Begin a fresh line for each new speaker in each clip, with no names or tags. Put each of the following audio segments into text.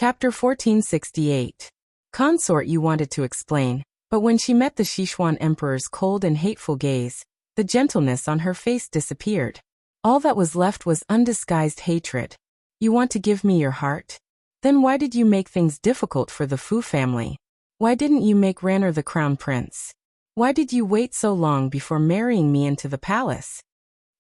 Chapter 1468. Consort you wanted to explain, but when she met the Sichuan emperor's cold and hateful gaze, the gentleness on her face disappeared. All that was left was undisguised hatred. You want to give me your heart? Then why did you make things difficult for the Fu family? Why didn't you make Ranner the crown prince? Why did you wait so long before marrying me into the palace?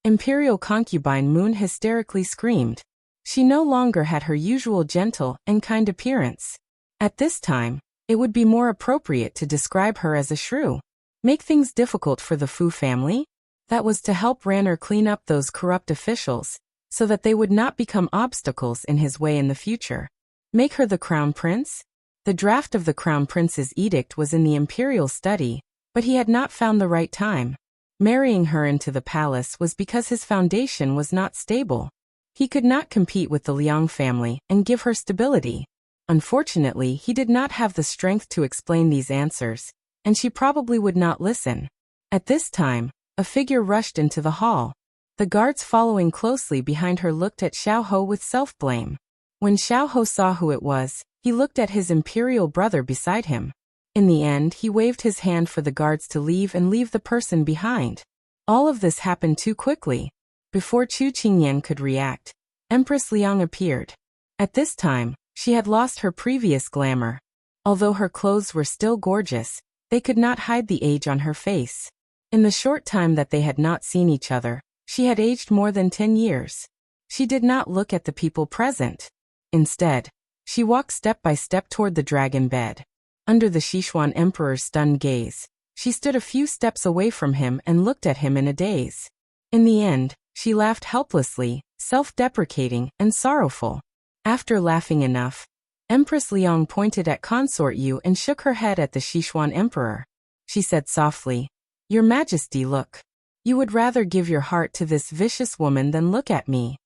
Imperial concubine Moon hysterically screamed. She no longer had her usual gentle and kind appearance. At this time, it would be more appropriate to describe her as a shrew. Make things difficult for the Fu family? That was to help Ranner clean up those corrupt officials, so that they would not become obstacles in his way in the future. Make her the crown prince? The draft of the crown prince's edict was in the imperial study, but he had not found the right time. Marrying her into the palace was because his foundation was not stable. He could not compete with the Liang family and give her stability. Unfortunately, he did not have the strength to explain these answers, and she probably would not listen. At this time, a figure rushed into the hall. The guards following closely behind her looked at Xiao Ho with self-blame. When Xiao Ho saw who it was, he looked at his imperial brother beside him. In the end, he waved his hand for the guards to leave and leave the person behind. All of this happened too quickly. Before Chu Qingyan could react, Empress Liang appeared. At this time, she had lost her previous glamour. Although her clothes were still gorgeous, they could not hide the age on her face. In the short time that they had not seen each other, she had aged more than 10 years. She did not look at the people present. Instead, she walked step by step toward the dragon bed. Under the Sichuan emperor's stunned gaze, she stood a few steps away from him and looked at him in a daze. In the end, she laughed helplessly, self-deprecating, and sorrowful. After laughing enough, Empress Liang pointed at Consort Yu and shook her head at the Sichuan emperor. She said softly, "Your Majesty, look. You would rather give your heart to this vicious woman than look at me."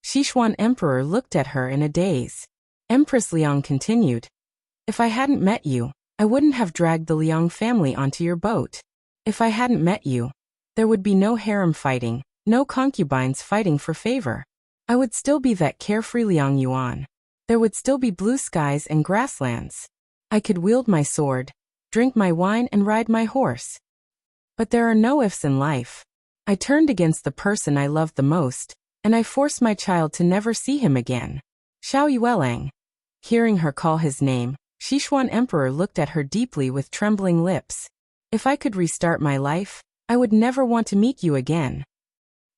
Sichuan emperor looked at her in a daze. Empress Liang continued, "If I hadn't met you, I wouldn't have dragged the Liang family onto your boat. If I hadn't met you, there would be no harem fighting, no concubines fighting for favor. I would still be that carefree Liang Yuan. There would still be blue skies and grasslands. I could wield my sword, drink my wine and ride my horse. But there are no ifs in life. I turned against the person I loved the most, and I forced my child to never see him again. Xiao Yuelang." Hearing her call his name, Sichuan emperor looked at her deeply with trembling lips. "If I could restart my life, I would never want to meet you again."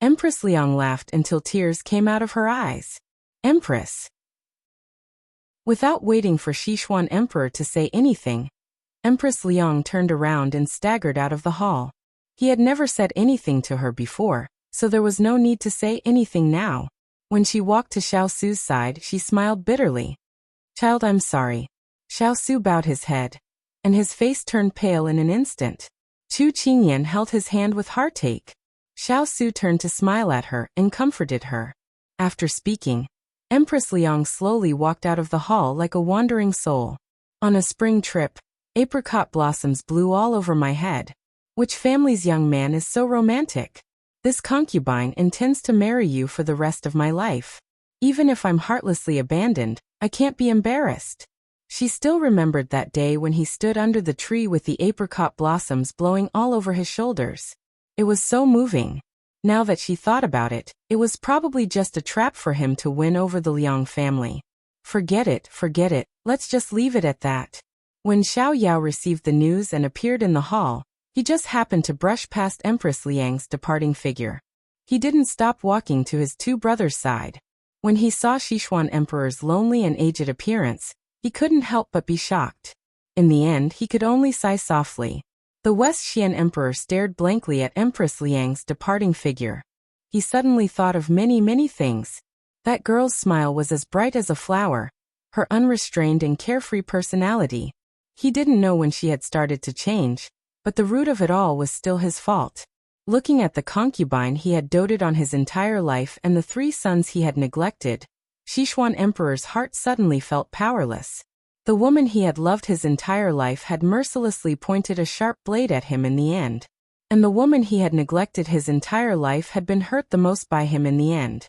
Empress Liang laughed until tears came out of her eyes. "Empress." Without waiting for Sichuan emperor to say anything, Empress Liang turned around and staggered out of the hall. He had never said anything to her before, so there was no need to say anything now. When she walked to Xiao Su's side, she smiled bitterly. "Child, I'm sorry." Xiao Su bowed his head, and his face turned pale in an instant. Chu Qingyan held his hand with heartache. Xiao Su turned to smile at her and comforted her. After speaking, Empress Liang slowly walked out of the hall like a wandering soul. "On a spring trip, apricot blossoms blew all over my head. Which family's young man is so romantic? This concubine intends to marry you for the rest of my life. Even if I'm heartlessly abandoned, I can't be embarrassed." She still remembered that day when he stood under the tree with the apricot blossoms blowing all over his shoulders. It was so moving. Now that she thought about it, it was probably just a trap for him to win over the Liang family. Forget it, let's just leave it at that. When Xiao Yao received the news and appeared in the hall, he just happened to brush past Empress Liang's departing figure. He didn't stop walking to his two brothers' side. When he saw Sichuan emperor's lonely and aged appearance, he couldn't help but be shocked. In the end, he could only sigh softly. The West Xian emperor stared blankly at Empress Liang's departing figure. He suddenly thought of many things. That girl's smile was as bright as a flower, her unrestrained and carefree personality. He didn't know when she had started to change, but the root of it all was still his fault. Looking at the concubine he had doted on his entire life and the 3 sons he had neglected, Sichuan emperor's heart suddenly felt powerless. The woman he had loved his entire life had mercilessly pointed a sharp blade at him in the end. And the woman he had neglected his entire life had been hurt the most by him in the end.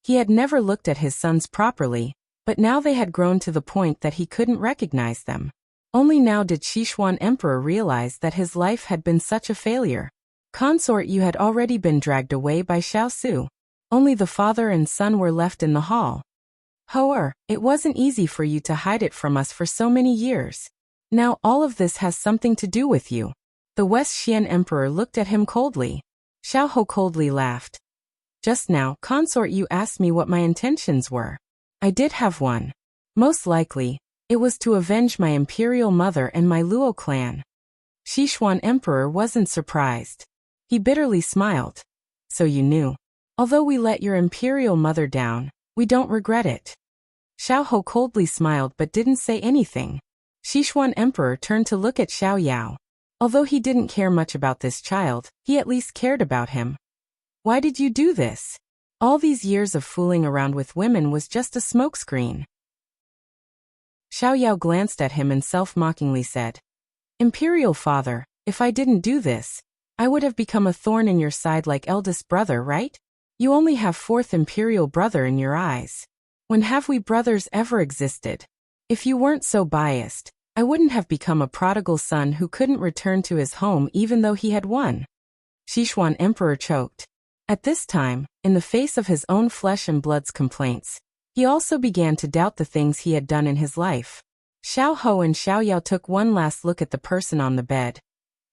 He had never looked at his sons properly, But now they had grown to the point that he couldn't recognize them. Only now did Sichuan Emperor realize that his life had been such a failure. Consort, you had already been dragged away by Xiao Su. Only the father and son were left in the hall. However, it wasn't easy for you to hide it from us for so many years. Now all of this has something to do with you. The West Xian Emperor looked at him coldly. Xiao Ho coldly laughed. Just now, Consort, you asked me what my intentions were. I did have one. Most likely, it was to avenge my imperial mother and my Luo clan. Sichuan Emperor wasn't surprised. He bitterly smiled. So you knew. Although we let your imperial mother down, we don't regret it. Xiao Ho coldly smiled but didn't say anything. Sichuan Emperor turned to look at Xiao Yao. Although he didn't care much about this child, he at least cared about him. Why did you do this? All these years of fooling around with women was just a smokescreen. Xiao Yao glanced at him and self-mockingly said, Imperial father, if I didn't do this, I would have become a thorn in your side like eldest brother, right? You only have fourth imperial brother in your eyes. When have we brothers ever existed? If you weren't so biased, I wouldn't have become a prodigal son who couldn't return to his home even though he had won. Sichuan Emperor choked. At this time, in the face of his own flesh and blood's complaints, he also began to doubt the things he had done in his life. Xiao Ho and Xiao Yao took one last look at the person on the bed,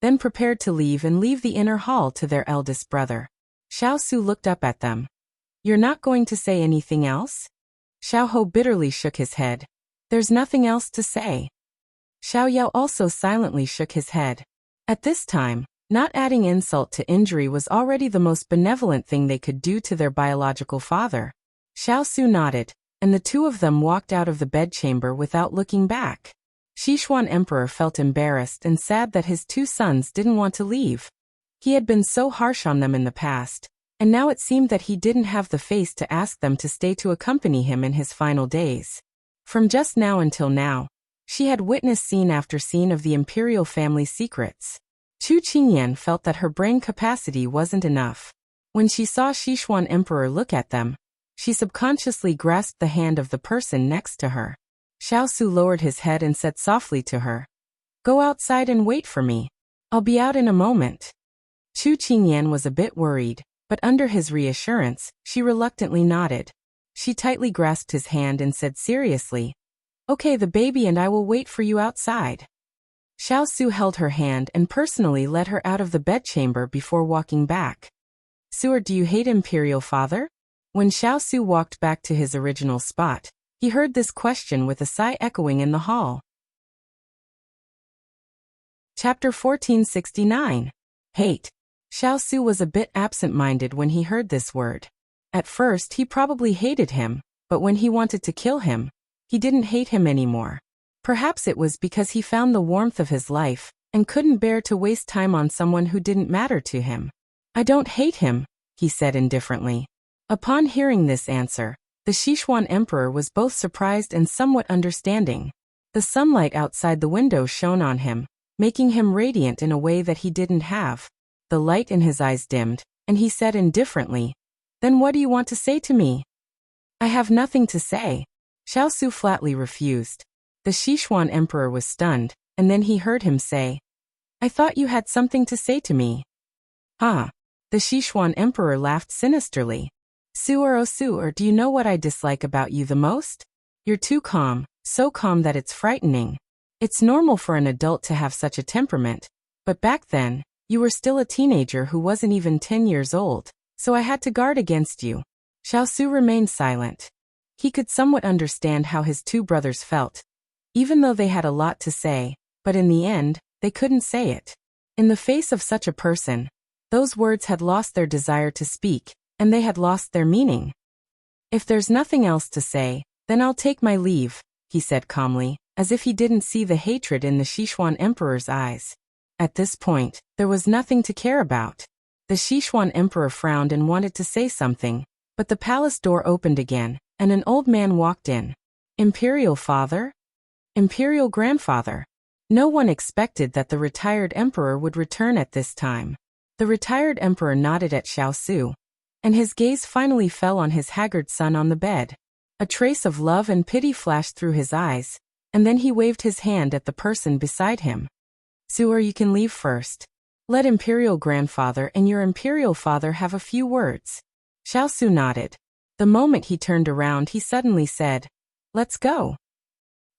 then prepared to leave the inner hall to their eldest brother. Xiao Su looked up at them. You're not going to say anything else? Xiao Ho bitterly shook his head. There's nothing else to say. Xiao Yao also silently shook his head. At this time, not adding insult to injury was already the most benevolent thing they could do to their biological father. Xiao Su nodded, and the two of them walked out of the bedchamber without looking back. Sichuan Emperor felt embarrassed and sad that his two sons didn't want to leave. He had been so harsh on them in the past, and now it seemed that he didn't have the face to ask them to stay to accompany him in his final days. From just now until now, she had witnessed scene after scene of the imperial family's secrets. Chu Qingyan felt that her brain capacity wasn't enough. When she saw Sichuan Emperor look at them, she subconsciously grasped the hand of the person next to her. Xiao Su lowered his head and said softly to her, Go outside and wait for me. I'll be out in a moment. Chu Qingyan was a bit worried, but under his reassurance, she reluctantly nodded. She tightly grasped his hand and said seriously, Okay, the baby and I will wait for you outside. Xiao Su held her hand and personally led her out of the bedchamber before walking back. Suer, do you hate imperial father? When Xiao Su walked back to his original spot, he heard this question with a sigh echoing in the hall. Chapter 1469. Hate. Xiao Su was a bit absent-minded when he heard this word. At first he probably hated him, but when he wanted to kill him, he didn't hate him anymore. Perhaps it was because he found the warmth of his life and couldn't bear to waste time on someone who didn't matter to him. I don't hate him, he said indifferently. Upon hearing this answer, the Sichuan Emperor was both surprised and somewhat understanding. The sunlight outside the window shone on him, making him radiant in a way that he didn't have. The light in his eyes dimmed, and he said indifferently, Then what do you want to say to me? I have nothing to say. Xiao Su flatly refused. The Sichuan Emperor was stunned, and then he heard him say, I thought you had something to say to me. Huh? The Sichuan Emperor laughed sinisterly. Suer, do you know what I dislike about you the most? You're too calm, so calm that it's frightening. It's normal for an adult to have such a temperament, but back then, you were still a teenager who wasn't even 10 years old, so I had to guard against you. Xiao Su remained silent. He could somewhat understand how his two brothers felt, even though they had a lot to say, but in the end, they couldn't say it. In the face of such a person, those words had lost their desire to speak, and they had lost their meaning. If there's nothing else to say, then I'll take my leave, he said calmly, as if he didn't see the hatred in the Sichuan Emperor's eyes. At this point, there was nothing to care about. The Sichuan Emperor frowned and wanted to say something, but the palace door opened again, and an old man walked in. Imperial father? Imperial grandfather. No one expected that the retired emperor would return at this time. The retired emperor nodded at Xiao Su, and his gaze finally fell on his haggard son on the bed. A trace of love and pity flashed through his eyes, and then he waved his hand at the person beside him. Su'er, you can leave first. Let Imperial Grandfather and your Imperial Father have a few words. Xiao Su nodded. The moment he turned around, he suddenly said, "Let's go."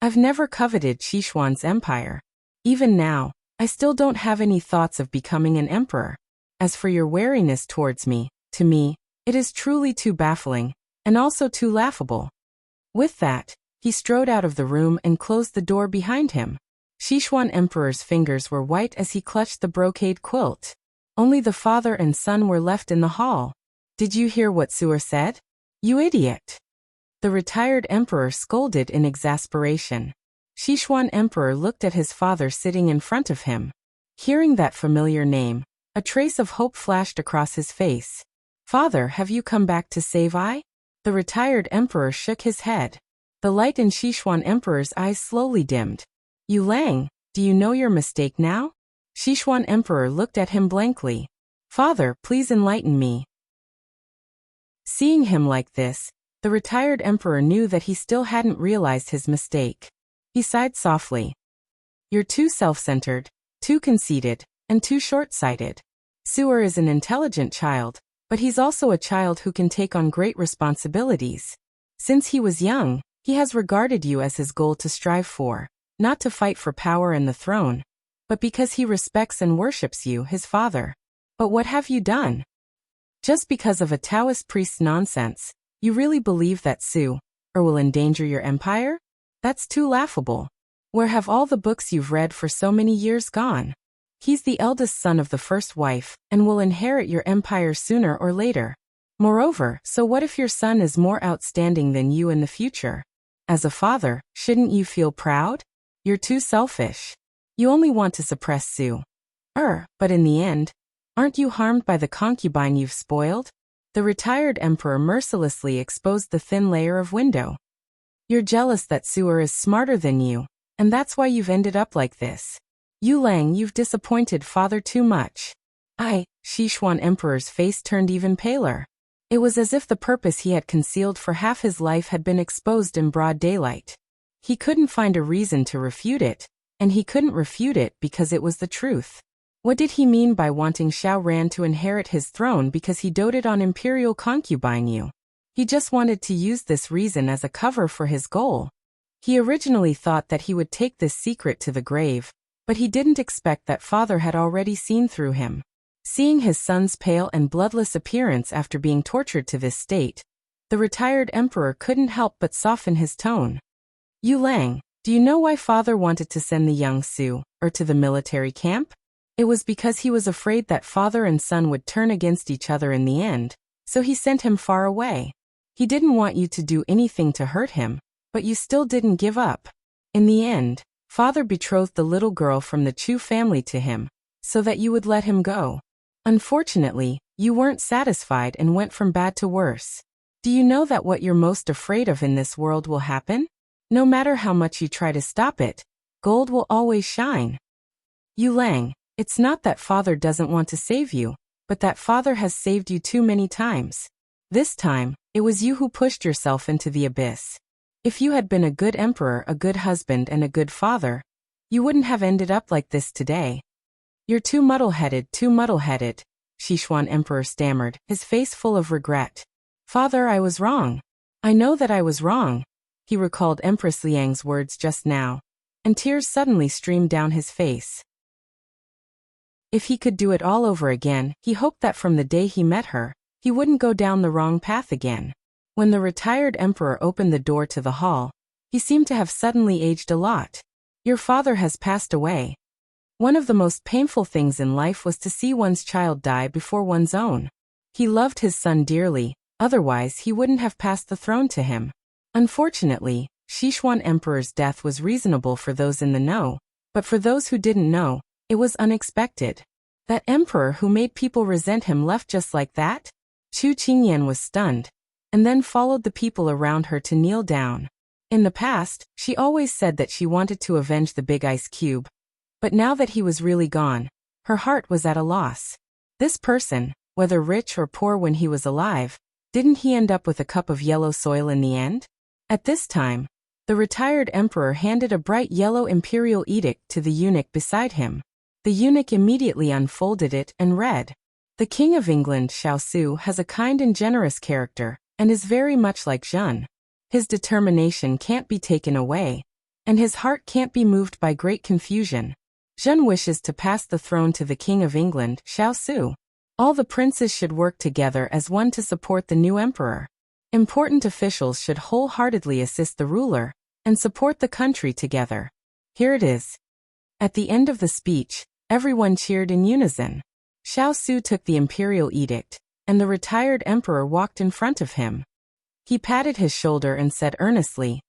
I've never coveted Sichuan's empire. Even now, I still don't have any thoughts of becoming an emperor. As for your wariness towards me, to me, it is truly too baffling, and also too laughable. With that, he strode out of the room and closed the door behind him. Sichuan Emperor's fingers were white as he clutched the brocade quilt. Only the father and son were left in the hall. Did you hear what Su'er said? You idiot! The retired emperor scolded in exasperation. Sichuan Emperor looked at his father sitting in front of him. Hearing that familiar name, a trace of hope flashed across his face. Father, have you come back to save I? The retired emperor shook his head. The light in Sichuan Emperor's eyes slowly dimmed. Yu Lang, do you know your mistake now? Sichuan Emperor looked at him blankly. Father, please enlighten me. Seeing him like this, the retired emperor knew that he still hadn't realized his mistake. He sighed softly. You're too self-centered, too conceited, and too short-sighted. Su'er is an intelligent child, but he's also a child who can take on great responsibilities. Since he was young, he has regarded you as his goal to strive for, not to fight for power and the throne, but because he respects and worships you, his father. But what have you done? Just because of a Taoist priest's nonsense, you really believe that Su'er will endanger your empire? That's too laughable. Where have all the books you've read for so many years gone? He's the eldest son of the first wife, and will inherit your empire sooner or later. Moreover, so what if your son is more outstanding than you in the future? As a father, shouldn't you feel proud? You're too selfish. You only want to suppress Su'er. But in the end, aren't you harmed by the concubine you've spoiled? The retired emperor mercilessly exposed the thin layer of window. You're jealous that Su'er is smarter than you, and that's why you've ended up like this. Yu Lang, you've disappointed father too much. Sichuan Emperor's face turned even paler. It was as if the purpose he had concealed for half his life had been exposed in broad daylight. He couldn't find a reason to refute it, and he couldn't refute it because it was the truth. What did he mean by wanting Xiao Ran to inherit his throne because he doted on imperial concubine Yu? He just wanted to use this reason as a cover for his goal. He originally thought that he would take this secret to the grave, but he didn't expect that father had already seen through him. Seeing his son's pale and bloodless appearance after being tortured to this state, the retired emperor couldn't help but soften his tone. Yu Lang, do you know why father wanted to send the young Su'er to the military camp? It was because he was afraid that father and son would turn against each other in the end, so he sent him far away. He didn't want you to do anything to hurt him, but you still didn't give up. In the end, father betrothed the little girl from the Chu family to him, so that you would let him go. Unfortunately, you weren't satisfied and went from bad to worse. Do you know that what you're most afraid of in this world will happen? No matter how much you try to stop it, gold will always shine. Yu Lang, it's not that father doesn't want to save you, but that father has saved you too many times. This time, it was you who pushed yourself into the abyss. If you had been a good emperor, a good husband, and a good father, you wouldn't have ended up like this today. You're too muddle-headed, Sichuan Emperor stammered, his face full of regret. Father, I was wrong. I know that I was wrong. He recalled Empress Liang's words just now, and tears suddenly streamed down his face. If he could do it all over again, he hoped that from the day he met her, he wouldn't go down the wrong path again. When the retired emperor opened the door to the hall, he seemed to have suddenly aged a lot. Your father has passed away. One of the most painful things in life was to see one's child die before one's own. He loved his son dearly, otherwise he wouldn't have passed the throne to him. Unfortunately, Sichuan Emperor's death was reasonable for those in the know, but for those who didn't know, it was unexpected. That emperor who made people resent him left just like that? Chu Qingyan was stunned, and then followed the people around her to kneel down. In the past, she always said that she wanted to avenge the big ice cube, but now that he was really gone, her heart was at a loss. This person, whether rich or poor when he was alive, didn't he end up with a cup of yellow soil in the end? At this time, the retired emperor handed a bright yellow imperial edict to the eunuch beside him. The eunuch immediately unfolded it and read, "The King of England, Xiao, has a kind and generous character, and is very much like Zhen. His determination can't be taken away, and his heart can't be moved by great confusion. Zhen wishes to pass the throne to the King of England, Xiao. All the princes should work together as one to support the new emperor. Important officials should wholeheartedly assist the ruler, and support the country together. Here it is." At the end of the speech, everyone cheered in unison. Xiao took the imperial edict, and the retired emperor walked in front of him. He patted his shoulder and said earnestly,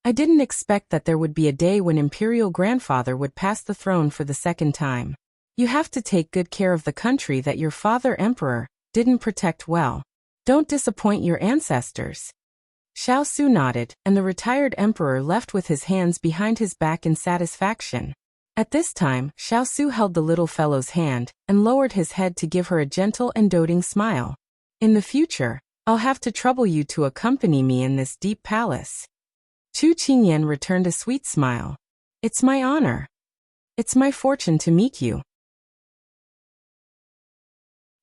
"I didn't expect that there would be a day when imperial grandfather would pass the throne for the second time. You have to take good care of the country that your father emperor didn't protect well. Don't disappoint your ancestors." Xiao nodded, and the retired emperor left with his hands behind his back in satisfaction. At this time, Xiao held the little fellow's hand and lowered his head to give her a gentle and doting smile. "In the future, I'll have to trouble you to accompany me in this deep palace." Chu Qingyan returned a sweet smile. "It's my honor. It's my fortune to meet you."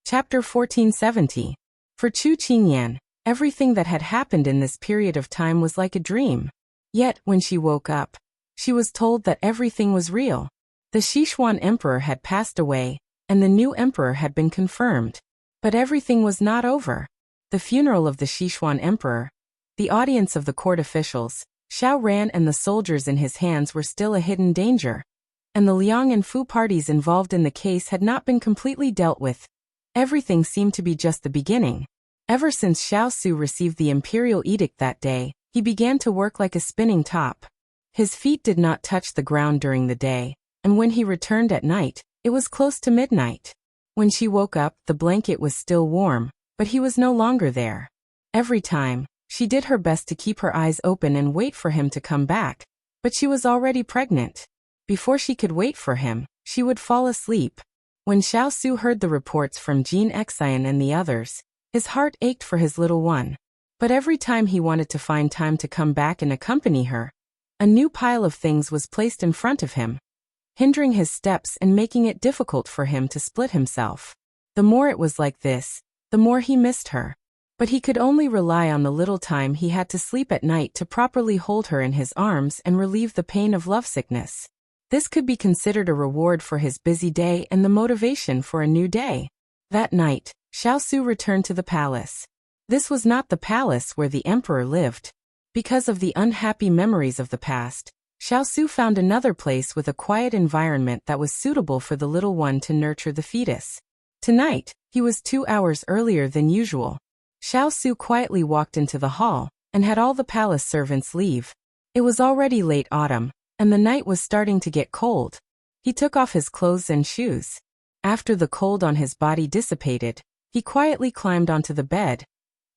Chapter 1470. For Chu Qingyan, everything that had happened in this period of time was like a dream. Yet, when she woke up, she was told that everything was real. The Sichuan emperor had passed away, and the new emperor had been confirmed. But everything was not over. The funeral of the Sichuan emperor, the audience of the court officials, Xiao Ran and the soldiers in his hands were still a hidden danger. And the Liang and Fu parties involved in the case had not been completely dealt with. Everything seemed to be just the beginning. Ever since Xiao received the imperial edict that day, he began to work like a spinning top. His feet did not touch the ground during the day, and when he returned at night, it was close to midnight. When she woke up, the blanket was still warm, but he was no longer there. Every time, she did her best to keep her eyes open and wait for him to come back, but she was already pregnant. Before she could wait for him, she would fall asleep. When Xiao heard the reports from Jean Xian and the others, his heart ached for his little one. But every time he wanted to find time to come back and accompany her, a new pile of things was placed in front of him, hindering his steps and making it difficult for him to split himself. The more it was like this, the more he missed her. But he could only rely on the little time he had to sleep at night to properly hold her in his arms and relieve the pain of lovesickness. This could be considered a reward for his busy day and the motivation for a new day. That night, Xiao returned to the palace. This was not the palace where the emperor lived. Because of the unhappy memories of the past, Xiao found another place with a quiet environment that was suitable for the little one to nurture the fetus. Tonight, he was 2 hours earlier than usual. Xiao quietly walked into the hall and had all the palace servants leave. It was already late autumn, and the night was starting to get cold. He took off his clothes and shoes. After the cold on his body dissipated, he quietly climbed onto the bed,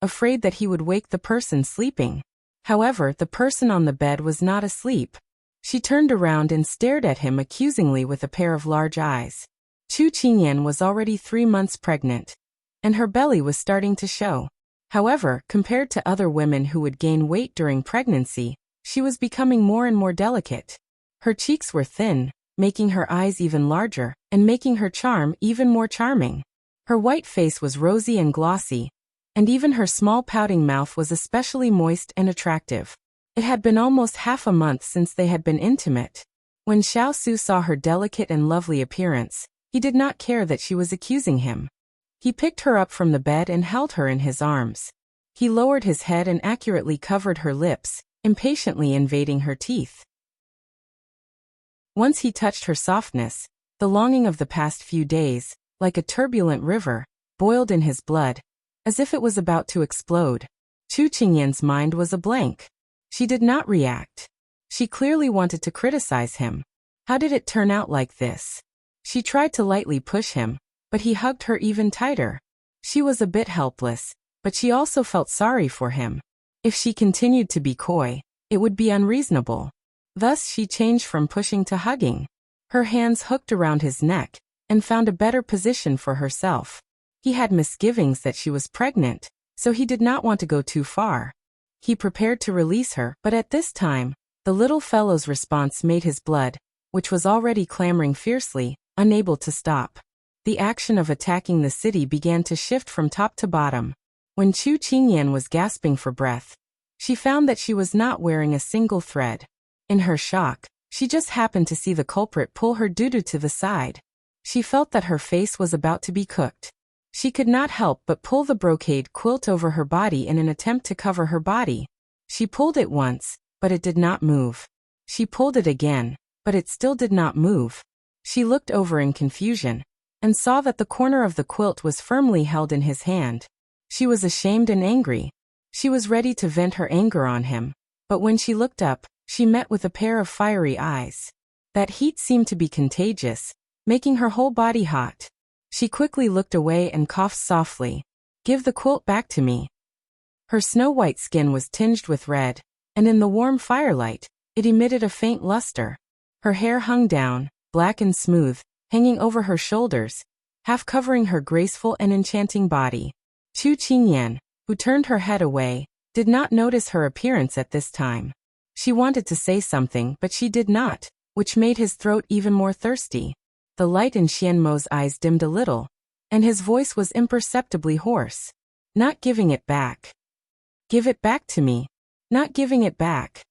afraid that he would wake the person sleeping. However, the person on the bed was not asleep. She turned around and stared at him accusingly with a pair of large eyes. Chu Qingyan was already 3 months pregnant, and her belly was starting to show. However, compared to other women who would gain weight during pregnancy, she was becoming more and more delicate. Her cheeks were thin, making her eyes even larger, and making her charm even more charming. Her white face was rosy and glossy, and even her small pouting mouth was especially moist and attractive. It had been almost half a month since they had been intimate. When Xiao saw her delicate and lovely appearance, he did not care that she was accusing him. He picked her up from the bed and held her in his arms. He lowered his head and accurately covered her lips, impatiently invading her teeth. Once he touched her softness, the longing of the past few days, like a turbulent river, boiled in his blood, as if it was about to explode. Chu Qingyan's mind was a blank. She did not react. She clearly wanted to criticize him. How did it turn out like this? She tried to lightly push him, but he hugged her even tighter. She was a bit helpless, but she also felt sorry for him. If she continued to be coy, it would be unreasonable. Thus she changed from pushing to hugging. Her hands hooked around his neck, and found a better position for herself. He had misgivings that she was pregnant, so he did not want to go too far. He prepared to release her, but at this time, the little fellow's response made his blood, which was already clamoring fiercely, unable to stop. The action of attacking the city began to shift from top to bottom. When Chu Qingyan was gasping for breath, she found that she was not wearing a single thread. In her shock, she just happened to see the culprit pull her doo-doo to the side. She felt that her face was about to be cooked. She could not help but pull the brocade quilt over her body in an attempt to cover her body. She pulled it once, but it did not move. She pulled it again, but it still did not move. She looked over in confusion, and saw that the corner of the quilt was firmly held in his hand. She was ashamed and angry. She was ready to vent her anger on him, but when she looked up, she met with a pair of fiery eyes. That heat seemed to be contagious, making her whole body hot. She quickly looked away and coughed softly. "Give the quilt back to me." Her snow-white skin was tinged with red, and in the warm firelight, it emitted a faint luster. Her hair hung down, black and smooth, hanging over her shoulders, half covering her graceful and enchanting body. Chu Qingyan, who turned her head away, did not notice her appearance at this time. She wanted to say something, but she did not, which made his throat even more thirsty. The light in Xianmo's eyes dimmed a little, and his voice was imperceptibly hoarse. "Not giving it back. Give it back to me. Not giving it back."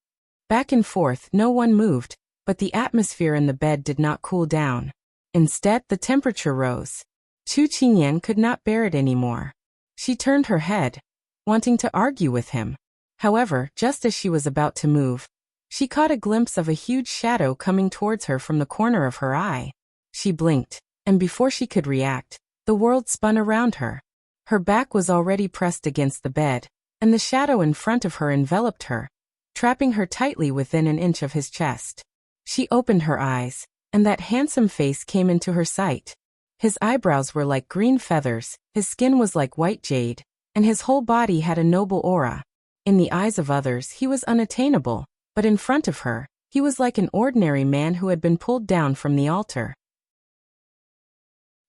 Back and forth, no one moved, but the atmosphere in the bed did not cool down. Instead, the temperature rose. Chu Qingyan could not bear it anymore. She turned her head, wanting to argue with him. However, just as she was about to move, she caught a glimpse of a huge shadow coming towards her from the corner of her eye. She blinked, and before she could react, the world spun around her. Her back was already pressed against the bed, and the shadow in front of her enveloped her, trapping her tightly within an inch of his chest. She opened her eyes, and that handsome face came into her sight. His eyebrows were like green feathers, his skin was like white jade, and his whole body had a noble aura. In the eyes of others he was unattainable, but in front of her, he was like an ordinary man who had been pulled down from the altar.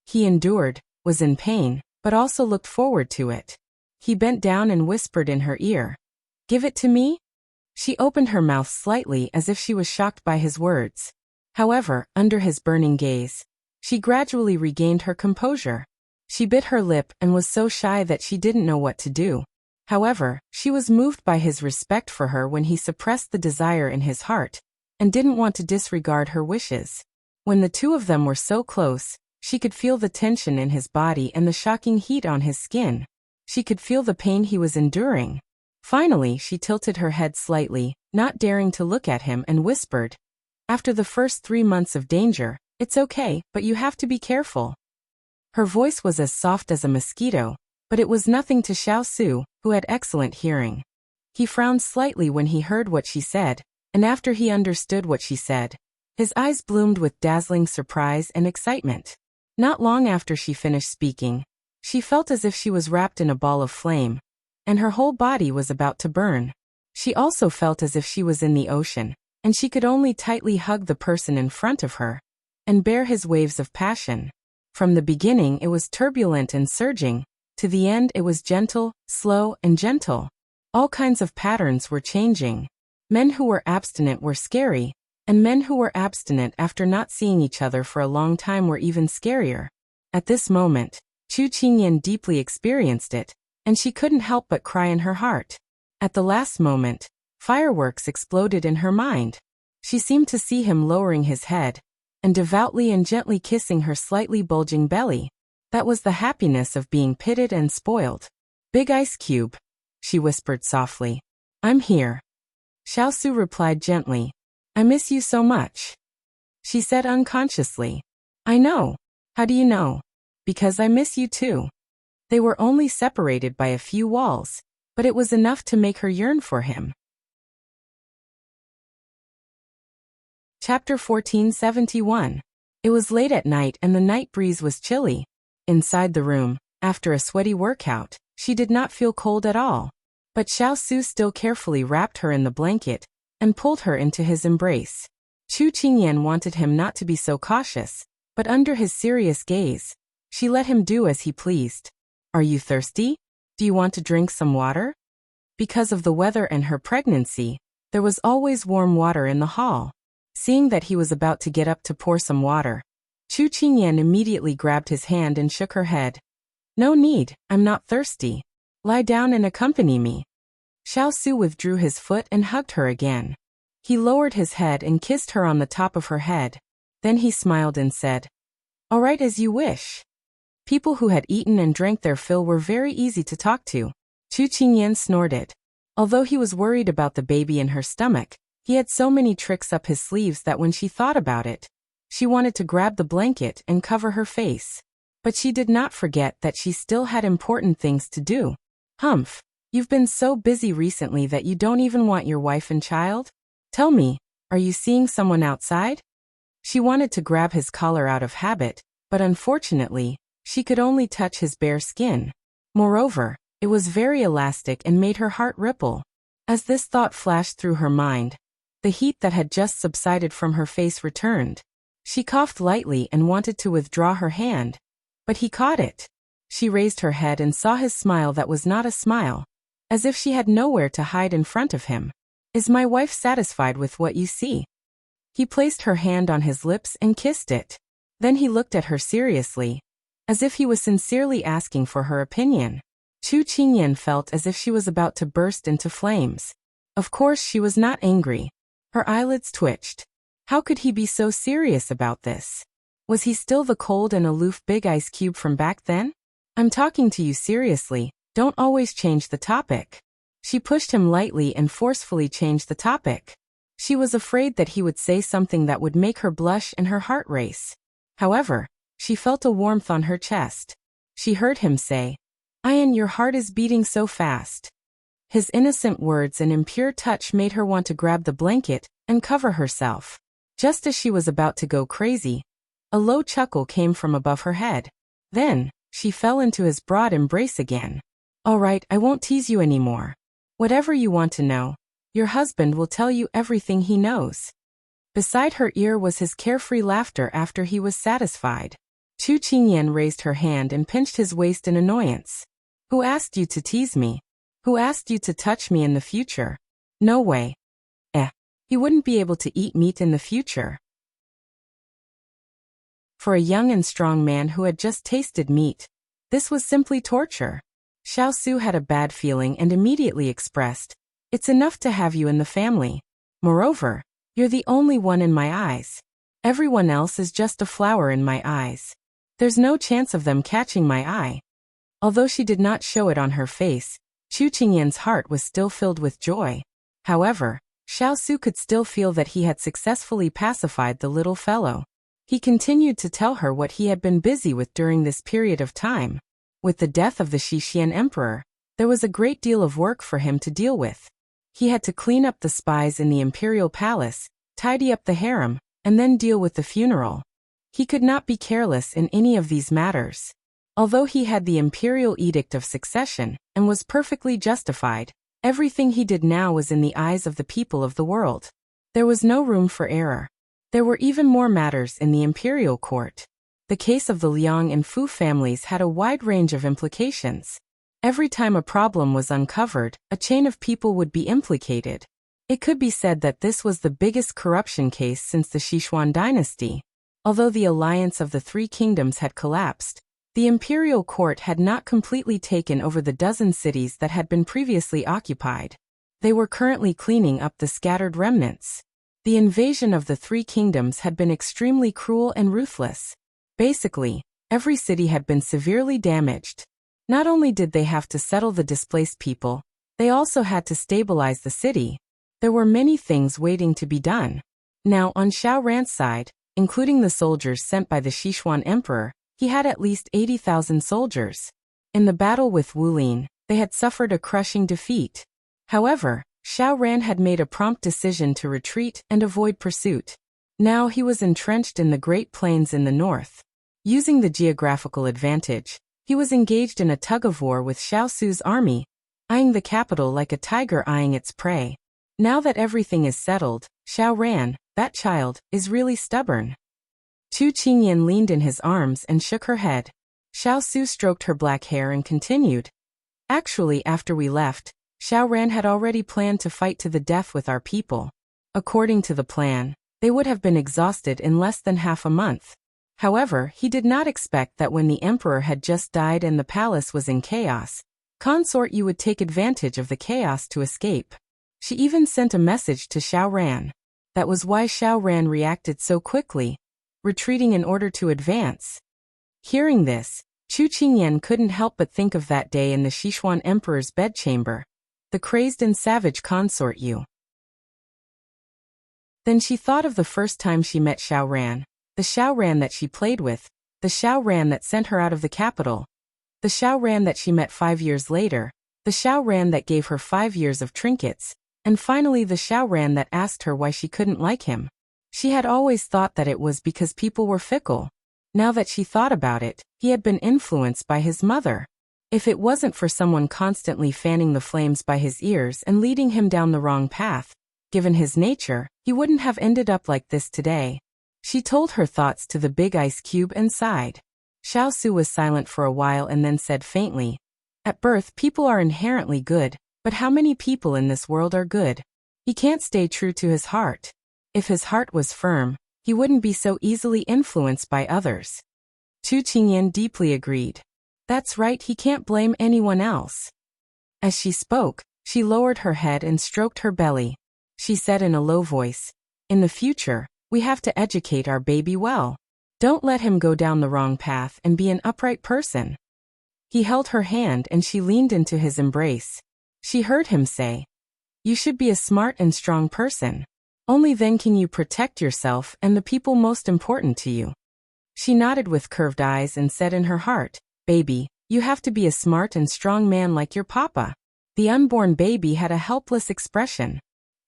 He endured, was in pain, but also looked forward to it. He bent down and whispered in her ear, "Give it to me?" She opened her mouth slightly as if she was shocked by his words. However, under his burning gaze, she gradually regained her composure. She bit her lip and was so shy that she didn't know what to do. However, she was moved by his respect for her when he suppressed the desire in his heart, and didn't want to disregard her wishes. When the two of them were so close, she could feel the tension in his body and the shocking heat on his skin. She could feel the pain he was enduring. Finally, she tilted her head slightly, not daring to look at him, and whispered, "After the first 3 months of danger, it's okay, but you have to be careful." Her voice was as soft as a mosquito, but it was nothing to Xiao Su, who had excellent hearing. He frowned slightly when he heard what she said, and after he understood what she said, his eyes bloomed with dazzling surprise and excitement. Not long after she finished speaking, she felt as if she was wrapped in a ball of flame, and her whole body was about to burn. She also felt as if she was in the ocean, and she could only tightly hug the person in front of her, and bear his waves of passion. From the beginning it was turbulent and surging, to the end it was gentle, slow, and gentle. All kinds of patterns were changing. Men who were abstinent were scary, and men who were abstinent after not seeing each other for a long time were even scarier. At this moment, Chu Qingyan deeply experienced it, and she couldn't help but cry in her heart. At the last moment, fireworks exploded in her mind. She seemed to see him lowering his head, and devoutly and gently kissing her slightly bulging belly. That was the happiness of being pitted and spoiled. "Big ice cube," she whispered softly. "I'm here." Xiao Su replied gently, "I miss you so much." She said unconsciously, "I know. How do you know?" "Because I miss you too." They were only separated by a few walls, but it was enough to make her yearn for him. Chapter 1471. It was late at night and the night breeze was chilly. Inside the room, after a sweaty workout, she did not feel cold at all. But Xiao Su still carefully wrapped her in the blanket and pulled her into his embrace. Chu Qingyan wanted him not to be so cautious, but under his serious gaze, she let him do as he pleased. "Are you thirsty? Do you want to drink some water?" Because of the weather and her pregnancy, there was always warm water in the hall. Seeing that he was about to get up to pour some water, Chu Qingyan immediately grabbed his hand and shook her head. No need, I'm not thirsty. Lie down and accompany me. Xiao Su withdrew his foot and hugged her again. He lowered his head and kissed her on the top of her head. Then he smiled and said, All right, as you wish. People who had eaten and drank their fill were very easy to talk to. Chu Qingyan snorted. Although he was worried about the baby in her stomach, he had so many tricks up his sleeves that when she thought about it, she wanted to grab the blanket and cover her face. But she did not forget that she still had important things to do. Humph, you've been so busy recently that you don't even want your wife and child? Tell me, are you seeing someone outside? She wanted to grab his collar out of habit, but unfortunately, she could only touch his bare skin. Moreover, it was very elastic and made her heart ripple. As this thought flashed through her mind, the heat that had just subsided from her face returned. She coughed lightly and wanted to withdraw her hand, but he caught it. She raised her head and saw his smile that was not a smile, as if she had nowhere to hide in front of him. Is my wife satisfied with what you see? He placed her hand on his lips and kissed it. Then he looked at her seriously, as if he was sincerely asking for her opinion. Chu Qingyan felt as if she was about to burst into flames. Of course she was not angry. Her eyelids twitched. How could he be so serious about this? Was he still the cold and aloof big ice cube from back then? I'm talking to you seriously, don't always change the topic. She pushed him lightly and forcefully changed the topic. She was afraid that he would say something that would make her blush and her heart race. However, she felt a warmth on her chest. She heard him say, Ian, your heart is beating so fast. His innocent words and impure touch made her want to grab the blanket and cover herself. Just as she was about to go crazy, a low chuckle came from above her head. Then, she fell into his broad embrace again. All right, I won't tease you anymore. Whatever you want to know, your husband will tell you everything he knows. Beside her ear was his carefree laughter after he was satisfied. Chu Qingyan raised her hand and pinched his waist in annoyance. Who asked you to tease me? Who asked you to touch me in the future? No way. He wouldn't be able to eat meat in the future. For a young and strong man who had just tasted meat, this was simply torture. Xiao Su had a bad feeling and immediately expressed, It's enough to have you in the family. Moreover, you're the only one in my eyes. Everyone else is just a flower in my eyes. There's no chance of them catching my eye. Although she did not show it on her face, Chu Qingyan's heart was still filled with joy. However, Xiao Su could still feel that he had successfully pacified the little fellow. He continued to tell her what he had been busy with during this period of time. With the death of the Xixian emperor, there was a great deal of work for him to deal with. He had to clean up the spies in the imperial palace, tidy up the harem, and then deal with the funeral. He could not be careless in any of these matters. Although he had the imperial edict of succession and was perfectly justified, everything he did now was in the eyes of the people of the world. There was no room for error. There were even more matters in the imperial court. The case of the Liang and Fu families had a wide range of implications. Every time a problem was uncovered, a chain of people would be implicated. It could be said that this was the biggest corruption case since the Sichuan dynasty. Although the alliance of the three kingdoms had collapsed, the imperial court had not completely taken over the dozen cities that had been previously occupied. They were currently cleaning up the scattered remnants. The invasion of the three kingdoms had been extremely cruel and ruthless. Basically, every city had been severely damaged. Not only did they have to settle the displaced people, they also had to stabilize the city. There were many things waiting to be done. Now, on Xiao Ran's side, including the soldiers sent by the Sichuan emperor, he had at least 80,000 soldiers. In the battle with Wulin, they had suffered a crushing defeat. However, Xiao Ran had made a prompt decision to retreat and avoid pursuit. Now he was entrenched in the Great Plains in the north. Using the geographical advantage, he was engaged in a tug-of-war with Xiao Su's army, eyeing the capital like a tiger eyeing its prey. Now that everything is settled, Xiao Ran, that child, is really stubborn. Chu Qingyan leaned in his arms and shook her head. Xiao Su stroked her black hair and continued. Actually, after we left, Xiao Ran had already planned to fight to the death with our people. According to the plan, they would have been exhausted in less than half a month. However, he did not expect that when the emperor had just died and the palace was in chaos, Consort you would take advantage of the chaos to escape. She even sent a message to Xiao Ran. That was why Xiao Ran reacted so quickly, retreating in order to advance. Hearing this, Chu Qingyan couldn't help but think of that day in the Sichuan emperor's bedchamber. The crazed and savage Consort you. Then she thought of the first time she met Xiao Ran, the Xiao Ran that she played with, the Xiao Ran that sent her out of the capital, the Xiao Ran that she met 5 years later, the Xiao Ran that gave her 5 years of trinkets, and finally the Xiao Ran that asked her why she couldn't like him. She had always thought that it was because people were fickle. Now that she thought about it, he had been influenced by his mother. If it wasn't for someone constantly fanning the flames by his ears and leading him down the wrong path, given his nature, he wouldn't have ended up like this today. She told her thoughts to the big ice cube and sighed. Xiao Su was silent for a while and then said faintly, "At birth people are inherently good, but how many people in this world are good? He can't stay true to his heart. If his heart was firm, he wouldn't be so easily influenced by others." Chu Qingyan deeply agreed. That's right, he can't blame anyone else. As she spoke, she lowered her head and stroked her belly. She said in a low voice, "In the future, we have to educate our baby well. Don't let him go down the wrong path and be an upright person." He held her hand and she leaned into his embrace. She heard him say, "You should be a smart and strong person. Only then can you protect yourself and the people most important to you." She nodded with curved eyes and said in her heart, "Baby, you have to be a smart and strong man like your papa." The unborn baby had a helpless expression.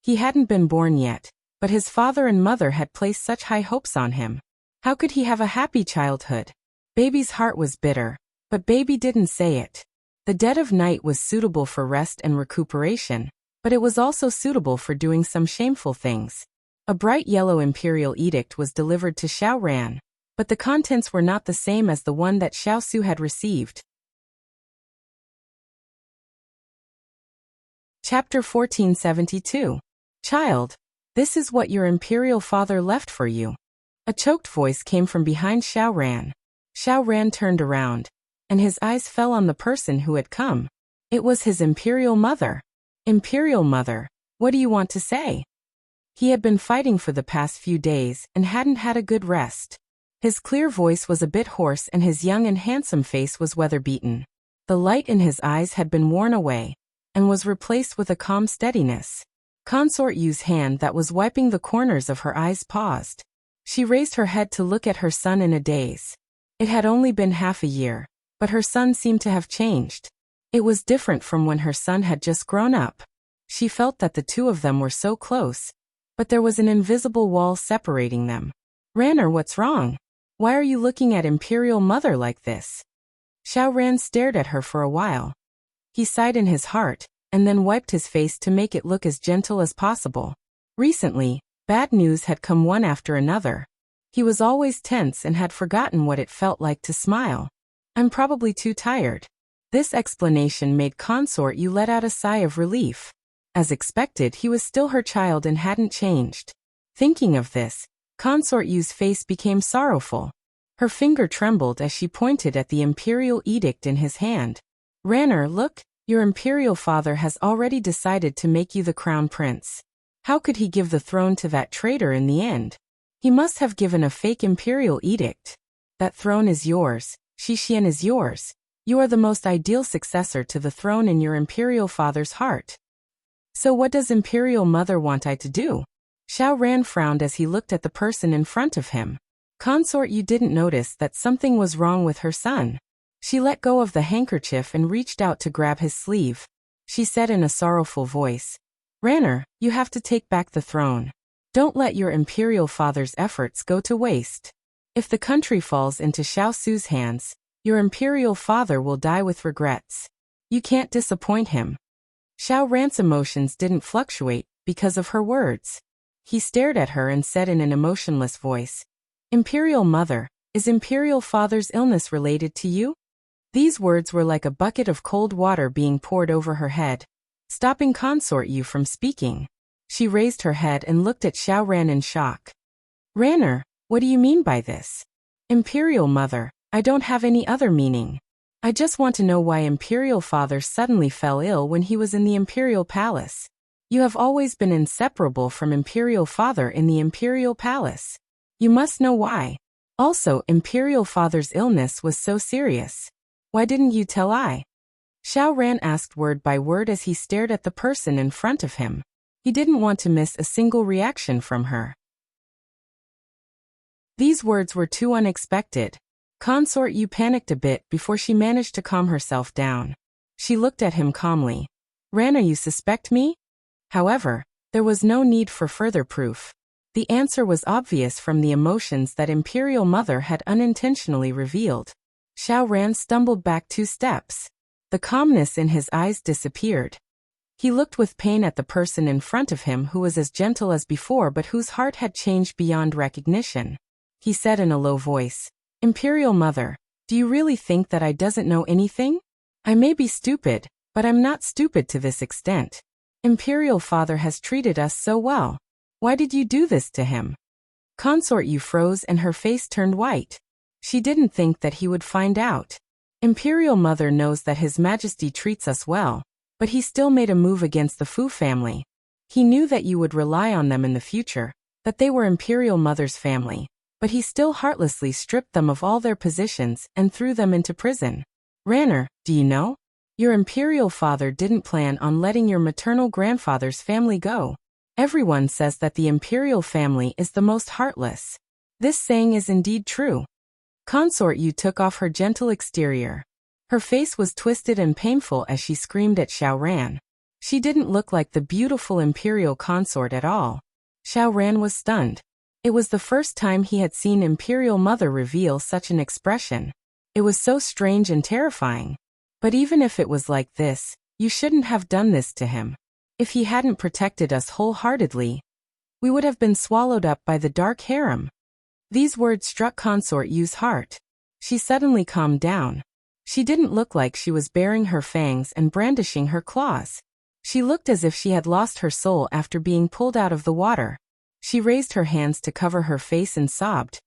He hadn't been born yet, but his father and mother had placed such high hopes on him. How could he have a happy childhood? Baby's heart was bitter, but baby didn't say it. The dead of night was suitable for rest and recuperation, but it was also suitable for doing some shameful things. A bright yellow imperial edict was delivered to Xiao Ran, but the contents were not the same as the one that Xiao Su had received. Chapter 1472. Child, this is what your imperial father left for you. A choked voice came from behind Xiao Ran. Xiao Ran turned around, and his eyes fell on the person who had come. It was his imperial mother. Imperial mother, what do you want to say? He had been fighting for the past few days and hadn't had a good rest. His clear voice was a bit hoarse and his young and handsome face was weather-beaten. The light in his eyes had been worn away, and was replaced with a calm steadiness. Consort Yu's hand that was wiping the corners of her eyes paused. She raised her head to look at her son in a daze. It had only been half a year, but her son seemed to have changed. It was different from when her son had just grown up. She felt that the two of them were so close, but there was an invisible wall separating them. "Ranner, what's wrong? Why are you looking at Imperial Mother like this?" Xiao Ran stared at her for a while. He sighed in his heart, and then wiped his face to make it look as gentle as possible. Recently, bad news had come one after another. He was always tense and had forgotten what it felt like to smile. "I'm probably too tired." This explanation made Consort Yu let out a sigh of relief. As expected, he was still her child and hadn't changed. Thinking of this, Consort Yu's face became sorrowful. Her finger trembled as she pointed at the imperial edict in his hand. "Ranner, look, your imperial father has already decided to make you the crown prince. How could he give the throne to that traitor in the end? He must have given a fake imperial edict. That throne is yours, Xixian is yours. You are the most ideal successor to the throne in your imperial father's heart. So what does imperial mother want I to do?" Xiao Ran frowned as he looked at the person in front of him. Consort Yu didn't notice that something was wrong with her son. She let go of the handkerchief and reached out to grab his sleeve. She said in a sorrowful voice, "Ranner, you have to take back the throne. Don't let your imperial father's efforts go to waste. If the country falls into Xiao Su's hands, your imperial father will die with regrets. You can't disappoint him." Xiao Ran's emotions didn't fluctuate because of her words. He stared at her and said in an emotionless voice, "Imperial mother, is imperial father's illness related to you?" These words were like a bucket of cold water being poured over her head. stopping Consort Yu from speaking. She raised her head and looked at Xiao Ran in shock. Ranner, what do you mean by this? Imperial Mother, I don't have any other meaning. I just want to know why Imperial Father suddenly fell ill when he was in the Imperial Palace. You have always been inseparable from Imperial Father in the Imperial Palace. You must know why. Also, Imperial Father's illness was so serious. Why didn't you tell I? Xiao Ran asked word by word as he stared at the person in front of him. He didn't want to miss a single reaction from her. These words were too unexpected. Consort Yu panicked a bit before she managed to calm herself down. She looked at him calmly. Ranner, you suspect me? However, there was no need for further proof. The answer was obvious from the emotions that Imperial Mother had unintentionally revealed. Xiao Ran stumbled back 2 steps. The calmness in his eyes disappeared. He looked with pain at the person in front of him who was as gentle as before but whose heart had changed beyond recognition. He said in a low voice, Imperial Mother, do you really think that I doesn't know anything? I may be stupid, but I'm not stupid to this extent. Imperial Father has treated us so well. Why did you do this to him? Consort Yu froze and her face turned white. She didn't think that he would find out. Imperial Mother knows that His Majesty treats us well, but he still made a move against the Fu family. He knew that you would rely on them in the future, that they were Imperial Mother's family, but he still heartlessly stripped them of all their positions and threw them into prison. Ranner, do you know? Your Imperial Father didn't plan on letting your maternal grandfather's family go. Everyone says that the Imperial family is the most heartless. This saying is indeed true. Consort Yu took off her gentle exterior. Her face was twisted and painful as she screamed at Xiao Ran. She didn't look like the beautiful Imperial consort at all. Xiao Ran was stunned. It was the first time he had seen Imperial Mother reveal such an expression. It was so strange and terrifying. But even if it was like this, you shouldn't have done this to him. If he hadn't protected us wholeheartedly, we would have been swallowed up by the dark harem. These words struck Consort Yu's heart. She suddenly calmed down. She didn't look like she was baring her fangs and brandishing her claws. She looked as if she had lost her soul after being pulled out of the water. She raised her hands to cover her face and sobbed.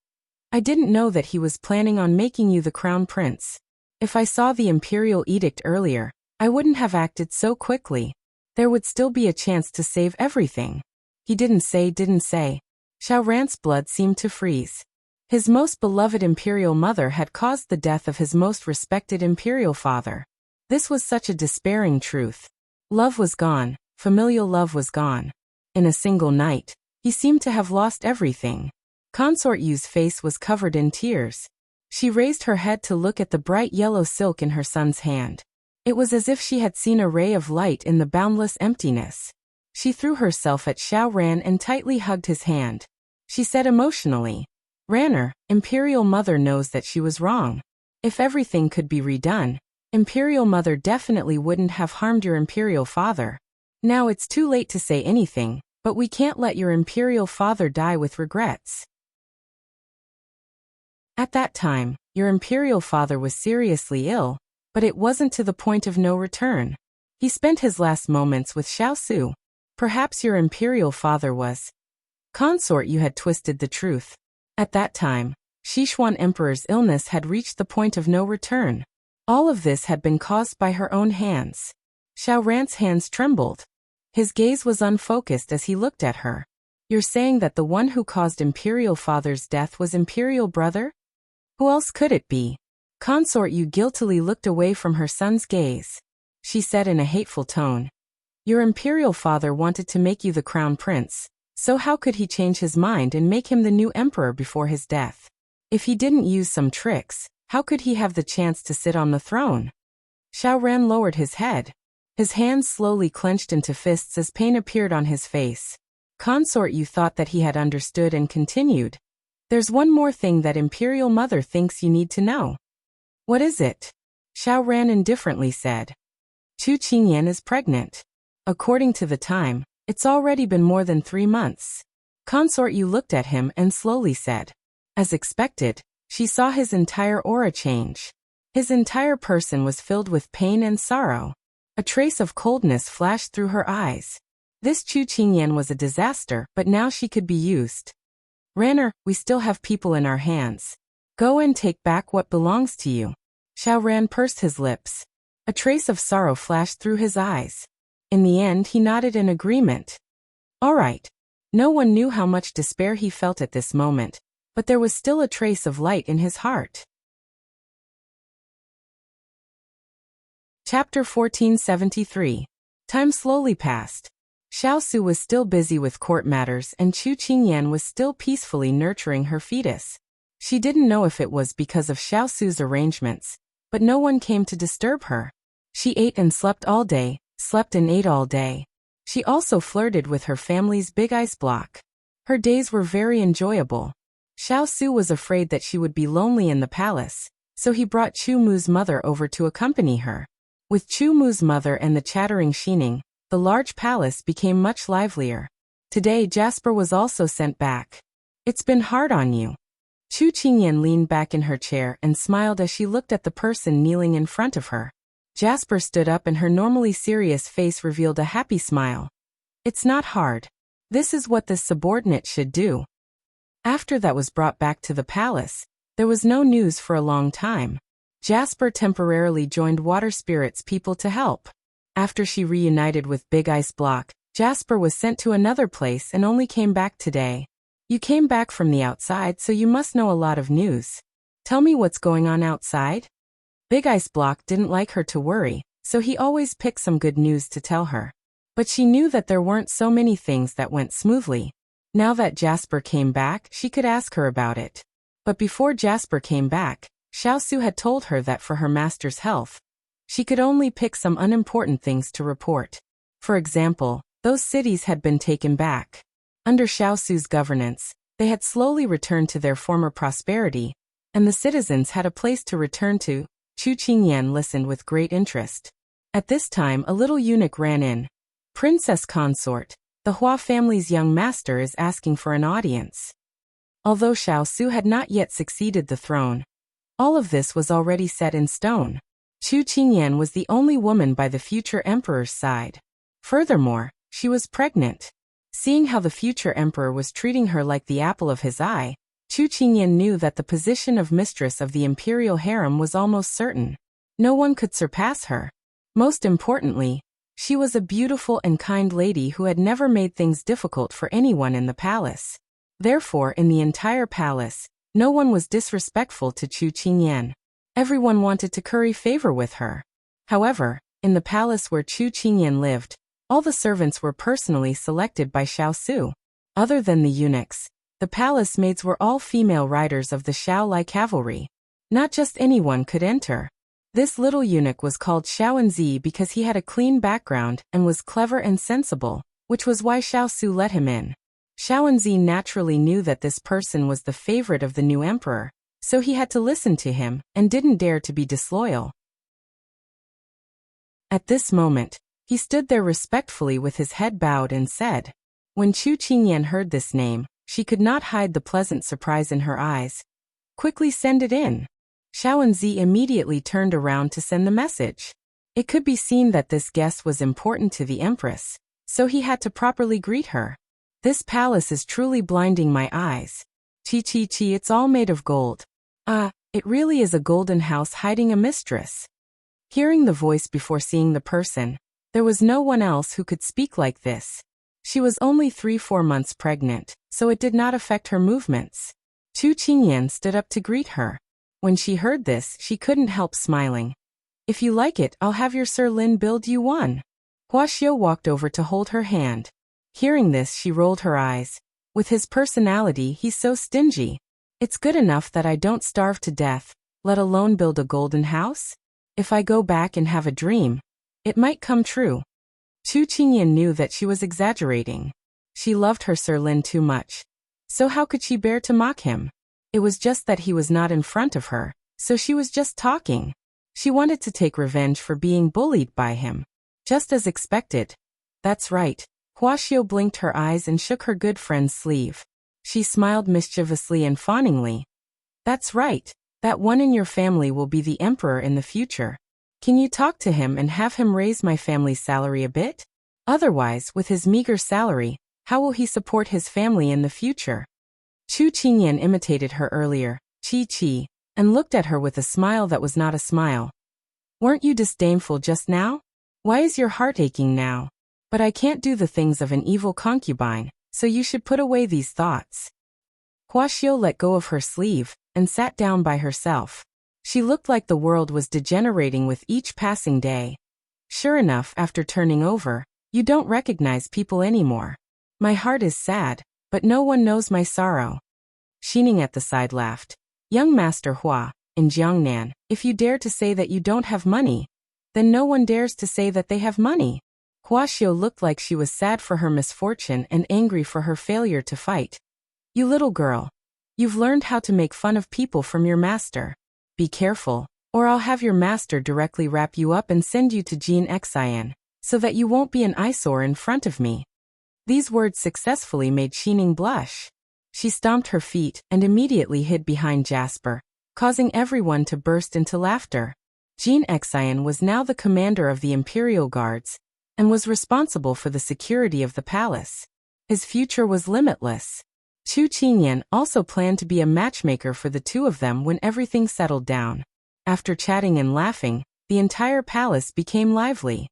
I didn't know that he was planning on making you the crown prince. If I saw the imperial edict earlier, I wouldn't have acted so quickly. There would still be a chance to save everything. He didn't say. Xiao Ran's blood seemed to freeze. His most beloved imperial mother had caused the death of his most respected imperial father. This was such a despairing truth. Love was gone, familial love was gone. In a single night, he seemed to have lost everything. Consort Yu's face was covered in tears. She raised her head to look at the bright yellow silk in her son's hand. It was as if she had seen a ray of light in the boundless emptiness. She threw herself at Xiao Ran and tightly hugged his hand. She said emotionally, Ranner, Imperial Mother knows that she was wrong. If everything could be redone, Imperial Mother definitely wouldn't have harmed your Imperial Father. Now it's too late to say anything, but we can't let your Imperial Father die with regrets. At that time, your Imperial Father was seriously ill, but it wasn't to the point of no return. He spent his last moments with Xiao Su. Perhaps your Imperial Father was. Consort Yu had twisted the truth. At that time, Sichuan Emperor's illness had reached the point of no return. All of this had been caused by her own hands. Xiao Ran's hands trembled. His gaze was unfocused as he looked at her. You're saying that the one who caused Imperial Father's death was Imperial Brother? Who else could it be? Consort Yu guiltily looked away from her son's gaze. She said in a hateful tone, Your Imperial Father wanted to make you the crown prince, so how could he change his mind and make him the new emperor before his death? If he didn't use some tricks, how could he have the chance to sit on the throne? Xiao Ran lowered his head. His hands slowly clenched into fists as pain appeared on his face. Consort Yu thought that he had understood and continued. There's one more thing that Imperial Mother thinks you need to know. What is it? Xiao Ran indifferently said. Chu Qingyan is pregnant. According to the time, it's already been more than 3 months. Consort Yu looked at him and slowly said. As expected, she saw his entire aura change. His entire person was filled with pain and sorrow. A trace of coldness flashed through her eyes. This Chu Qingyan was a disaster, but now she could be used. Ranner, we still have people in our hands. Go and take back what belongs to you. Xiao Ran pursed his lips. A trace of sorrow flashed through his eyes. In the end, he nodded in agreement. All right. No one knew how much despair he felt at this moment, but there was still a trace of light in his heart. Chapter 1473. Time slowly passed. Xiao Su was still busy with court matters and Chu Qingyan was still peacefully nurturing her fetus. She didn't know if it was because of Xiao Su's arrangements, but no one came to disturb her. She ate and slept all day, slept and ate all day. She also flirted with her family's big ice block. Her days were very enjoyable. Xiao Su was afraid that she would be lonely in the palace, so he brought Chu Mu's mother over to accompany her. With Chu Mu's mother and the chattering Xining, the large palace became much livelier. Today Jasper was also sent back. It's been hard on you. Chu Qingyan leaned back in her chair and smiled as she looked at the person kneeling in front of her. Jasper stood up and her normally serious face revealed a happy smile. It's not hard. This is what this subordinate should do. After that was brought back to the palace, there was no news for a long time. Jasper temporarily joined Water Spirit's people to help. After she reunited with Big Ice Block, Jasper was sent to another place and only came back today. You came back from the outside, so you must know a lot of news. Tell me what's going on outside? Big Ice Block didn't like her to worry, so he always picked some good news to tell her. But she knew that there weren't so many things that went smoothly. Now that Jasper came back, she could ask her about it. But before Jasper came back, Xiao Su had told her that for her master's health, she could only pick some unimportant things to report. For example, those cities had been taken back. Under Xiao Su's governance, they had slowly returned to their former prosperity, and the citizens had a place to return to. Chu Qingyan listened with great interest. At this time a little eunuch ran in. Princess Consort, the Hua family's young master is asking for an audience. Although Xiao Su had not yet succeeded the throne, all of this was already set in stone. Chu Qingyan was the only woman by the future emperor's side. Furthermore, she was pregnant. Seeing how the future emperor was treating her like the apple of his eye, Chu Qingyan knew that the position of mistress of the imperial harem was almost certain. No one could surpass her. Most importantly, she was a beautiful and kind lady who had never made things difficult for anyone in the palace. Therefore, in the entire palace, no one was disrespectful to Chu Qingyan. Everyone wanted to curry favor with her. However, in the palace where Chu Qingyan lived, all the servants were personally selected by Xiao Su. Other than the eunuchs, the palace maids were all female riders of the Xiao cavalry. Not just anyone could enter. This little eunuch was called Xiao because he had a clean background and was clever and sensible, which was why Xiao Su let him in. Xiao naturally knew that this person was the favorite of the new emperor, so he had to listen to him and didn't dare to be disloyal. At this moment, he stood there respectfully with his head bowed and said. When Chu Qingyan heard this name, she could not hide the pleasant surprise in her eyes. Quickly send it in. Xiao immediately turned around to send the message. It could be seen that this guest was important to the empress, so he had to properly greet her. This palace is truly blinding my eyes. Chi, it's all made of gold. It really is a golden house hiding a mistress. Hearing the voice before seeing the person, there was no one else who could speak like this. She was only 3-4 months pregnant, so it did not affect her movements. Chu Qingyan stood up to greet her. When she heard this, she couldn't help smiling. If you like it, I'll have your Sir Lin build you one. Xiao walked over to hold her hand. Hearing this, she rolled her eyes. With his personality, he's so stingy. It's good enough that I don't starve to death, let alone build a golden house. If I go back and have a dream, it might come true. Chu Qingyan knew that she was exaggerating. She loved her Sir Lin too much. So how could she bear to mock him? It was just that he was not in front of her, so she was just talking. She wanted to take revenge for being bullied by him. Just as expected. That's right. Xiao blinked her eyes and shook her good friend's sleeve. She smiled mischievously and fawningly. That's right. That one in your family will be the emperor in the future. Can you talk to him and have him raise my family's salary a bit? Otherwise, with his meager salary, how will he support his family in the future? Chu Qingyan imitated her earlier, Chi, and looked at her with a smile that was not a smile. Weren't you disdainful just now? Why is your heart aching now? But I can't do the things of an evil concubine, so you should put away these thoughts. Xiao let go of her sleeve and sat down by herself. She looked like the world was degenerating with each passing day. Sure enough, after turning over, you don't recognize people anymore. My heart is sad, but no one knows my sorrow. Xining at the side laughed. Young Master Hua, in Jiangnan, if you dare to say that you don't have money, then no one dares to say that they have money. Xiao looked like she was sad for her misfortune and angry for her failure to fight. You little girl. You've learned how to make fun of people from your master. Be careful, or I'll have your master directly wrap you up and send you to Jin Xian, so that you won't be an eyesore in front of me. These words successfully made Xining blush. She stomped her feet and immediately hid behind Jasper, causing everyone to burst into laughter. Jin Xian was now the commander of the Imperial Guards, and was responsible for the security of the palace. His future was limitless. Chu Qingyan also planned to be a matchmaker for the two of them when everything settled down. After chatting and laughing, the entire palace became lively.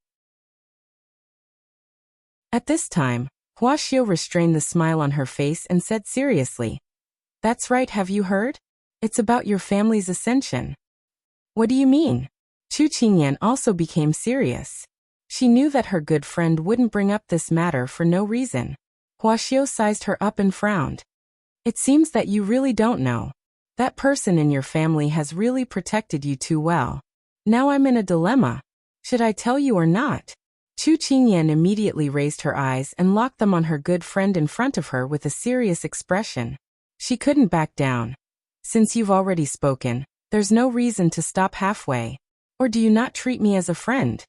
At this time, Xiao restrained the smile on her face and said seriously, "That's right, have you heard? It's about your family's ascension." "What do you mean?" Chu Qingyan also became serious. She knew that her good friend wouldn't bring up this matter for no reason. Xiao sized her up and frowned. "It seems that you really don't know. That person in your family has really protected you too well. Now I'm in a dilemma. Should I tell you or not?" Chu Qingyan immediately raised her eyes and locked them on her good friend in front of her with a serious expression. She couldn't back down. "Since you've already spoken, there's no reason to stop halfway. Or do you not treat me as a friend?"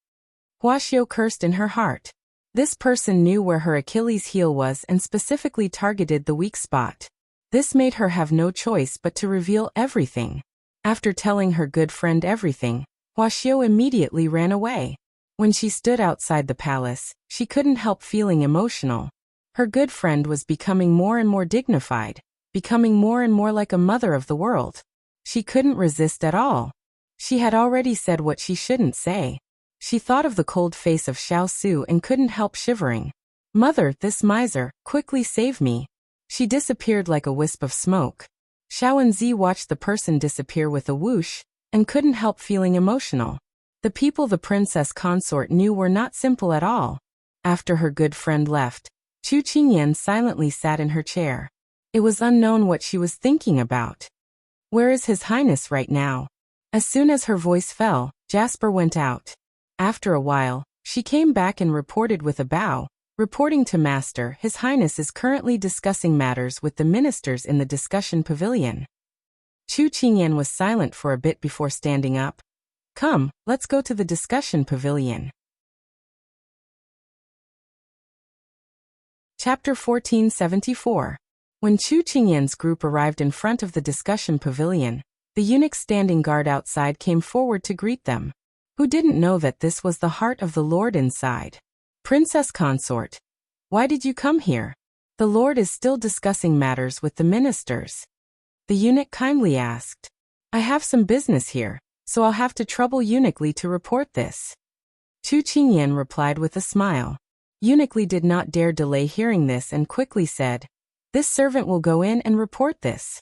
Xiao cursed in her heart. This person knew where her Achilles' heel was and specifically targeted the weak spot. This made her have no choice but to reveal everything. After telling her good friend everything, Xiao immediately ran away. When she stood outside the palace, she couldn't help feeling emotional. Her good friend was becoming more and more dignified, becoming more and more like a mother of the world. She couldn't resist at all. She had already said what she shouldn't say. She thought of the cold face of Xiao Su and couldn't help shivering. "Mother, this miser, quickly save me." She disappeared like a wisp of smoke. Xiao and Zi watched the person disappear with a whoosh, and couldn't help feeling emotional. The people the princess consort knew were not simple at all. After her good friend left, Chu Qingyan silently sat in her chair. It was unknown what she was thinking about. "Where is His Highness right now?" As soon as her voice fell, Jasper went out. After a while, she came back and reported with a bow, reporting to Master, "His Highness is currently discussing matters with the ministers in the discussion pavilion." Chu Qingyan was silent for a bit before standing up. "Come, let's go to the discussion pavilion." Chapter 1474. When Chu Qingyan's group arrived in front of the discussion pavilion, the eunuch standing guard outside came forward to greet them. Who didn't know that this was the heart of the Lord inside? "Princess Consort, why did you come here? The Lord is still discussing matters with the ministers." The eunuch kindly asked. "I have some business here, so I'll have to trouble Eunuch Li to report this." Chu Qingyan replied with a smile. Eunuch Li did not dare delay hearing this and quickly said, "This servant will go in and report this."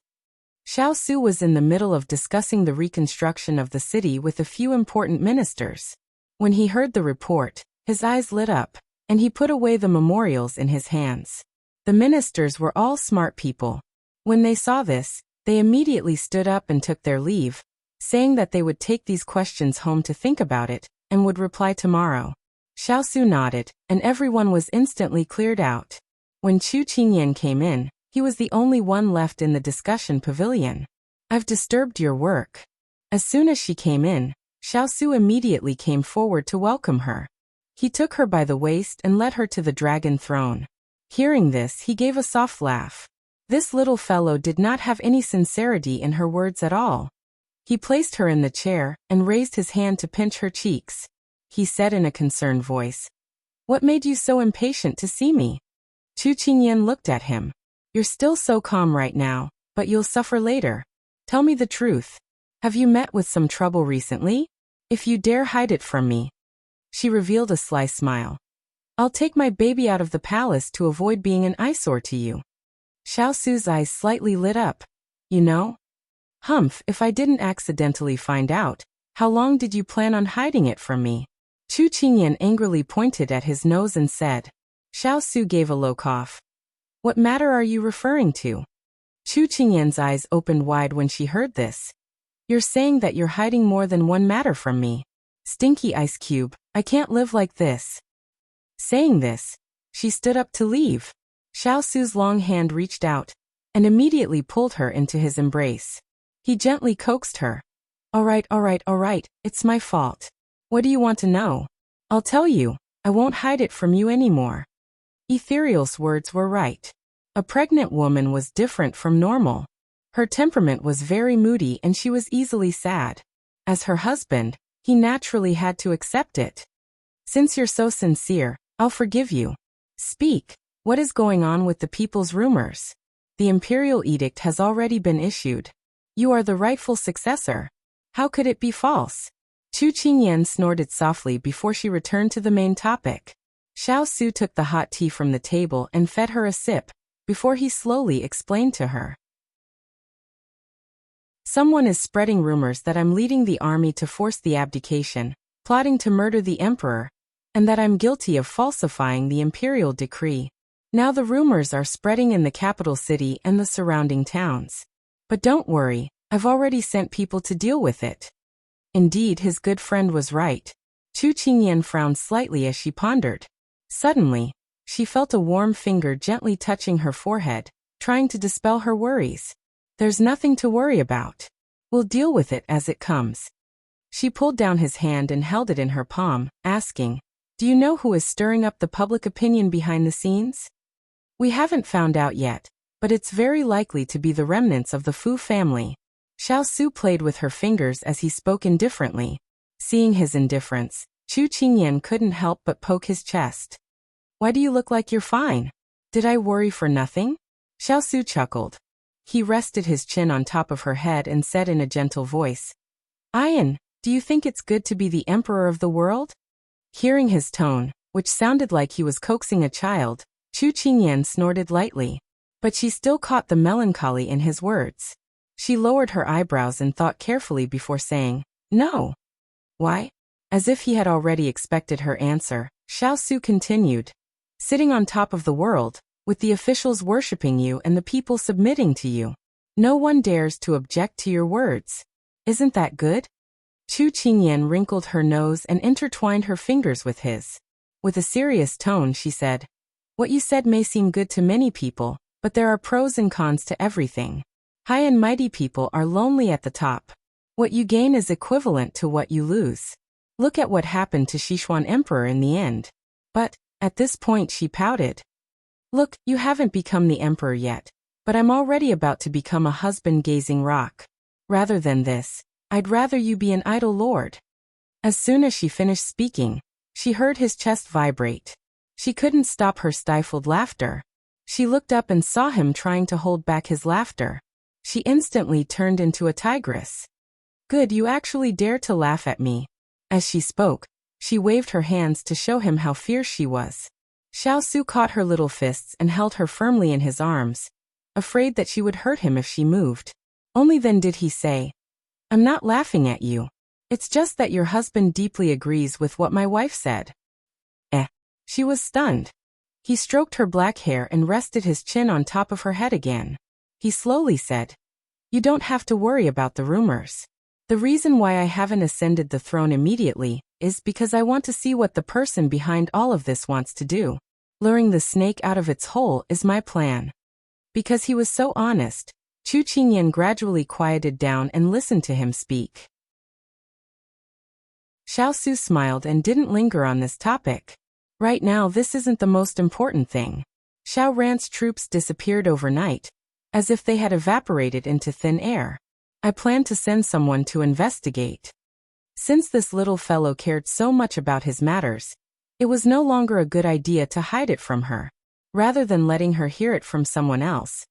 Xiao Su was in the middle of discussing the reconstruction of the city with a few important ministers. When he heard the report, his eyes lit up, and he put away the memorials in his hands. The ministers were all smart people. When they saw this, they immediately stood up and took their leave, saying that they would take these questions home to think about it, and would reply tomorrow. Xiao Su nodded, and everyone was instantly cleared out. When Chu Qingyan came in, he was the only one left in the discussion pavilion. "I've disturbed your work." As soon as she came in, Xiao Su immediately came forward to welcome her. He took her by the waist and led her to the dragon throne. Hearing this, he gave a soft laugh. This little fellow did not have any sincerity in her words at all. He placed her in the chair and raised his hand to pinch her cheeks. He said in a concerned voice, "What made you so impatient to see me?" Chu Qingyan looked at him. "You're still so calm right now, but you'll suffer later. Tell me the truth. Have you met with some trouble recently? If you dare hide it from me." She revealed a sly smile. "I'll take my baby out of the palace to avoid being an eyesore to you." Xiao Su's eyes slightly lit up. "You know? Humph, if I didn't accidentally find out, how long did you plan on hiding it from me?" Chu Qingyan angrily pointed at his nose and said. Xiao Su gave a low cough. "What matter are you referring to?" Chu Qingyan's eyes opened wide when she heard this. "You're saying that you're hiding more than one matter from me. Stinky ice cube, I can't live like this." Saying this, she stood up to leave. Xiao Su's long hand reached out and immediately pulled her into his embrace. He gently coaxed her. All right, it's my fault. What do you want to know?" "I'll tell you, I won't hide it from you anymore." Ethereal's words were right. A pregnant woman was different from normal. Her temperament was very moody and she was easily sad. As her husband, he naturally had to accept it. "Since you're so sincere, I'll forgive you. Speak, what is going on with the people's rumors? The imperial edict has already been issued. You are the rightful successor. How could it be false?" Chu Qingyan snorted softly before she returned to the main topic. Xiao Su took the hot tea from the table and fed her a sip, before he slowly explained to her. "Someone is spreading rumors that I'm leading the army to force the abdication, plotting to murder the emperor, and that I'm guilty of falsifying the imperial decree. Now the rumors are spreading in the capital city and the surrounding towns. But don't worry, I've already sent people to deal with it." Indeed, his good friend was right. Chu Qingyan frowned slightly as she pondered. Suddenly, she felt a warm finger gently touching her forehead, trying to dispel her worries. "There's nothing to worry about. We'll deal with it as it comes." She pulled down his hand and held it in her palm, asking, "Do you know who is stirring up the public opinion behind the scenes?" "We haven't found out yet, but it's very likely to be the remnants of the Fu family." Xiao Su played with her fingers as he spoke indifferently. Seeing his indifference, Chu Qingyan couldn't help but poke his chest. "Why do you look like you're fine? Did I worry for nothing?" Xiao Su chuckled. He rested his chin on top of her head and said in a gentle voice, "Ian, do you think it's good to be the emperor of the world?" Hearing his tone, which sounded like he was coaxing a child, Chu Qingyan snorted lightly. But she still caught the melancholy in his words. She lowered her eyebrows and thought carefully before saying, "No." "Why?" As if he had already expected her answer, Xiao Su continued, "Sitting on top of the world, with the officials worshipping you and the people submitting to you. No one dares to object to your words. Isn't that good?" Chu Qingyan wrinkled her nose and intertwined her fingers with his. With a serious tone, she said, "What you said may seem good to many people, but there are pros and cons to everything. High and mighty people are lonely at the top. What you gain is equivalent to what you lose. Look at what happened to Sichuan Emperor in the end." But, at this point she pouted. "Look, you haven't become the emperor yet, but I'm already about to become a husband-gazing rock. Rather than this, I'd rather you be an idle lord." As soon as she finished speaking, she heard his chest vibrate. She couldn't stop her stifled laughter. She looked up and saw him trying to hold back his laughter. She instantly turned into a tigress. "Good, you actually dare to laugh at me." As she spoke, she waved her hands to show him how fierce she was. Xiao Su caught her little fists and held her firmly in his arms, afraid that she would hurt him if she moved. Only then did he say, "I'm not laughing at you. It's just that your husband deeply agrees with what my wife said." She was stunned. He stroked her black hair and rested his chin on top of her head again. He slowly said, "You don't have to worry about the rumors. The reason why I haven't ascended the throne immediately is because I want to see what the person behind all of this wants to do. Luring the snake out of its hole is my plan." Because he was so honest, Chu Qingyan gradually quieted down and listened to him speak. Xiao Su smiled and didn't linger on this topic. Right now this isn't the most important thing. Xiao Ran's troops disappeared overnight, as if they had evaporated into thin air. I plan to send someone to investigate. Since this little fellow cared so much about his matters, it was no longer a good idea to hide it from her. Rather than letting her hear it from someone else,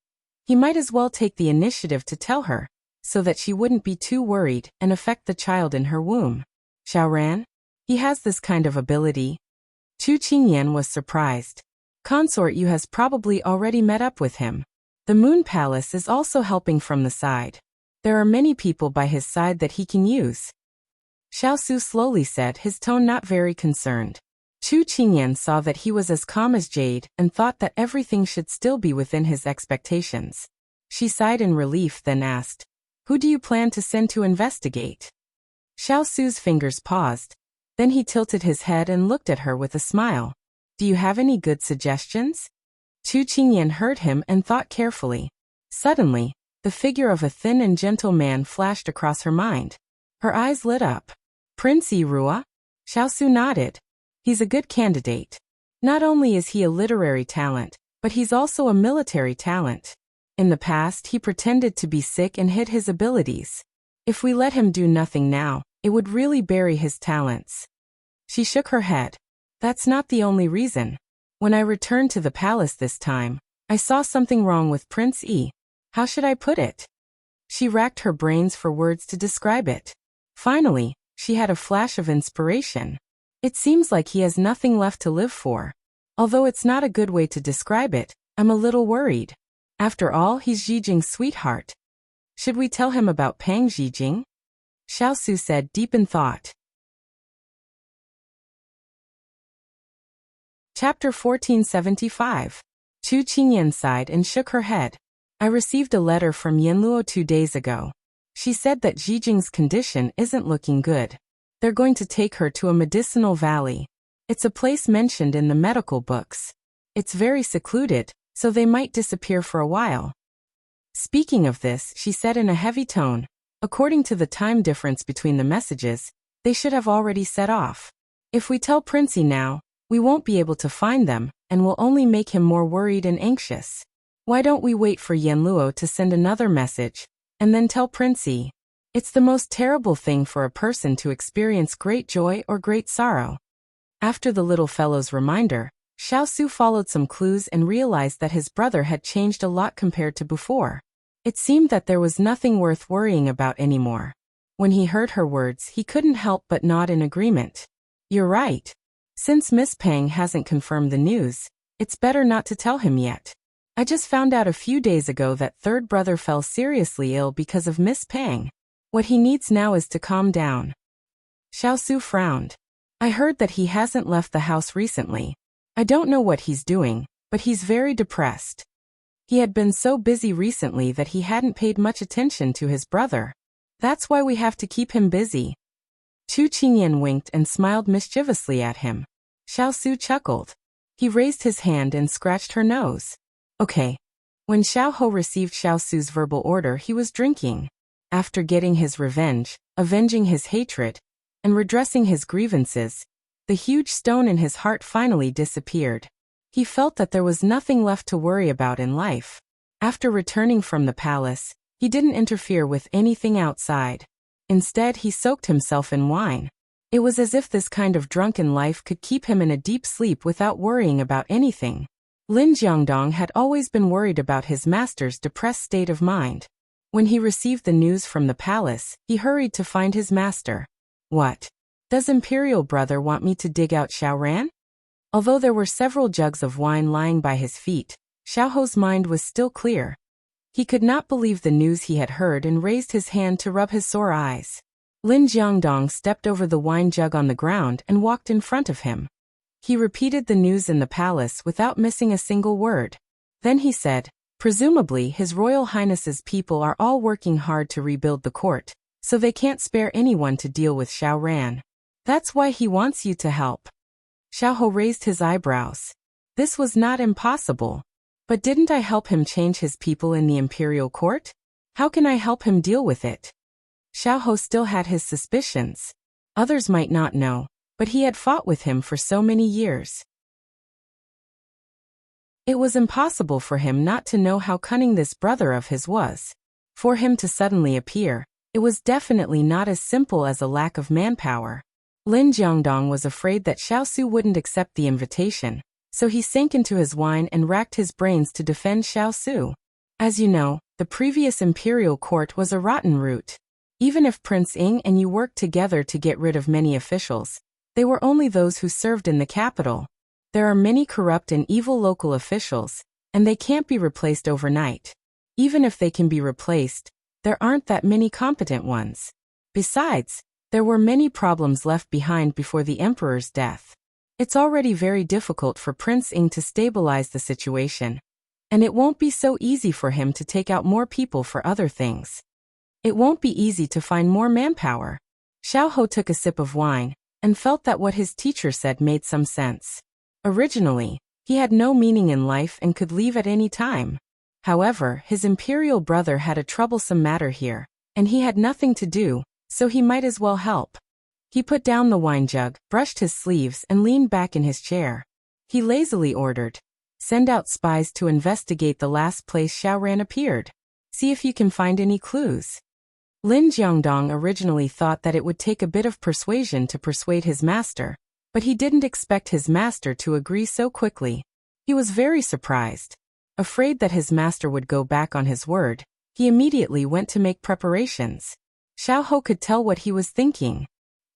he might as well take the initiative to tell her, so that she wouldn't be too worried and affect the child in her womb. Xiaoran? He has this kind of ability? Chu Qingyan was surprised. Consort Yu has probably already met up with him. The Moon Palace is also helping from the side. There are many people by his side that he can use. Xiao slowly said, his tone not very concerned. Chu Qingyan saw that he was as calm as jade and thought that everything should still be within his expectations. She sighed in relief, then asked, "Who do you plan to send to investigate?" Xiao's fingers paused. Then he tilted his head and looked at her with a smile. "Do you have any good suggestions?" Chu Qingyan heard him and thought carefully. Suddenly, the figure of a thin and gentle man flashed across her mind. Her eyes lit up. "Prince Irua?" Xiao nodded. "He's a good candidate. Not only is he a literary talent, but he's also a military talent. In the past, he pretended to be sick and hid his abilities. If we let him do nothing now, it would really bury his talents." She shook her head. "That's not the only reason. When I returned to the palace this time, I saw something wrong with Prince E. How should I put it?" She racked her brains for words to describe it. Finally, she had a flash of inspiration. "It seems like he has nothing left to live for. Although it's not a good way to describe it, I'm a little worried. After all, he's Zijing's sweetheart. Should we tell him about Pang Zijing?" Xiao said, deep in thought. Chapter 1475. Chu Qingyan sighed and shook her head. "I received a letter from Yanluo 2 days ago. She said that Zijing's condition isn't looking good. They're going to take her to a medicinal valley. It's a place mentioned in the medical books. It's very secluded, so they might disappear for a while." Speaking of this, she said in a heavy tone, "According to the time difference between the messages, they should have already set off. If we tell Princey now, we won't be able to find them, and will only make him more worried and anxious. Why don't we wait for Yanluo to send another message, and then tell Princey? It's the most terrible thing for a person to experience great joy or great sorrow." After the little fellow's reminder, Xiao followed some clues and realized that his brother had changed a lot compared to before. It seemed that there was nothing worth worrying about anymore. When he heard her words, he couldn't help but nod in agreement. "You're right. Since Miss Pang hasn't confirmed the news, it's better not to tell him yet. I just found out a few days ago that third brother fell seriously ill because of Miss Pang. What he needs now is to calm down." Xiao frowned. "I heard that he hasn't left the house recently. I don't know what he's doing, but he's very depressed. He had been so busy recently that he hadn't paid much attention to his brother. That's why we have to keep him busy." Chu Qingyan winked and smiled mischievously at him. Xiao chuckled. He raised his hand and scratched her nose. "Okay." When Xiao received Xiao's verbal order, he was drinking. After getting his revenge, avenging his hatred, and redressing his grievances, the huge stone in his heart finally disappeared. He felt that there was nothing left to worry about in life. After returning from the palace, he didn't interfere with anything outside. Instead, he soaked himself in wine. It was as if this kind of drunken life could keep him in a deep sleep without worrying about anything. Lin Jiangdong had always been worried about his master's depressed state of mind. When he received the news from the palace, he hurried to find his master. "What? Does Imperial Brother want me to dig out Xiaoran?" Although there were several jugs of wine lying by his feet, Xiao's mind was still clear. He could not believe the news he had heard and raised his hand to rub his sore eyes. Lin Jiangdong stepped over the wine jug on the ground and walked in front of him. He repeated the news in the palace without missing a single word. Then he said, "Presumably His Royal Highness's people are all working hard to rebuild the court, so they can't spare anyone to deal with Xiaoran. That's why he wants you to help." Xiao raised his eyebrows. This was not impossible. But didn't I help him change his people in the imperial court? How can I help him deal with it? Xiao still had his suspicions. Others might not know, but he had fought with him for so many years. It was impossible for him not to know how cunning this brother of his was. For him to suddenly appear, it was definitely not as simple as a lack of manpower. Lin Jiangdong was afraid that Xiaosu wouldn't accept the invitation, so he sank into his wine and racked his brains to defend Xiaosu. As you know, the previous imperial court was a rotten root. Even if Prince Ying and you worked together to get rid of many officials, they were only those who served in the capital. There are many corrupt and evil local officials, and they can't be replaced overnight. Even if they can be replaced, there aren't that many competent ones. Besides, there were many problems left behind before the emperor's death. It's already very difficult for Prince Ying to stabilize the situation, and it won't be so easy for him to take out more people for other things. It won't be easy to find more manpower. Xiao Ho took a sip of wine and felt that what his teacher said made some sense. Originally, he had no meaning in life and could leave at any time. However, his imperial brother had a troublesome matter here, and he had nothing to do, so he might as well help. He put down the wine jug, brushed his sleeves, and leaned back in his chair. He lazily ordered, "Send out spies to investigate the last place Xiao Ran appeared. See if you can find any clues." Lin Jiangdong originally thought that it would take a bit of persuasion to persuade his master, but he didn't expect his master to agree so quickly. He was very surprised. Afraid that his master would go back on his word, he immediately went to make preparations. Xiao Ho could tell what he was thinking.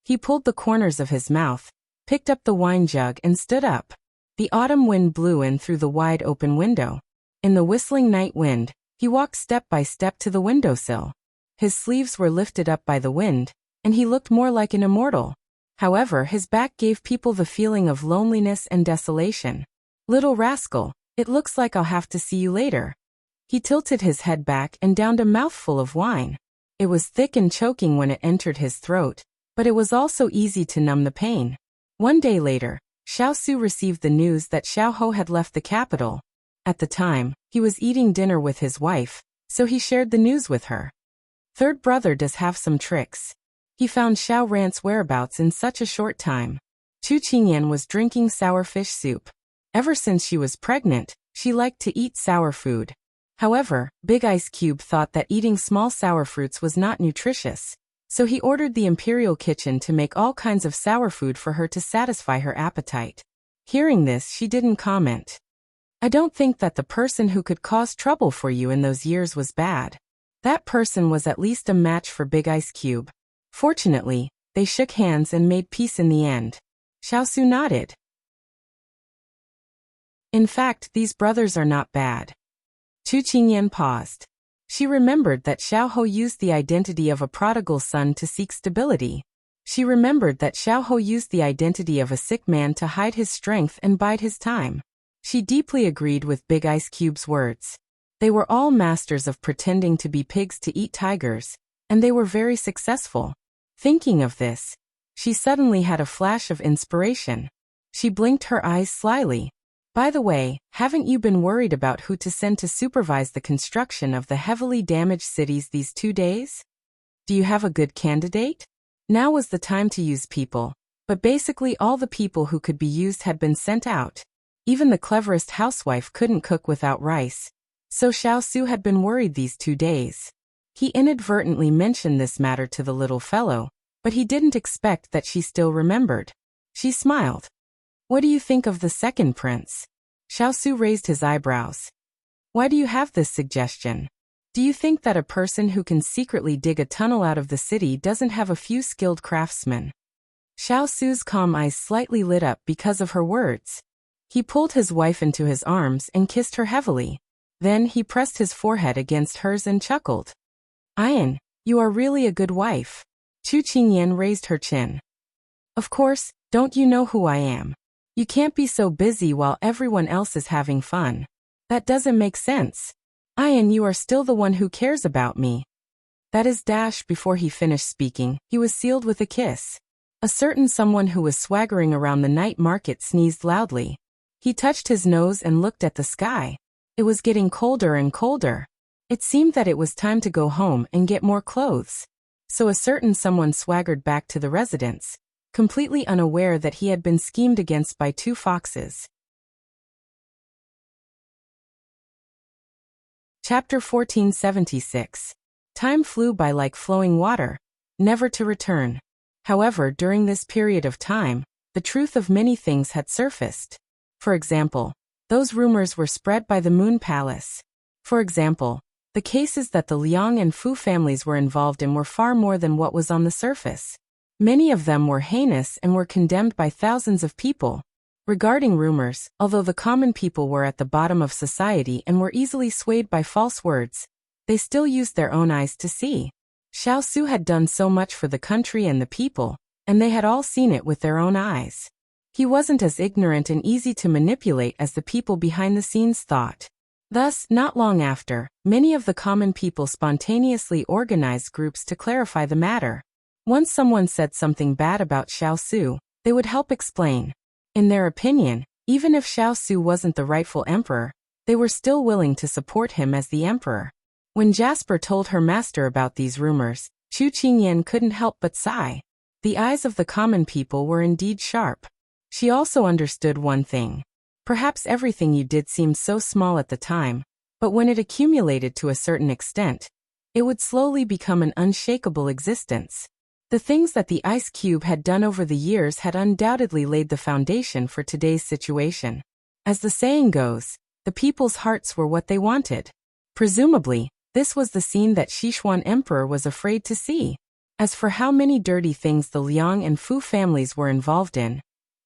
He pulled the corners of his mouth, picked up the wine jug and stood up. The autumn wind blew in through the wide open window. In the whistling night wind, he walked step by step to the windowsill. His sleeves were lifted up by the wind, and he looked more like an immortal. However, his back gave people the feeling of loneliness and desolation. "Little rascal, it looks like I'll have to see you later." He tilted his head back and downed a mouthful of wine. It was thick and choking when it entered his throat, but it was also easy to numb the pain. One day later, Xiaosu received the news that Xiao Ho had left the capital. At the time, he was eating dinner with his wife, so he shared the news with her. Third brother does have some tricks. He found Xiao Ran's whereabouts in such a short time. Chu Qingyan was drinking sour fish soup. Ever since she was pregnant, she liked to eat sour food. However, Big Ice Cube thought that eating small sour fruits was not nutritious, so he ordered the imperial kitchen to make all kinds of sour food for her to satisfy her appetite. Hearing this, she didn't comment. "I don't think that the person who could cause trouble for you in those years was bad. That person was at least a match for Big Ice Cube." Fortunately, they shook hands and made peace in the end. Xiaosu nodded. "In fact, these brothers are not bad." Chu Qingyan paused. She remembered that Xiao Ho used the identity of a prodigal son to seek stability. She remembered that Xiao Ho used the identity of a sick man to hide his strength and bide his time. She deeply agreed with Big Ice Cube's words. They were all masters of pretending to be pigs to eat tigers, and they were very successful. Thinking of this, she suddenly had a flash of inspiration. She blinked her eyes slyly. "By the way, haven't you been worried about who to send to supervise the construction of the heavily damaged cities these 2 days? Do you have a good candidate?" Now was the time to use people, but basically all the people who could be used had been sent out. Even the cleverest housewife couldn't cook without rice, so Xiaosu had been worried these 2 days. He inadvertently mentioned this matter to the little fellow, but he didn't expect that she still remembered. She smiled. "What do you think of the second prince?" Xiaosu raised his eyebrows. "Why do you have this suggestion? Do you think that a person who can secretly dig a tunnel out of the city doesn't have a few skilled craftsmen?" Xiaosu's calm eyes slightly lit up because of her words. He pulled his wife into his arms and kissed her heavily. Then he pressed his forehead against hers and chuckled. "Ayan, you are really a good wife." Chu Qingyan raised her chin. "Of course, don't you know who I am? You can't be so busy while everyone else is having fun. That doesn't make sense. Ayan, you are still the one who cares about me." That is dash. Before he finished speaking, he was sealed with a kiss. A certain someone who was swaggering around the night market sneezed loudly. He touched his nose and looked at the sky. It was getting colder and colder. It seemed that it was time to go home and get more clothes. So a certain someone swaggered back to the residence, completely unaware that he had been schemed against by 2 foxes. Chapter 1476. Time flew by like flowing water, never to return. However, during this period of time, the truth of many things had surfaced. For example, those rumors were spread by the Moon Palace. For example, the cases that the Liang and Fu families were involved in were far more than what was on the surface. Many of them were heinous and were condemned by thousands of people. Regarding rumors, although the common people were at the bottom of society and were easily swayed by false words, they still used their own eyes to see. Xiao Su had done so much for the country and the people, and they had all seen it with their own eyes. He wasn't as ignorant and easy to manipulate as the people behind the scenes thought. Thus, not long after, many of the common people spontaneously organized groups to clarify the matter. Once someone said something bad about Xiao Su, they would help explain. In their opinion, even if Xiao Su wasn't the rightful emperor, they were still willing to support him as the emperor. When Jasper told her master about these rumors, Chu Qingyan couldn't help but sigh. The eyes of the common people were indeed sharp. She also understood one thing. Perhaps everything you did seemed so small at the time, but when it accumulated to a certain extent, it would slowly become an unshakable existence. The things that the ice cube had done over the years had undoubtedly laid the foundation for today's situation. As the saying goes, the people's hearts were what they wanted. Presumably, this was the scene that Sichuan Emperor was afraid to see. As for how many dirty things the Liang and Fu families were involved in,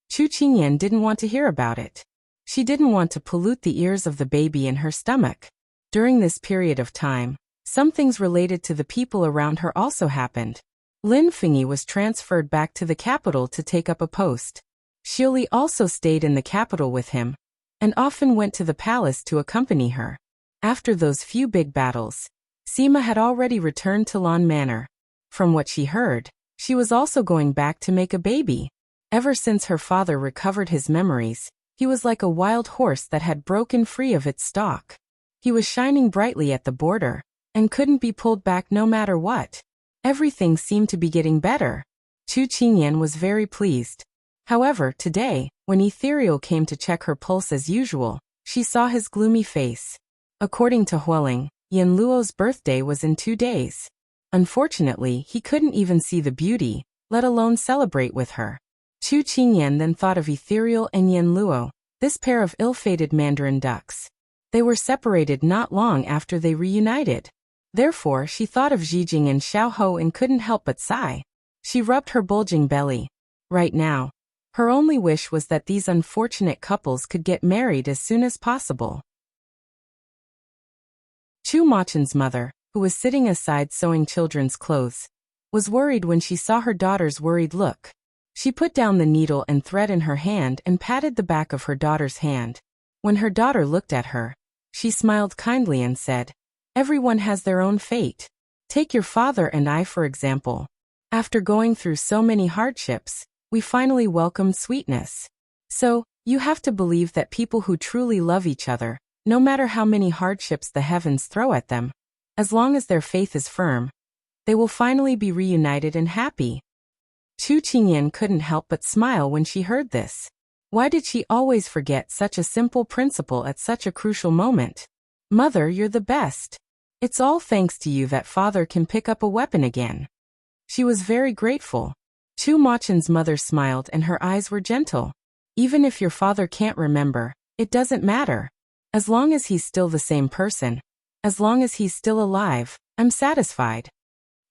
Chu Qingyan didn't want to hear about it. She didn't want to pollute the ears of the baby in her stomach. During this period of time, some things related to the people around her also happened. Lin Fengyi was transferred back to the capital to take up a post. Xiuli also stayed in the capital with him, and often went to the palace to accompany her. After those few big battles, Sima had already returned to Lan Manor. From what she heard, she was also going back to make a baby. Ever since her father recovered his memories, he was like a wild horse that had broken free of its stalk. He was shining brightly at the border, and couldn't be pulled back no matter what. Everything seemed to be getting better. Chu Qingyan was very pleased. However, today, when Ethereal came to check her pulse as usual, she saw his gloomy face. According to Hualing, Yan Luo's birthday was in 2 days. Unfortunately, he couldn't even see the beauty, let alone celebrate with her. Chu Qingyan then thought of Ethereal and Yan Luo, this pair of ill-fated mandarin ducks. They were separated not long after they reunited. Therefore, she thought of Zijing and Xiao Ho and couldn't help but sigh. She rubbed her bulging belly. Right now, her only wish was that these unfortunate couples could get married as soon as possible. Chu Machen's mother, who was sitting aside sewing children's clothes, was worried when she saw her daughter's worried look. She put down the needle and thread in her hand and patted the back of her daughter's hand. When her daughter looked at her, she smiled kindly and said, "Everyone has their own fate. Take your father and I for example. After going through so many hardships, we finally welcomed sweetness. So, you have to believe that people who truly love each other, no matter how many hardships the heavens throw at them, as long as their faith is firm, they will finally be reunited and happy." Chu Qingyan couldn't help but smile when she heard this. Why did she always forget such a simple principle at such a crucial moment? "Mother, you're the best. It's all thanks to you that father can pick up a weapon again." She was very grateful. Chu Machen's mother smiled and her eyes were gentle. "Even if your father can't remember, it doesn't matter. As long as he's still the same person, as long as he's still alive, I'm satisfied."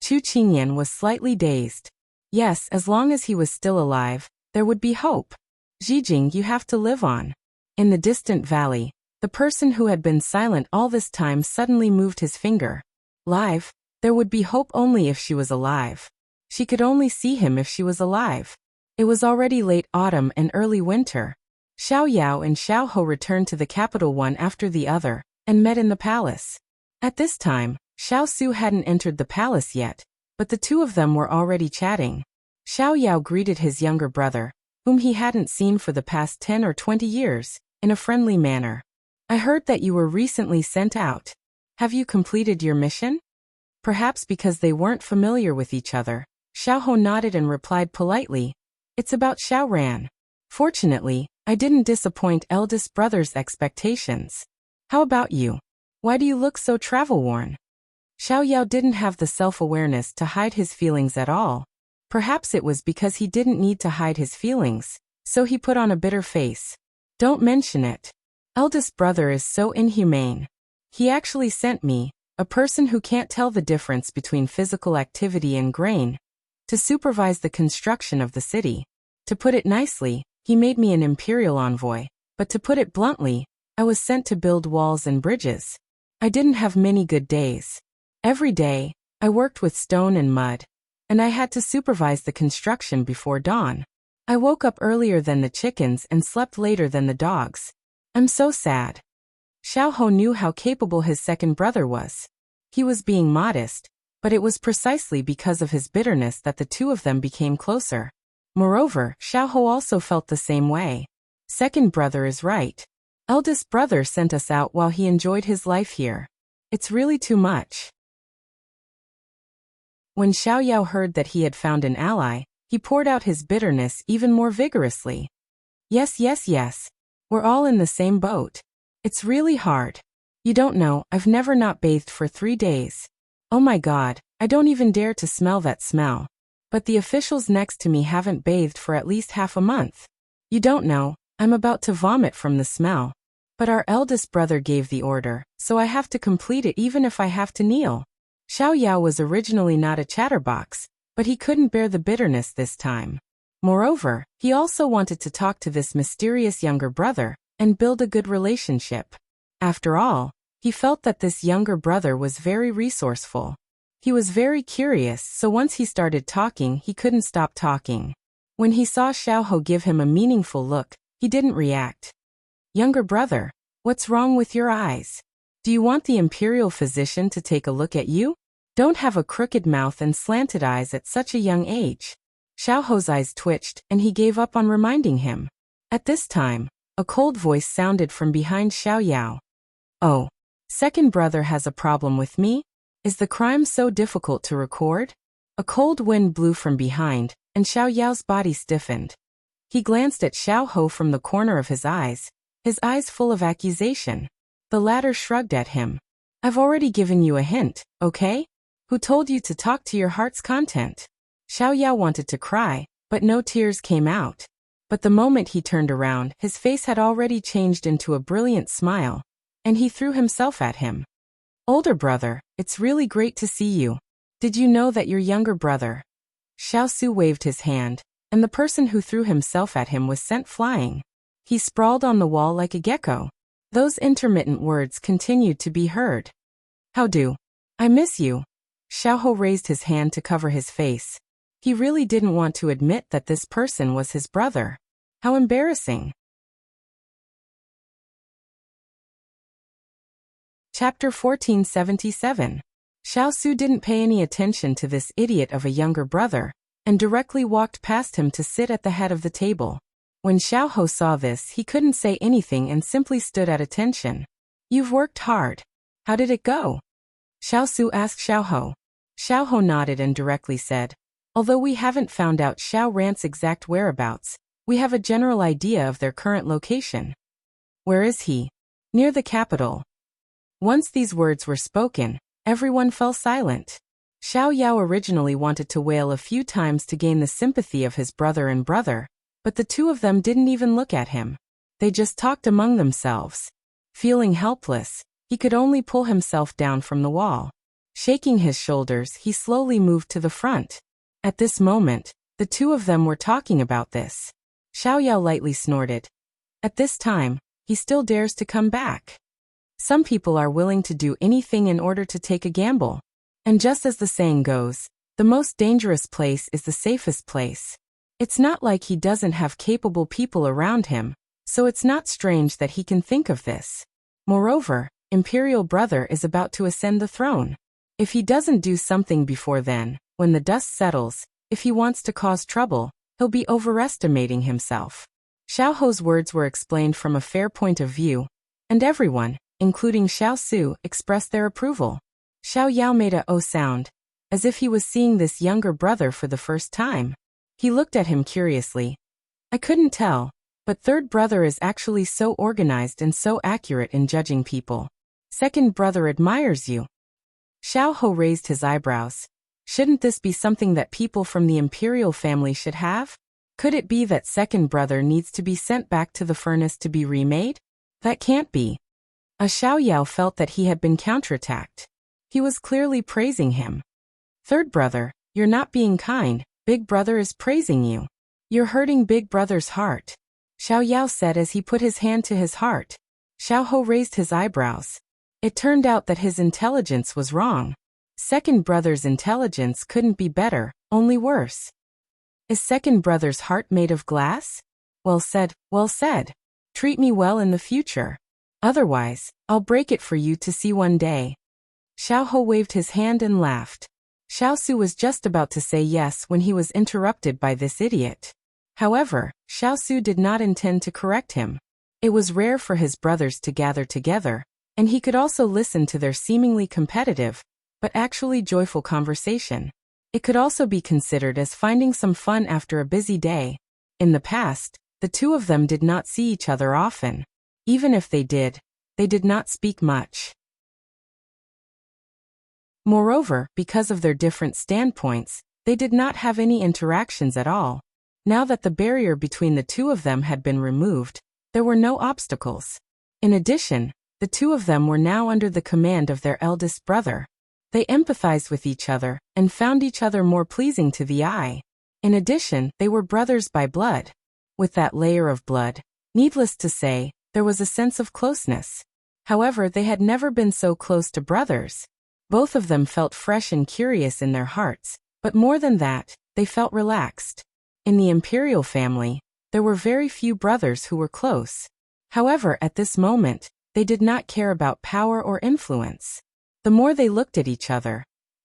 Chu Qingyan was slightly dazed. Yes, as long as he was still alive, there would be hope. "Zijing, you have to live on." In the distant valley, the person who had been silent all this time suddenly moved his finger. Live? There would be hope only if she was alive. She could only see him if she was alive. It was already late autumn and early winter. Xiao Yao and Xiao Ho returned to the capital one after the other, and met in the palace. At this time, Xiao Su hadn't entered the palace yet, but the two of them were already chatting. Xiao Yao greeted his younger brother, whom he hadn't seen for the past 10 or 20 years, in a friendly manner. "I heard that you were recently sent out. Have you completed your mission?" Perhaps because they weren't familiar with each other, Xiao Ho nodded and replied politely, "It's about Xiao Ran. Fortunately, I didn't disappoint eldest brother's expectations. How about you? Why do you look so travel-worn?" Xiao Yao didn't have the self-awareness to hide his feelings at all. Perhaps it was because he didn't need to hide his feelings, so he put on a bitter face. Don't mention it. Eldest brother is so inhumane. He actually sent me, a person who can't tell the difference between physical activity and grain, to supervise the construction of the city. To put it nicely, he made me an imperial envoy, but to put it bluntly, I was sent to build walls and bridges. I didn't have many good days. Every day, I worked with stone and mud, and I had to supervise the construction before dawn. I woke up earlier than the chickens and slept later than the dogs. I'm so sad. Xiao Ho knew how capable his second brother was. He was being modest, but it was precisely because of his bitterness that the two of them became closer. Moreover, Xiao Ho also felt the same way. Second brother is right. Eldest brother sent us out while he enjoyed his life here. It's really too much. When Xiao Yao heard that he had found an ally, he poured out his bitterness even more vigorously. Yes, yes, yes. We're all in the same boat. It's really hard. You don't know, I've never not bathed for 3 days. Oh my God, I don't even dare to smell that smell. But the officials next to me haven't bathed for at least half a month. You don't know, I'm about to vomit from the smell. But our eldest brother gave the order, so I have to complete it even if I have to kneel. Xiao Yao was originally not a chatterbox, but he couldn't bear the bitterness this time. Moreover, he also wanted to talk to this mysterious younger brother and build a good relationship. After all, he felt that this younger brother was very resourceful. He was very curious, so once he started talking, he couldn't stop talking. When he saw Xiao Ho give him a meaningful look, he didn't react. Younger brother, what's wrong with your eyes? Do you want the imperial physician to take a look at you? Don't have a crooked mouth and slanted eyes at such a young age. Xiao Ho's eyes twitched, and he gave up on reminding him. At this time, a cold voice sounded from behind Xiao Yao. Oh, second brother has a problem with me? Is the crime so difficult to record? A cold wind blew from behind, and Xiao Yao's body stiffened. He glanced at Xiao Ho from the corner of his eyes full of accusation. The latter shrugged at him. I've already given you a hint, okay? Who told you to talk to your heart's content? Xiao Yao wanted to cry, but no tears came out. But the moment he turned around, his face had already changed into a brilliant smile, and he threw himself at him. Older brother, it's really great to see you. Did you know that your younger brother? Xiao Su waved his hand, and the person who threw himself at him was sent flying. He sprawled on the wall like a gecko. Those intermittent words continued to be heard. How do? I miss you. Xiao Ho raised his hand to cover his face. He really didn't want to admit that this person was his brother. How embarrassing. Chapter 1477. Xiao Su didn't pay any attention to this idiot of a younger brother, and directly walked past him to sit at the head of the table. When Xiao Ho saw this, he couldn't say anything and simply stood at attention. You've worked hard. How did it go? Xiao Su asked Xiao Ho. Xiao Ho nodded and directly said, although we haven't found out Xiao Rant's exact whereabouts, we have a general idea of their current location. Where is he? Near the capital. Once these words were spoken, everyone fell silent. Xiao Yao originally wanted to wail a few times to gain the sympathy of his brother and brother, but the two of them didn't even look at him. They just talked among themselves. Feeling helpless, he could only pull himself down from the wall. Shaking his shoulders, he slowly moved to the front. At this moment, the two of them were talking about this. Xiao Yao lightly snorted. At this time, he still dares to come back. Some people are willing to do anything in order to take a gamble. And just as the saying goes, the most dangerous place is the safest place. It's not like he doesn't have capable people around him, so it's not strange that he can think of this. Moreover, Imperial Brother is about to ascend the throne. If he doesn't do something before then, when the dust settles, if he wants to cause trouble, he'll be overestimating himself. Xiao Ho's words were explained from a fair point of view, and everyone, including Xiao Su, expressed their approval. Xiao Yao made a "oh" sound, as if he was seeing this younger brother for the first time. He looked at him curiously. I couldn't tell, but third brother is actually so organized and so accurate in judging people. Second brother admires you. Xiao Ho raised his eyebrows. Shouldn't this be something that people from the imperial family should have? Could it be that second brother needs to be sent back to the furnace to be remade? That can't be. Xiao Yao felt that he had been counterattacked. He was clearly praising him. Third brother, you're not being kind. Big brother is praising you. You're hurting big brother's heart. Xiao Yao said as he put his hand to his heart. Xiao Ho raised his eyebrows. It turned out that his intelligence was wrong. Second brother's intelligence couldn't be better, only worse. Is second brother's heart made of glass? Well said, well said. Treat me well in the future. Otherwise, I'll break it for you to see one day. Xiao Ho waved his hand and laughed. Xiao Su was just about to say yes when he was interrupted by this idiot. However, Xiao Su did not intend to correct him. It was rare for his brothers to gather together, and he could also listen to their seemingly competitive, but actually joyful conversation. It could also be considered as finding some fun after a busy day. In the past, the two of them did not see each other often. Even if they did not speak much. Moreover, because of their different standpoints, they did not have any interactions at all. Now that the barrier between the two of them had been removed, there were no obstacles. In addition, the two of them were now under the command of their eldest brother. They empathized with each other and found each other more pleasing to the eye. In addition, they were brothers by blood. With that layer of blood, needless to say, there was a sense of closeness. However, they had never been so close to brothers. Both of them felt fresh and curious in their hearts, but more than that, they felt relaxed. In the imperial family, there were very few brothers who were close. However, at this moment, they did not care about power or influence. The more they looked at each other,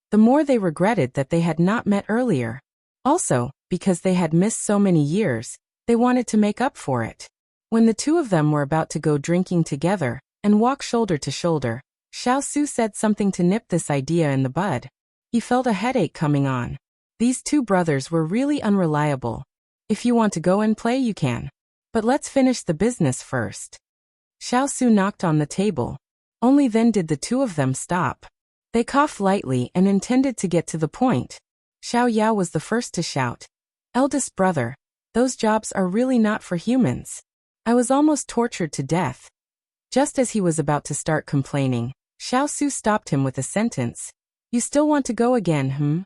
the more they regretted that they had not met earlier. Also, because they had missed so many years, they wanted to make up for it. When the two of them were about to go drinking together and walk shoulder to shoulder, Xiao Su said something to nip this idea in the bud. He felt a headache coming on. These two brothers were really unreliable. If you want to go and play, you can. But let's finish the business first. Xiao Su knocked on the table. Only then did the two of them stop. They coughed lightly and intended to get to the point. Xiao Yao was the first to shout. Eldest brother, those jobs are really not for humans. I was almost tortured to death. Just as he was about to start complaining, Xiao Su stopped him with a sentence. You still want to go again,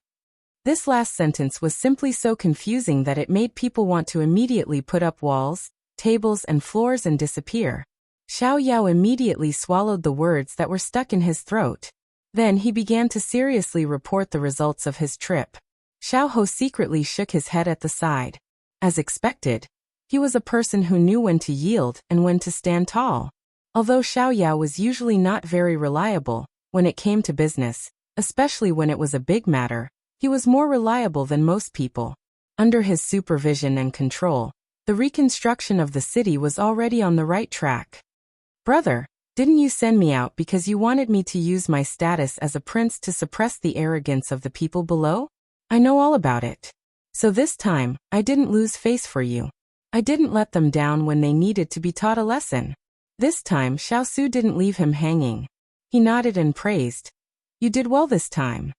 This last sentence was simply so confusing that it made people want to immediately put up walls, tables and floors and disappear. Xiao Yao immediately swallowed the words that were stuck in his throat. Then he began to seriously report the results of his trip. Xiao Ho secretly shook his head at the side. As expected, he was a person who knew when to yield and when to stand tall. Although Xiao Yao was usually not very reliable, when it came to business, especially when it was a big matter, he was more reliable than most people. Under his supervision and control, the reconstruction of the city was already on the right track. Brother, didn't you send me out because you wanted me to use my status as a prince to suppress the arrogance of the people below? I know all about it. So this time, I didn't lose face for you. I didn't let them down when they needed to be taught a lesson. This time Xiao Su didn't leave him hanging. He nodded and praised. You did well this time.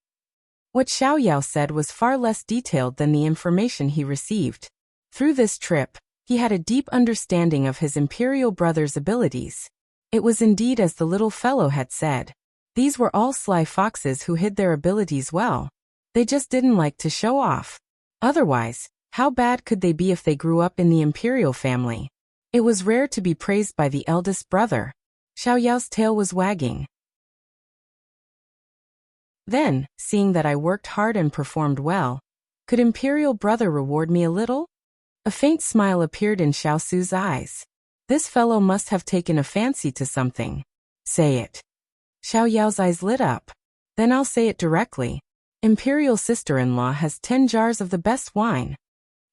What Xiao Yao said was far less detailed than the information he received. Through this trip, he had a deep understanding of his imperial brother's abilities. It was indeed as the little fellow had said. These were all sly foxes who hid their abilities well. They just didn't like to show off. Otherwise, how bad could they be if they grew up in the imperial family? It was rare to be praised by the eldest brother. Xiao Yao's tail was wagging. Then, seeing that I worked hard and performed well, could imperial brother reward me a little? A faint smile appeared in Xiao Su's eyes. This fellow must have taken a fancy to something. Say it. Xiao Yao's eyes lit up. Then I'll say it directly. Imperial sister-in-law has 10 jars of the best wine.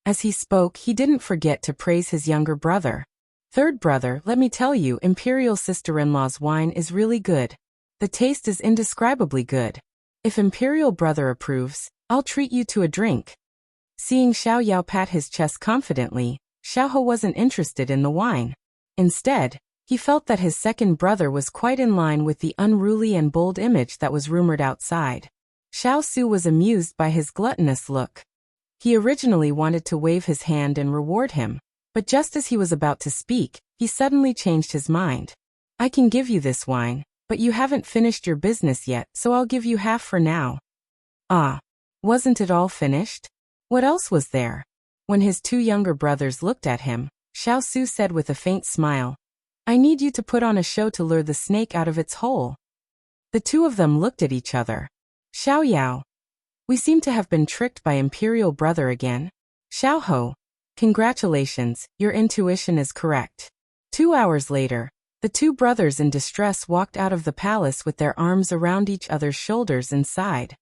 As he spoke, he didn't forget to praise his younger brother. Third brother, let me tell you, imperial sister-in-law's wine is really good. The taste is indescribably good. If imperial brother approves, I'll treat you to a drink. Seeing Xiao Yao pat his chest confidently, Xiao Ho wasn't interested in the wine. Instead, He felt that his second brother was quite in line with the unruly and bold image that was rumored outside. Xiao Su was amused by his gluttonous look. He originally wanted to wave his hand and reward him, but just as he was about to speak, he suddenly changed his mind. I can give you this wine, but you haven't finished your business yet, so I'll give you half for now. Ah, wasn't it all finished? What else was there? When his two younger brothers looked at him, Xiao Su said with a faint smile, I need you to put on a show to lure the snake out of its hole. The two of them looked at each other. Xiao Yao. We seem to have been tricked by Imperial Brother again. Xiao Ho. Congratulations, your intuition is correct. 2 hours later, the two brothers in distress walked out of the palace with their arms around each other's shoulders and sighed.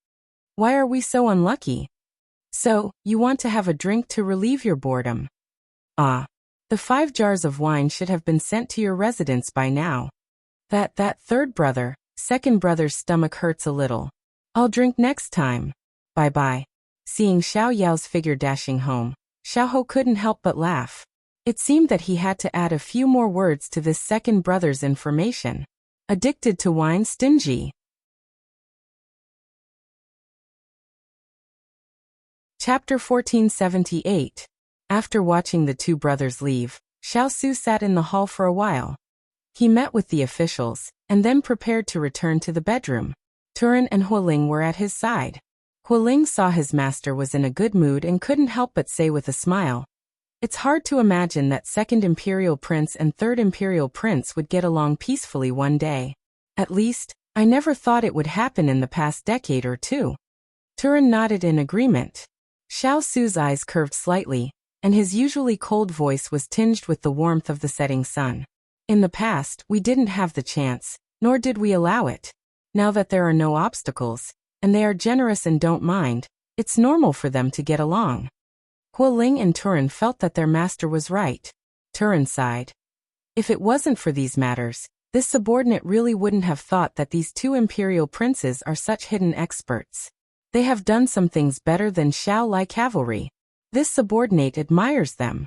Why are we so unlucky? So, you want to have a drink to relieve your boredom? Ah. The 5 jars of wine should have been sent to your residence by now. That third brother, second brother's stomach hurts a little. I'll drink next time. Bye-bye. Seeing Xiao Yao's figure dashing home, Xiao Ho couldn't help but laugh. It seemed that he had to add a few more words to this second brother's information. Addicted to wine, stingy. Chapter 1478. After watching the two brothers leave, Xiao Su sat in the hall for a while. He met with the officials, and then prepared to return to the bedroom. Turan and Hualing were at his side. Hualing saw his master was in a good mood and couldn't help but say with a smile, It's hard to imagine that second Imperial Prince and third Imperial Prince would get along peacefully one day. At least, I never thought it would happen in the past decade or two. Turan nodded in agreement. Xiao Su's eyes curved slightly, and his usually cold voice was tinged with the warmth of the setting sun. In the past, we didn't have the chance, nor did we allow it. Now that there are no obstacles, and they are generous and don't mind, it's normal for them to get along. Hualing and Turan felt that their master was right. Turan sighed. If it wasn't for these matters, this subordinate really wouldn't have thought that these two imperial princes are such hidden experts. They have done some things better than Xiao cavalry. This subordinate admires them.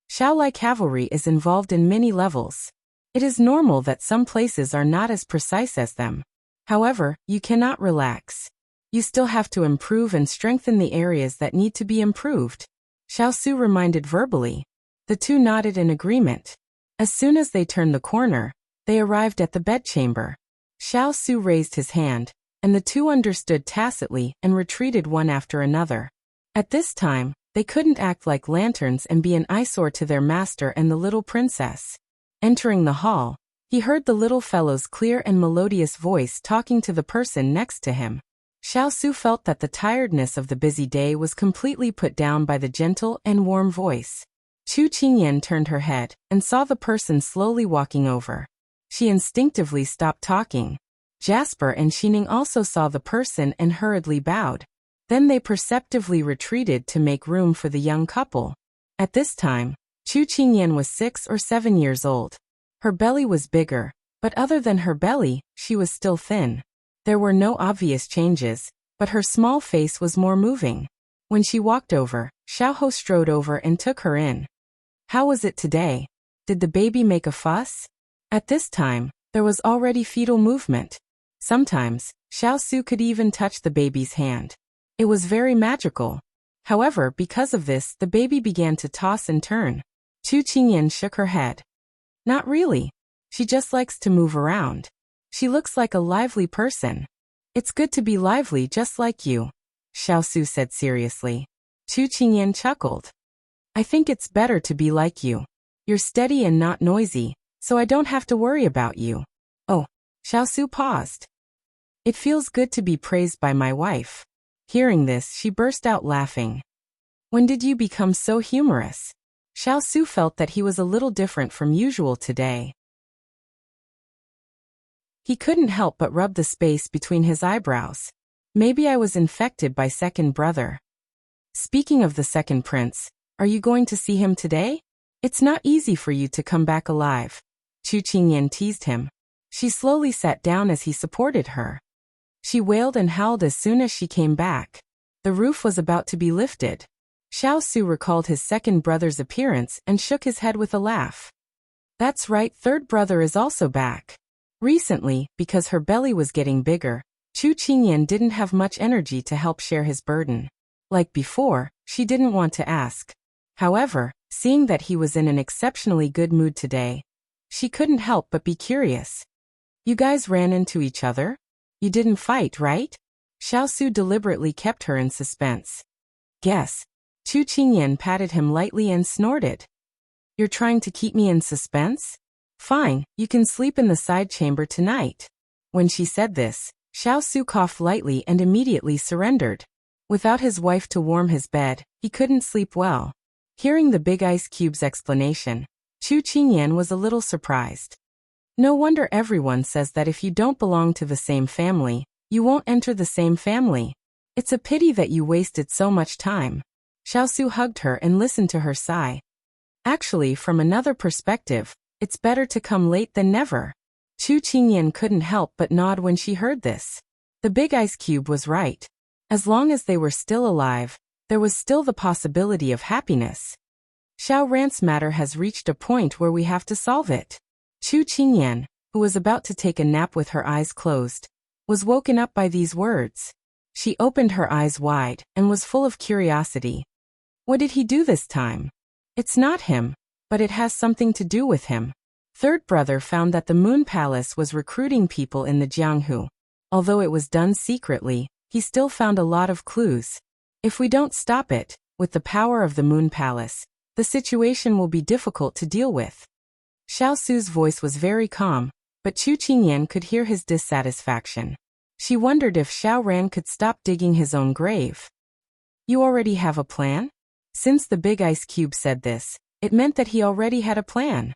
Xiao cavalry is involved in many levels. It is normal that some places are not as precise as them. However, you cannot relax. You still have to improve and strengthen the areas that need to be improved. Xiao Su reminded verbally. The two nodded in agreement. As soon as they turned the corner, they arrived at the bedchamber. Xiao Su raised his hand, and the two understood tacitly and retreated one after another. At this time, they couldn't act like lanterns and be an eyesore to their master and the little princess. Entering the hall, he heard the little fellow's clear and melodious voice talking to the person next to him. Xiao Su felt that the tiredness of the busy day was completely put down by the gentle and warm voice. Chu Qingyan turned her head and saw the person slowly walking over. She instinctively stopped talking. Jasper and Xining also saw the person and hurriedly bowed. Then they perceptively retreated to make room for the young couple. At this time, Chu Qingyan was 6 or 7 years old. Her belly was bigger, but other than her belly, she was still thin. There were no obvious changes, but her small face was more moving. When she walked over, Xiao Ho strode over and took her in. How was it today? Did the baby make a fuss? At this time, there was already fetal movement. Sometimes, Xiao Su could even touch the baby's hand. It was very magical. However, because of this, the baby began to toss and turn. Chu Qingyan shook her head. Not really. She just likes to move around. She looks like a lively person. It's good to be lively just like you, Xiao Su said seriously. Chu Qingyan chuckled. I think it's better to be like you. You're steady and not noisy, so I don't have to worry about you. Oh, Xiao Su paused. It feels good to be praised by my wife. Hearing this, she burst out laughing. When did you become so humorous? Xiao Su felt that he was a little different from usual today. He couldn't help but rub the space between his eyebrows. Maybe I was infected by second brother. Speaking of the second prince, are you going to see him today? It's not easy for you to come back alive. Chu Qingyan teased him. She slowly sat down as he supported her. She wailed and howled as soon as she came back. The roof was about to be lifted. Xiao Su recalled his second brother's appearance and shook his head with a laugh. That's right, third brother is also back. Recently, because her belly was getting bigger, Chu Qingyan didn't have much energy to help share his burden. Like before, she didn't want to ask. However, seeing that he was in an exceptionally good mood today, she couldn't help but be curious. You guys ran into each other? You didn't fight, right? Xiao deliberately kept her in suspense. Guess. Chu Qingyan patted him lightly and snorted. You're trying to keep me in suspense? Fine, you can sleep in the side chamber tonight. When she said this, Xiao coughed lightly and immediately surrendered. Without his wife to warm his bed, he couldn't sleep well. Hearing the big ice cube's explanation, Chu Qingyan was a little surprised. No wonder everyone says that if you don't belong to the same family, you won't enter the same family. It's a pity that you wasted so much time. Xiao hugged her and listened to her sigh. Actually, from another perspective, it's better to come late than never. Chu Qingyan couldn't help but nod when she heard this. The big ice cube was right. As long as they were still alive, there was still the possibility of happiness. Xiao Ran's matter has reached a point where we have to solve it. Chu Qingyan, who was about to take a nap with her eyes closed, was woken up by these words. She opened her eyes wide and was full of curiosity. What did he do this time? It's not him, but it has something to do with him. Third brother found that the Moon Palace was recruiting people in the Jianghu. Although it was done secretly, he still found a lot of clues. If we don't stop it, with the power of the Moon Palace, the situation will be difficult to deal with. Xiao voice was very calm, but Chu Qingyan could hear his dissatisfaction. She wondered if Xiao Ran could stop digging his own grave. You already have a plan? Since the big ice cube said this, it meant that he already had a plan.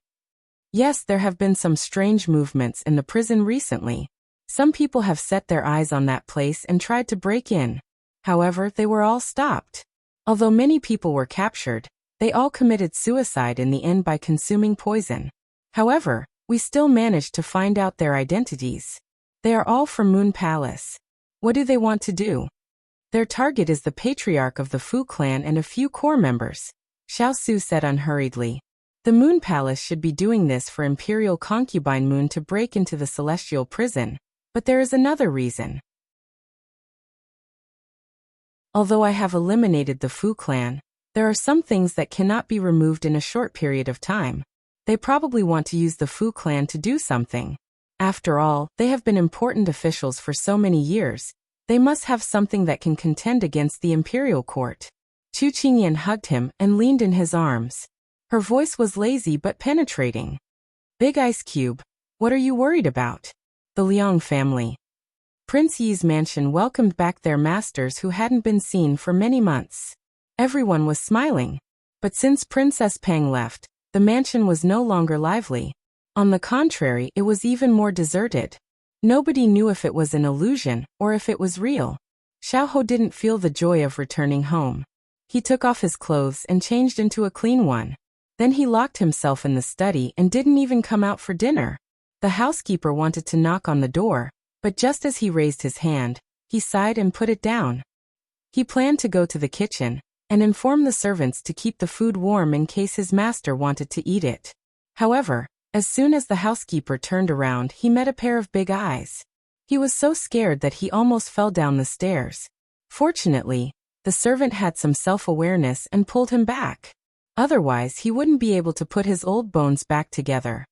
Yes, there have been some strange movements in the prison recently. Some people have set their eyes on that place and tried to break in. However, they were all stopped. Although many people were captured, they all committed suicide in the end by consuming poison. However, we still managed to find out their identities. They are all from Moon Palace. What do they want to do? Their target is the patriarch of the Fu clan and a few core members, Xiao said unhurriedly. The Moon Palace should be doing this for Imperial Concubine Moon to break into the celestial prison, but there is another reason. Although I have eliminated the Fu clan, there are some things that cannot be removed in a short period of time. They probably want to use the Fu clan to do something. After all, they have been important officials for so many years. They must have something that can contend against the imperial court. Chu Qingyan hugged him and leaned in his arms. Her voice was lazy but penetrating. Big Ice Cube, what are you worried about? The Liang family. Prince Yi's mansion welcomed back their masters who hadn't been seen for many months. Everyone was smiling. But since Princess Peng left, the mansion was no longer lively. On the contrary, it was even more deserted. Nobody knew if it was an illusion or if it was real. Xiao didn't feel the joy of returning home. He took off his clothes and changed into a clean one. Then he locked himself in the study and didn't even come out for dinner. The housekeeper wanted to knock on the door, but just as he raised his hand, he sighed and put it down. He planned to go to the kitchen and inform the servants to keep the food warm in case his master wanted to eat it. However, as soon as the housekeeper turned around, he met a pair of big eyes. He was so scared that he almost fell down the stairs. Fortunately, the servant had some self-awareness and pulled him back. Otherwise, he wouldn't be able to put his old bones back together.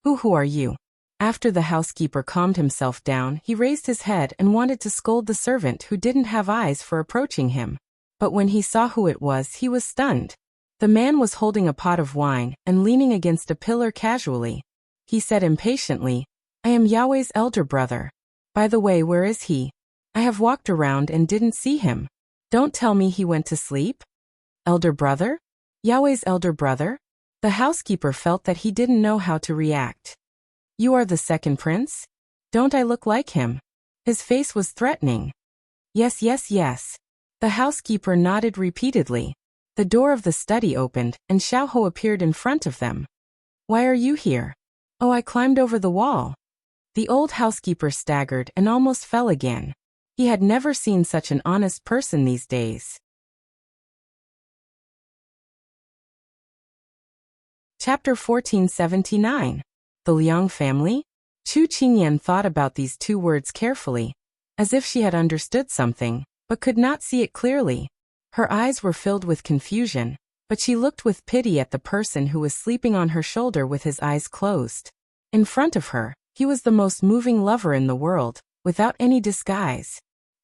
Who are you? After the housekeeper calmed himself down, he raised his head and wanted to scold the servant who didn't have eyes for approaching him. But when he saw who it was, he was stunned. The man was holding a pot of wine and leaning against a pillar casually. He said impatiently, I am Yahweh's elder brother. By the way, where is he? I have walked around and didn't see him. Don't tell me he went to sleep? Elder brother? Yahweh's elder brother? The housekeeper felt that he didn't know how to react. You are the second prince? Don't I look like him? His face was threatening. Yes. The housekeeper nodded repeatedly. The door of the study opened, and Xiao appeared in front of them. Why are you here? Oh, I climbed over the wall. The old housekeeper staggered and almost fell again. He had never seen such an honest person these days. Chapter 1479. The Liang family? Chu Qingyan thought about these two words carefully, as if she had understood something, but could not see it clearly. Her eyes were filled with confusion, but she looked with pity at the person who was sleeping on her shoulder with his eyes closed. In front of her, he was the most moving lover in the world, without any disguise.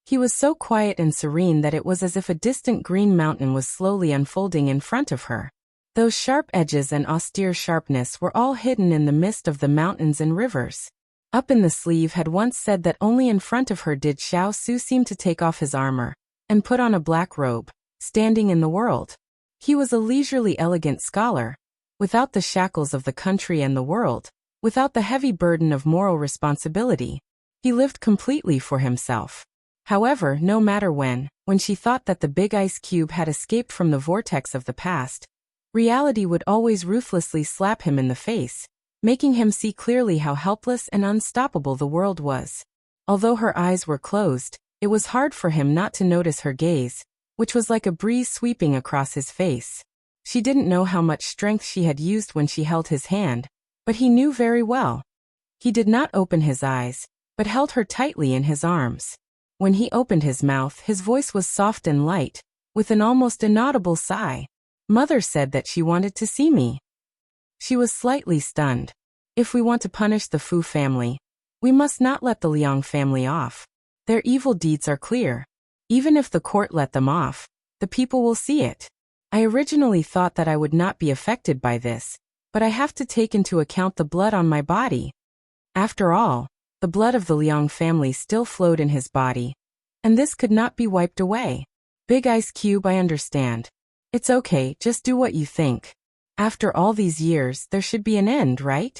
He was so quiet and serene that it was as if a distant green mountain was slowly unfolding in front of her. Those sharp edges and austere sharpness were all hidden in the mist of the mountains and rivers. Up in the sleeve had once said that only in front of her did Xiao Su seem to take off his armor and put on a black robe, standing in the world. He was a leisurely elegant scholar, without the shackles of the country and the world, without the heavy burden of moral responsibility. He lived completely for himself. However, no matter when she thought that the big ice cube had escaped from the vortex of the past, reality would always ruthlessly slap him in the face, making him see clearly how helpless and unstoppable the world was. Although her eyes were closed, it was hard for him not to notice her gaze, which was like a breeze sweeping across his face. She didn't know how much strength she had used when she held his hand, but he knew very well. He did not open his eyes, but held her tightly in his arms. When he opened his mouth, his voice was soft and light, with an almost inaudible sigh. Mother said that she wanted to see me. She was slightly stunned. If we want to punish the Fu family, we must not let the Liang family off. Their evil deeds are clear. Even if the court let them off, the people will see it. I originally thought that I would not be affected by this, but I have to take into account the blood on my body. After all, the blood of the Liang family still flowed in his body, and this could not be wiped away. Big Ice Cube, I understand. It's okay, just do what you think. After all these years, there should be an end, right?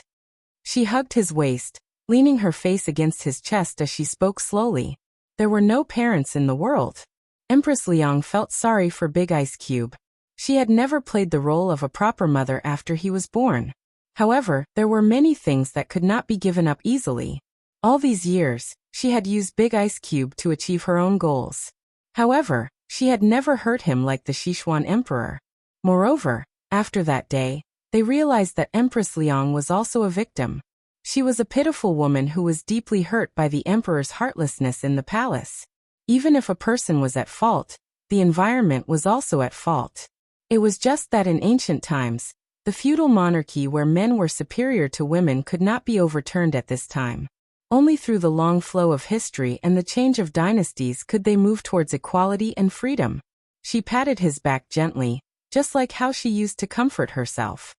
She hugged his waist, leaning her face against his chest as she spoke slowly. There were no parents in the world. Empress Liang felt sorry for Big Ice Cube. She had never played the role of a proper mother after he was born. However, there were many things that could not be given up easily. All these years, she had used Big Ice Cube to achieve her own goals. However, she had never hurt him like the Sichuan emperor. Moreover, after that day, they realized that Empress Liang was also a victim. She was a pitiful woman who was deeply hurt by the emperor's heartlessness in the palace. Even if a person was at fault, the environment was also at fault. It was just that in ancient times, the feudal monarchy where men were superior to women could not be overturned at this time. Only through the long flow of history and the change of dynasties could they move towards equality and freedom. She patted his back gently, just like how she used to comfort herself.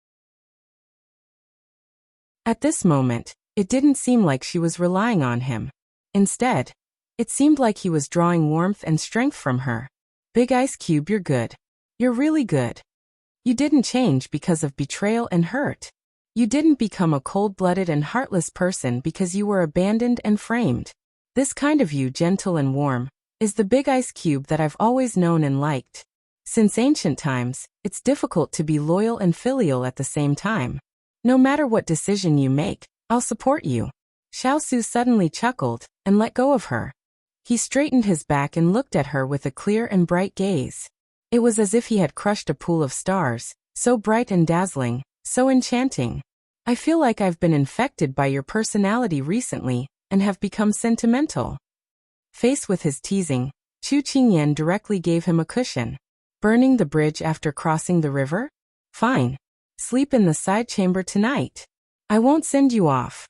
At this moment, it didn't seem like she was relying on him. Instead, it seemed like he was drawing warmth and strength from her. Big Ice Cube, you're good. You're really good. You didn't change because of betrayal and hurt. You didn't become a cold-blooded and heartless person because you were abandoned and framed. This kind of you, gentle and warm, is the Big Ice Cube that I've always known and liked. Since ancient times, it's difficult to be loyal and filial at the same time. No matter what decision you make, I'll support you. Xiao Su suddenly chuckled and let go of her. He straightened his back and looked at her with a clear and bright gaze. It was as if he had crushed a pool of stars, so bright and dazzling, so enchanting. I feel like I've been infected by your personality recently, and have become sentimental. Faced with his teasing, Chu Qingyan directly gave him a cushion. Burning the bridge after crossing the river? Fine. Sleep in the side chamber tonight. I won't send you off.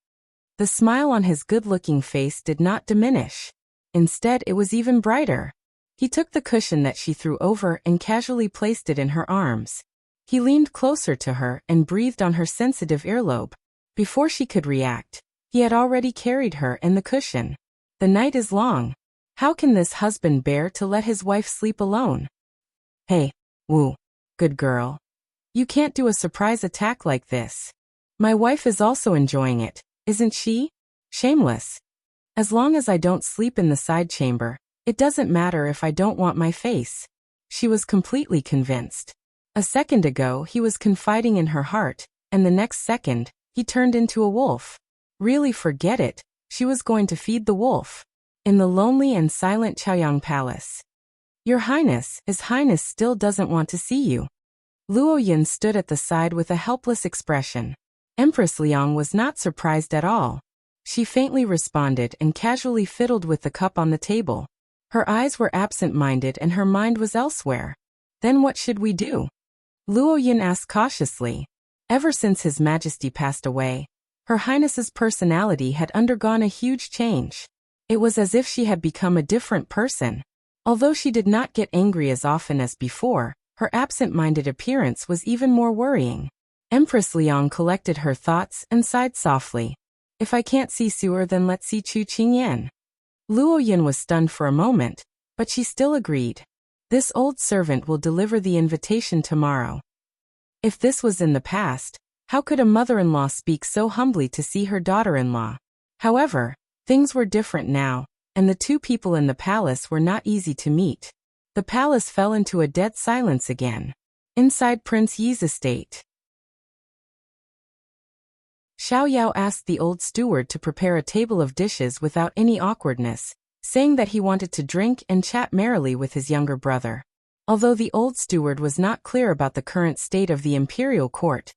The smile on his good-looking face did not diminish. Instead, it was even brighter. He took the cushion that she threw over and casually placed it in her arms. He leaned closer to her and breathed on her sensitive earlobe. Before she could react, he had already carried her and the cushion. The night is long. How can this husband bear to let his wife sleep alone? Hey, Wu, good girl. You can't do a surprise attack like this. My wife is also enjoying it, isn't she? Shameless. As long as I don't sleep in the side chamber, it doesn't matter if I don't want my face. She was completely convinced. A second ago he was confiding in her heart, and the next second, he turned into a wolf. Really, forget it, she was going to feed the wolf. In the lonely and silent Chaoyang Palace. Your Highness, His Highness still doesn't want to see you. Luo Yin stood at the side with a helpless expression. Empress Liang was not surprised at all. She faintly responded and casually fiddled with the cup on the table. Her eyes were absent-minded and her mind was elsewhere. Then what should we do? Luo Yin asked cautiously. Ever since His Majesty passed away, Her Highness's personality had undergone a huge change. It was as if she had become a different person. Although she did not get angry as often as before, her absent-minded appearance was even more worrying. Empress Liang collected her thoughts and sighed softly. If I can't see Su'er, then let's see Chu Qingyan. Luo Yin was stunned for a moment, but she still agreed. This old servant will deliver the invitation tomorrow. If this was in the past, how could a mother-in-law speak so humbly to see her daughter-in-law? However, things were different now, and the two people in the palace were not easy to meet. The palace fell into a dead silence again. Inside Prince Yi's estate, Xiao asked the old steward to prepare a table of dishes without any awkwardness, saying that he wanted to drink and chat merrily with his younger brother. Although the old steward was not clear about the current state of the imperial court,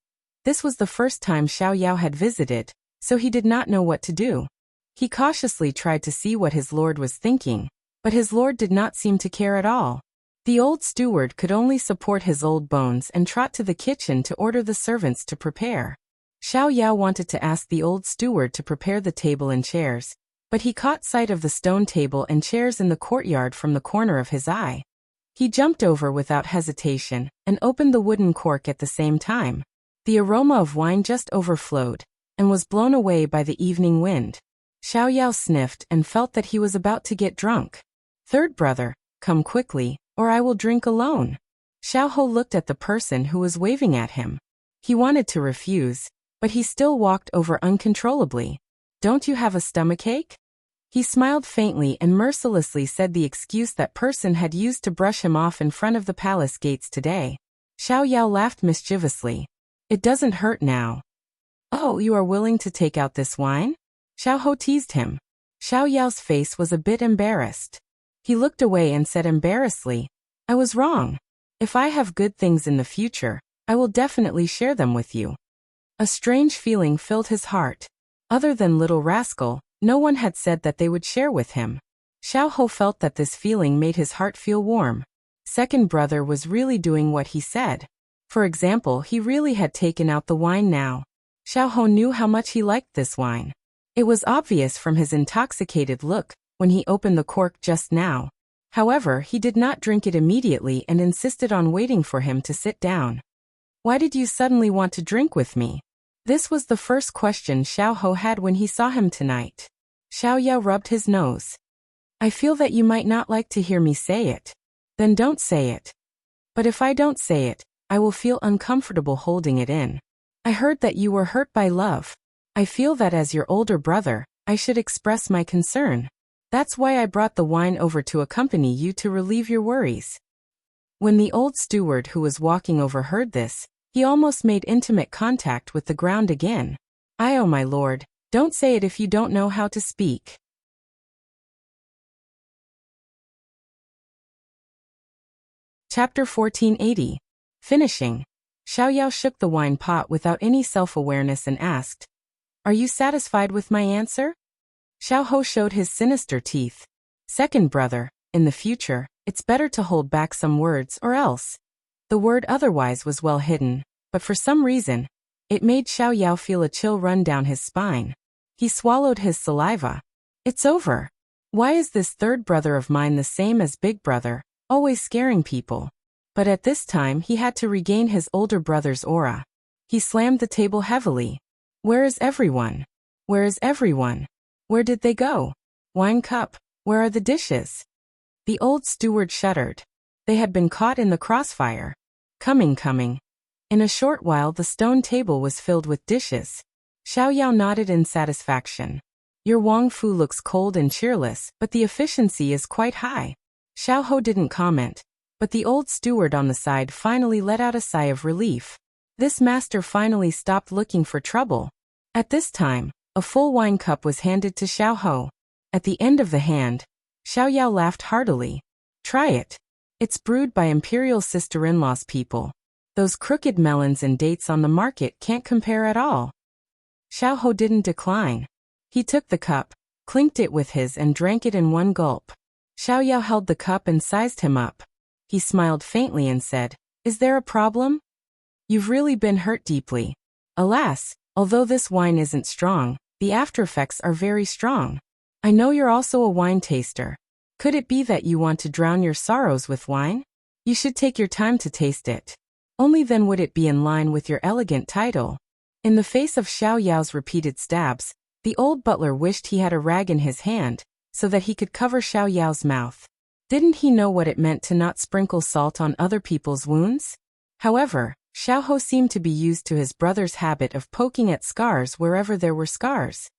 this was the first time Xiao had visited, so he did not know what to do. He cautiously tried to see what his lord was thinking, but his lord did not seem to care at all. The old steward could only support his old bones and trot to the kitchen to order the servants to prepare. Xiao wanted to ask the old steward to prepare the table and chairs, but he caught sight of the stone table and chairs in the courtyard from the corner of his eye. He jumped over without hesitation and opened the wooden cork at the same time. The aroma of wine just overflowed and was blown away by the evening wind. Xiao sniffed and felt that he was about to get drunk. Third brother, come quickly, or I will drink alone. Xiao looked at the person who was waving at him. He wanted to refuse, but he still walked over uncontrollably. Don't you have a stomachache? He smiled faintly and mercilessly said the excuse that person had used to brush him off in front of the palace gates today. Xiao laughed mischievously. It doesn't hurt now. Oh, you are willing to take out this wine? Xiao teased him. Xiao's face was a bit embarrassed. He looked away and said embarrassedly, I was wrong. If I have good things in the future, I will definitely share them with you. A strange feeling filled his heart. Other than little rascal, no one had said that they would share with him. Xiao felt that this feeling made his heart feel warm. Second brother was really doing what he said. For example, he really had taken out the wine now. Xiao knew how much he liked this wine. It was obvious from his intoxicated look when he opened the cork just now. However, he did not drink it immediately and insisted on waiting for him to sit down. Why did you suddenly want to drink with me? This was the first question Xiao had when he saw him tonight. Xiao rubbed his nose. I feel that you might not like to hear me say it. Then don't say it. But if I don't say it, I will feel uncomfortable holding it in. I heard that you were hurt by love. I feel that as your older brother, I should express my concern. That's why I brought the wine over to accompany you to relieve your worries. When the old steward who was walking over heard this, he almost made intimate contact with the ground again. Oh my lord, don't say it if you don't know how to speak. Chapter 1480. Finishing. Xiao shook the wine pot without any self-awareness and asked, Are you satisfied with my answer? Xiao showed his sinister teeth. Second brother, in the future, it's better to hold back some words or else. The word otherwise was well hidden, but for some reason, it made Xiao feel a chill run down his spine. He swallowed his saliva. It's over. Why is this third brother of mine the same as big brother, always scaring people? But at this time he had to regain his older brother's aura. He slammed the table heavily. Where is everyone? Where is everyone? Where did they go? Wine cup, where are the dishes? The old steward shuddered. They had been caught in the crossfire. Coming. In a short while the stone table was filled with dishes. Xiao nodded in satisfaction. Your Wang Fu looks cold and cheerless, but the efficiency is quite high. Xiao didn't comment, but the old steward on the side finally let out a sigh of relief. This master finally stopped looking for trouble. At this time, a full wine cup was handed to Xiao. At the end of the hand, Xiao laughed heartily. Try it. It's brewed by imperial sister-in-law's people. Those crooked melons and dates on the market can't compare at all. Xiao didn't decline. He took the cup, clinked it with his and drank it in one gulp. Xiao held the cup and sized him up. He smiled faintly and said, "Is there a problem? You've really been hurt deeply. Alas, although this wine isn't strong, the aftereffects are very strong. I know you're also a wine taster. Could it be that you want to drown your sorrows with wine? You should take your time to taste it. Only then would it be in line with your elegant title." In the face of Xiao's repeated stabs, the old butler wished he had a rag in his hand, so that he could cover Xiao's mouth. Didn't he know what it meant to not sprinkle salt on other people's wounds? However, Xiao seemed to be used to his brother's habit of poking at scars wherever there were scars.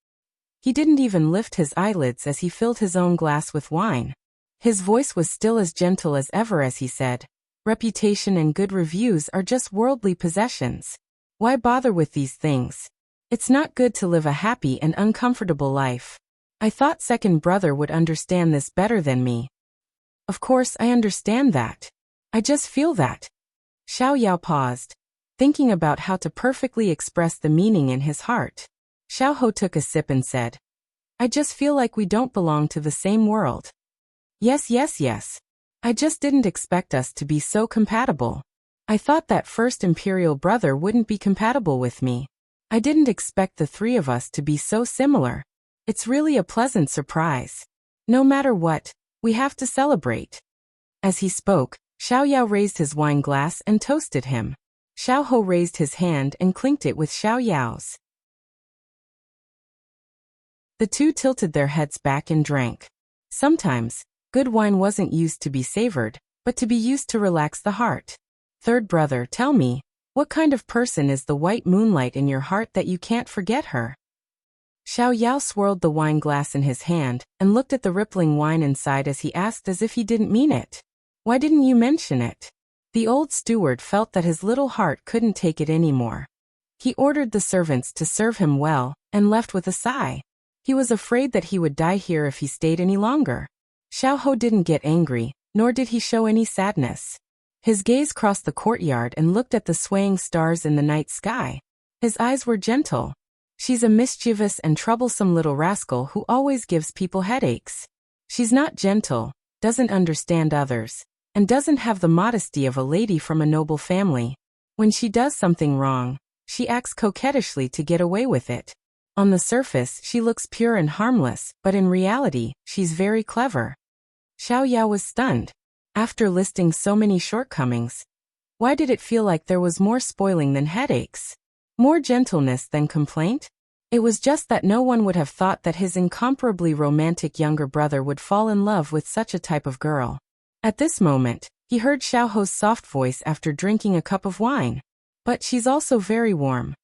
He didn't even lift his eyelids as he filled his own glass with wine. His voice was still as gentle as ever as he said, "Reputation and good reviews are just worldly possessions. Why bother with these things? It's not good to live a happy and uncomfortable life. I thought second brother would understand this better than me." "Of course I understand that. I just feel that." Xiao paused, thinking about how to perfectly express the meaning in his heart. Xiao took a sip and said, "I just feel like we don't belong to the same world." Yes. I just didn't expect us to be so compatible. I thought that first imperial brother wouldn't be compatible with me. I didn't expect the three of us to be so similar. It's really a pleasant surprise. No matter what, we have to celebrate." As he spoke, Xiao raised his wine glass and toasted him. Xiao raised his hand and clinked it with Xiao's. The two tilted their heads back and drank. Sometimes, good wine wasn't used to be savored, but to be used to relax the heart. "Third brother, tell me, what kind of person is the white moonlight in your heart that you can't forget her?" Xiao swirled the wine glass in his hand and looked at the rippling wine inside as he asked as if he didn't mean it. "Why didn't you mention it?" The old steward felt that his little heart couldn't take it anymore. He ordered the servants to serve him well and left with a sigh. He was afraid that he would die here if he stayed any longer. Xiao didn't get angry, nor did he show any sadness. His gaze crossed the courtyard and looked at the swaying stars in the night sky. His eyes were gentle. "She's a mischievous and troublesome little rascal who always gives people headaches. She's not gentle, doesn't understand others, and doesn't have the modesty of a lady from a noble family. When she does something wrong, she acts coquettishly to get away with it. On the surface she looks pure and harmless, but in reality, she's very clever." Xiao was stunned. After listing so many shortcomings, why did it feel like there was more spoiling than headaches? More gentleness than complaint? It was just that no one would have thought that his incomparably romantic younger brother would fall in love with such a type of girl. At this moment, he heard Xiao's soft voice after drinking a cup of wine. "But she's also very warm."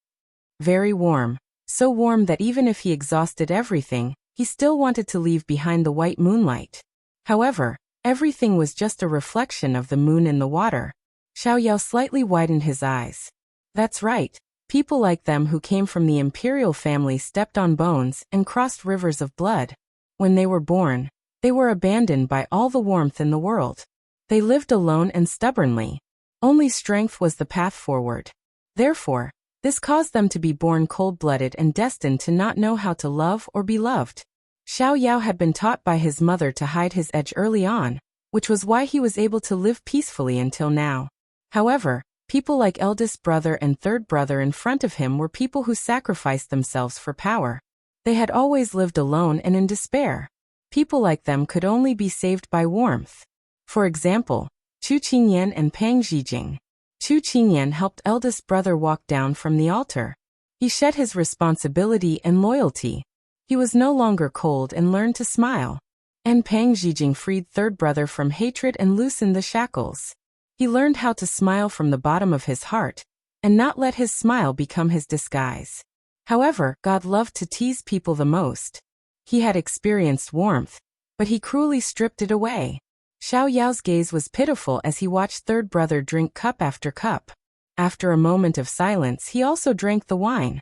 Very warm. So warm that even if he exhausted everything, he still wanted to leave behind the white moonlight. However, everything was just a reflection of the moon in the water. Xiao slightly widened his eyes. "That's right. People like them who came from the imperial family stepped on bones and crossed rivers of blood. When they were born, they were abandoned by all the warmth in the world. They lived alone and stubbornly. Only strength was the path forward. Therefore, this caused them to be born cold-blooded and destined to not know how to love or be loved." Xiao had been taught by his mother to hide his edge early on, which was why he was able to live peacefully until now. However, people like eldest brother and third brother in front of him were people who sacrificed themselves for power. They had always lived alone and in despair. People like them could only be saved by warmth. For example, Chu Qingyan and Pang Zhijing. Chu Qingyan helped eldest brother walk down from the altar. He shed his responsibility and loyalty. He was no longer cold and learned to smile. And Pang Zhijing freed third brother from hatred and loosened the shackles. He learned how to smile from the bottom of his heart, and not let his smile become his disguise. However, God loved to tease people the most. He had experienced warmth, but he cruelly stripped it away. Xiao's gaze was pitiful as he watched third brother drink cup after cup. After a moment of silence, he also drank the wine.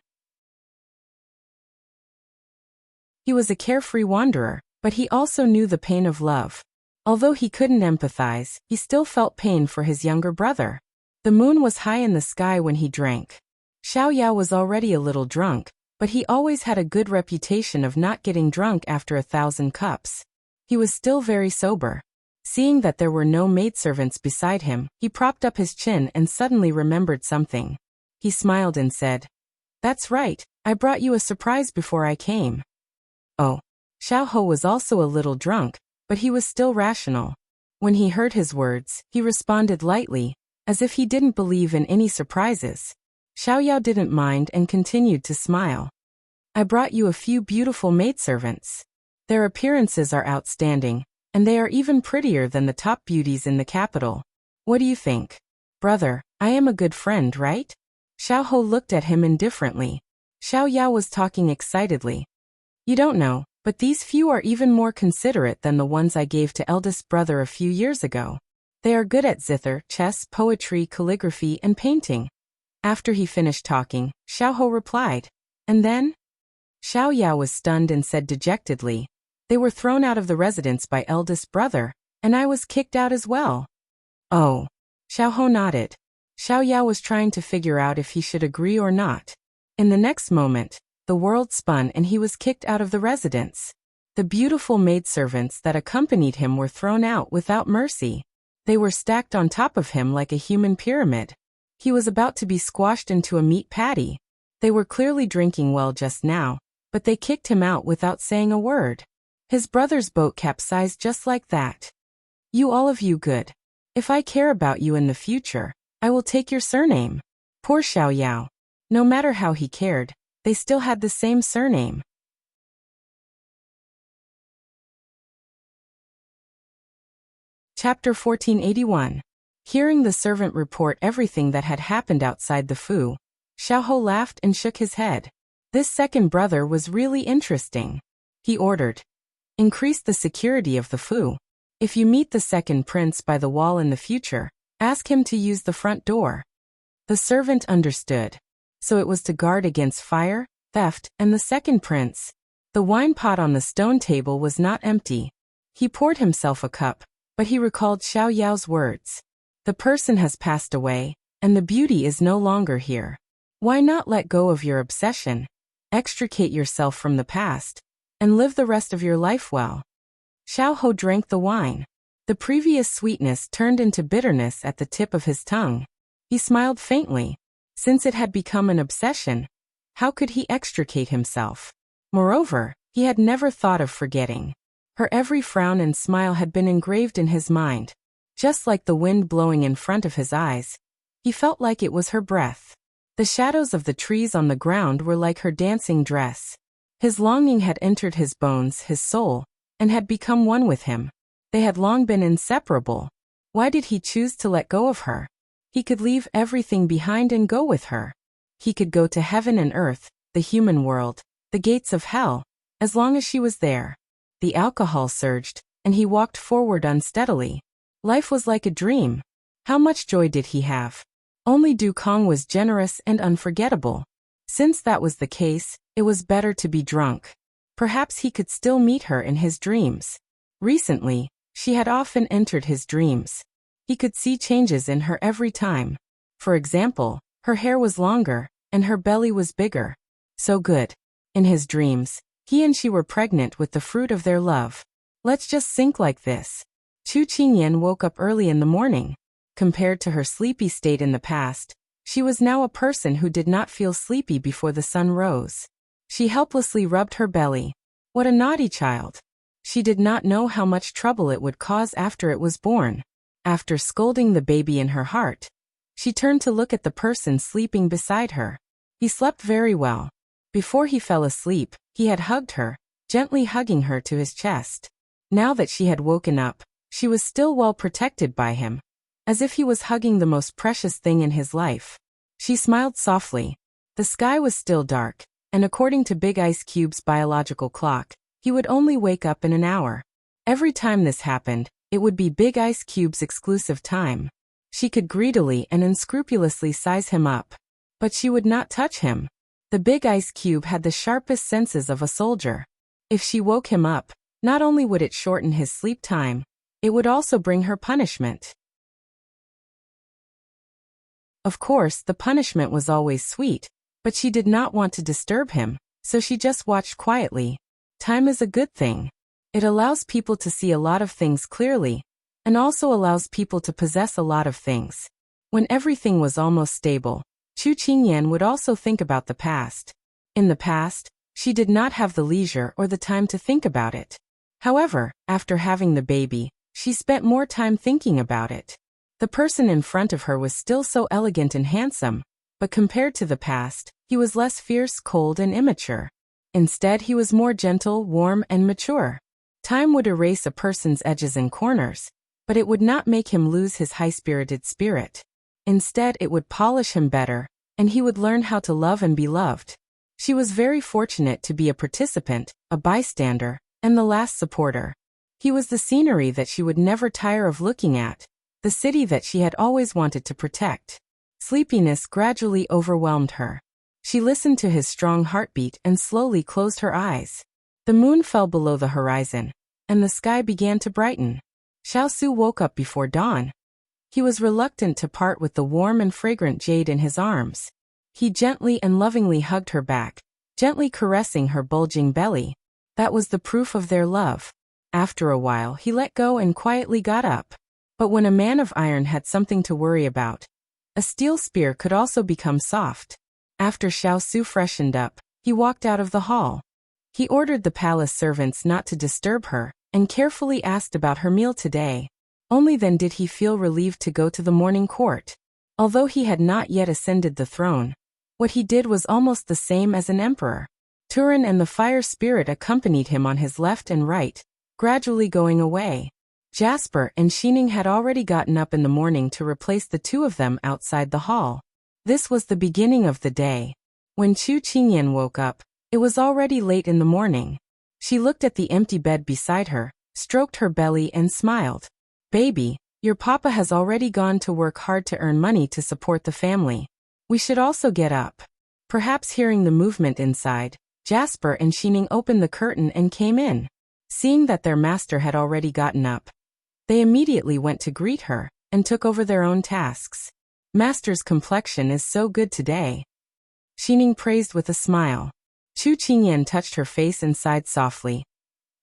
He was a carefree wanderer, but he also knew the pain of love. Although he couldn't empathize, he still felt pain for his younger brother. The moon was high in the sky when he drank. Xiao was already a little drunk, but he always had a good reputation of not getting drunk after 1,000 cups. He was still very sober. Seeing that there were no maidservants beside him, he propped up his chin and suddenly remembered something. He smiled and said, "That's right, I brought you a surprise before I came." Oh. Xiao was also a little drunk, but he was still rational. When he heard his words, he responded lightly, as if he didn't believe in any surprises. Xiao didn't mind and continued to smile. "I brought you a few beautiful maidservants. Their appearances are outstanding, and they are even prettier than the top beauties in the capital. What do you think? Brother, I am a good friend, right?" Xiao looked at him indifferently. Xiao was talking excitedly. "You don't know, but these few are even more considerate than the ones I gave to eldest brother a few years ago. They are good at zither, chess, poetry, calligraphy, and painting." After he finished talking, Xiao replied, "And then?" Xiao was stunned and said dejectedly, "They were thrown out of the residence by eldest brother, and I was kicked out as well." Oh. Xiao nodded. Xiao was trying to figure out if he should agree or not. In the next moment, the world spun and he was kicked out of the residence. The beautiful maidservants that accompanied him were thrown out without mercy. They were stacked on top of him like a human pyramid. He was about to be squashed into a meat patty. They were clearly drinking well just now, but they kicked him out without saying a word. His brother's boat capsized just like that. "You all of you good. If I care about you in the future, I will take your surname." Poor Xiao. No matter how he cared, they still had the same surname. Chapter 1481. Hearing the servant report everything that had happened outside the Fu, Xiao laughed and shook his head. This second brother was really interesting. He ordered, "Increase the security of the Fu. If you meet the second prince by the wall in the future, ask him to use the front door." The servant understood. So it was to guard against fire, theft, and the second prince. The wine pot on the stone table was not empty. He poured himself a cup, but he recalled Xiao's words. The person has passed away, and the beauty is no longer here. Why not let go of your obsession, extricate yourself from the past, and live the rest of your life well? Xiao drank the wine. The previous sweetness turned into bitterness at the tip of his tongue. He smiled faintly. Since it had become an obsession, how could he extricate himself? Moreover, he had never thought of forgetting. Her every frown and smile had been engraved in his mind. Just like the wind blowing in front of his eyes, he felt like it was her breath. The shadows of the trees on the ground were like her dancing dress. His longing had entered his bones, his soul, and had become one with him. They had long been inseparable. Why did he choose to let go of her? He could leave everything behind and go with her. He could go to heaven and earth, the human world, the gates of hell, as long as she was there. The alcohol surged, and he walked forward unsteadily. Life was like a dream. How much joy did he have? Only Du Kong was generous and unforgettable. Since that was the case, it was better to be drunk. Perhaps he could still meet her in his dreams. Recently, she had often entered his dreams. He could see changes in her every time. For example, her hair was longer, and her belly was bigger. So good. In his dreams, he and she were pregnant with the fruit of their love. Let's just think like this. Chu Qingyan woke up early in the morning. Compared to her sleepy state in the past, she was now a person who did not feel sleepy before the sun rose. She helplessly rubbed her belly. What a naughty child. She did not know how much trouble it would cause after it was born. After scolding the baby in her heart, she turned to look at the person sleeping beside her. He slept very well. Before he fell asleep, he had hugged her, gently hugging her to his chest. Now that she had woken up, she was still well protected by him, as if he was hugging the most precious thing in his life. She smiled softly. The sky was still dark, and according to Big Ice Cube's biological clock, he would only wake up in an hour. Every time this happened, it would be Big Ice Cube's exclusive time. She could greedily and unscrupulously size him up, but she would not touch him. The Big Ice Cube had the sharpest senses of a soldier. If she woke him up, not only would it shorten his sleep time, it would also bring her punishment. Of course, the punishment was always sweet, but she did not want to disturb him, so she just watched quietly. Time is a good thing. It allows people to see a lot of things clearly, and also allows people to possess a lot of things. When everything was almost stable, Chu Qingyan would also think about the past. In the past, she did not have the leisure or the time to think about it. However, after having the baby, she spent more time thinking about it. The person in front of her was still so elegant and handsome, but compared to the past, he was less fierce, cold, and immature. Instead, he was more gentle, warm, and mature. Time would erase a person's edges and corners, but it would not make him lose his high-spirited spirit. Instead, it would polish him better, and he would learn how to love and be loved. She was very fortunate to be a participant, a bystander, and the last supporter. He was the scenery that she would never tire of looking at, the city that she had always wanted to protect. Sleepiness gradually overwhelmed her. She listened to his strong heartbeat and slowly closed her eyes. The moon fell below the horizon, and the sky began to brighten. Xiao Su woke up before dawn. He was reluctant to part with the warm and fragrant jade in his arms. He gently and lovingly hugged her back, gently caressing her bulging belly. That was the proof of their love. After a while, he let go and quietly got up. But when a man of iron had something to worry about, a steel spear could also become soft. After Xiao Su freshened up, he walked out of the hall. He ordered the palace servants not to disturb her, and carefully asked about her meal today. Only then did he feel relieved to go to the morning court. Although he had not yet ascended the throne, what he did was almost the same as an emperor. Turin and the fire spirit accompanied him on his left and right, gradually going away. Jasper and Xining had already gotten up in the morning to replace the two of them outside the hall. This was the beginning of the day. When Chu Qingyan woke up, it was already late in the morning. She looked at the empty bed beside her, stroked her belly and smiled. "Baby, your papa has already gone to work hard to earn money to support the family. We should also get up." Perhaps hearing the movement inside, Jasper and Xining opened the curtain and came in. Seeing that their master had already gotten up, they immediately went to greet her, and took over their own tasks. "Master's complexion is so good today," Xining praised with a smile. Chu Qingyan touched her face and sighed softly.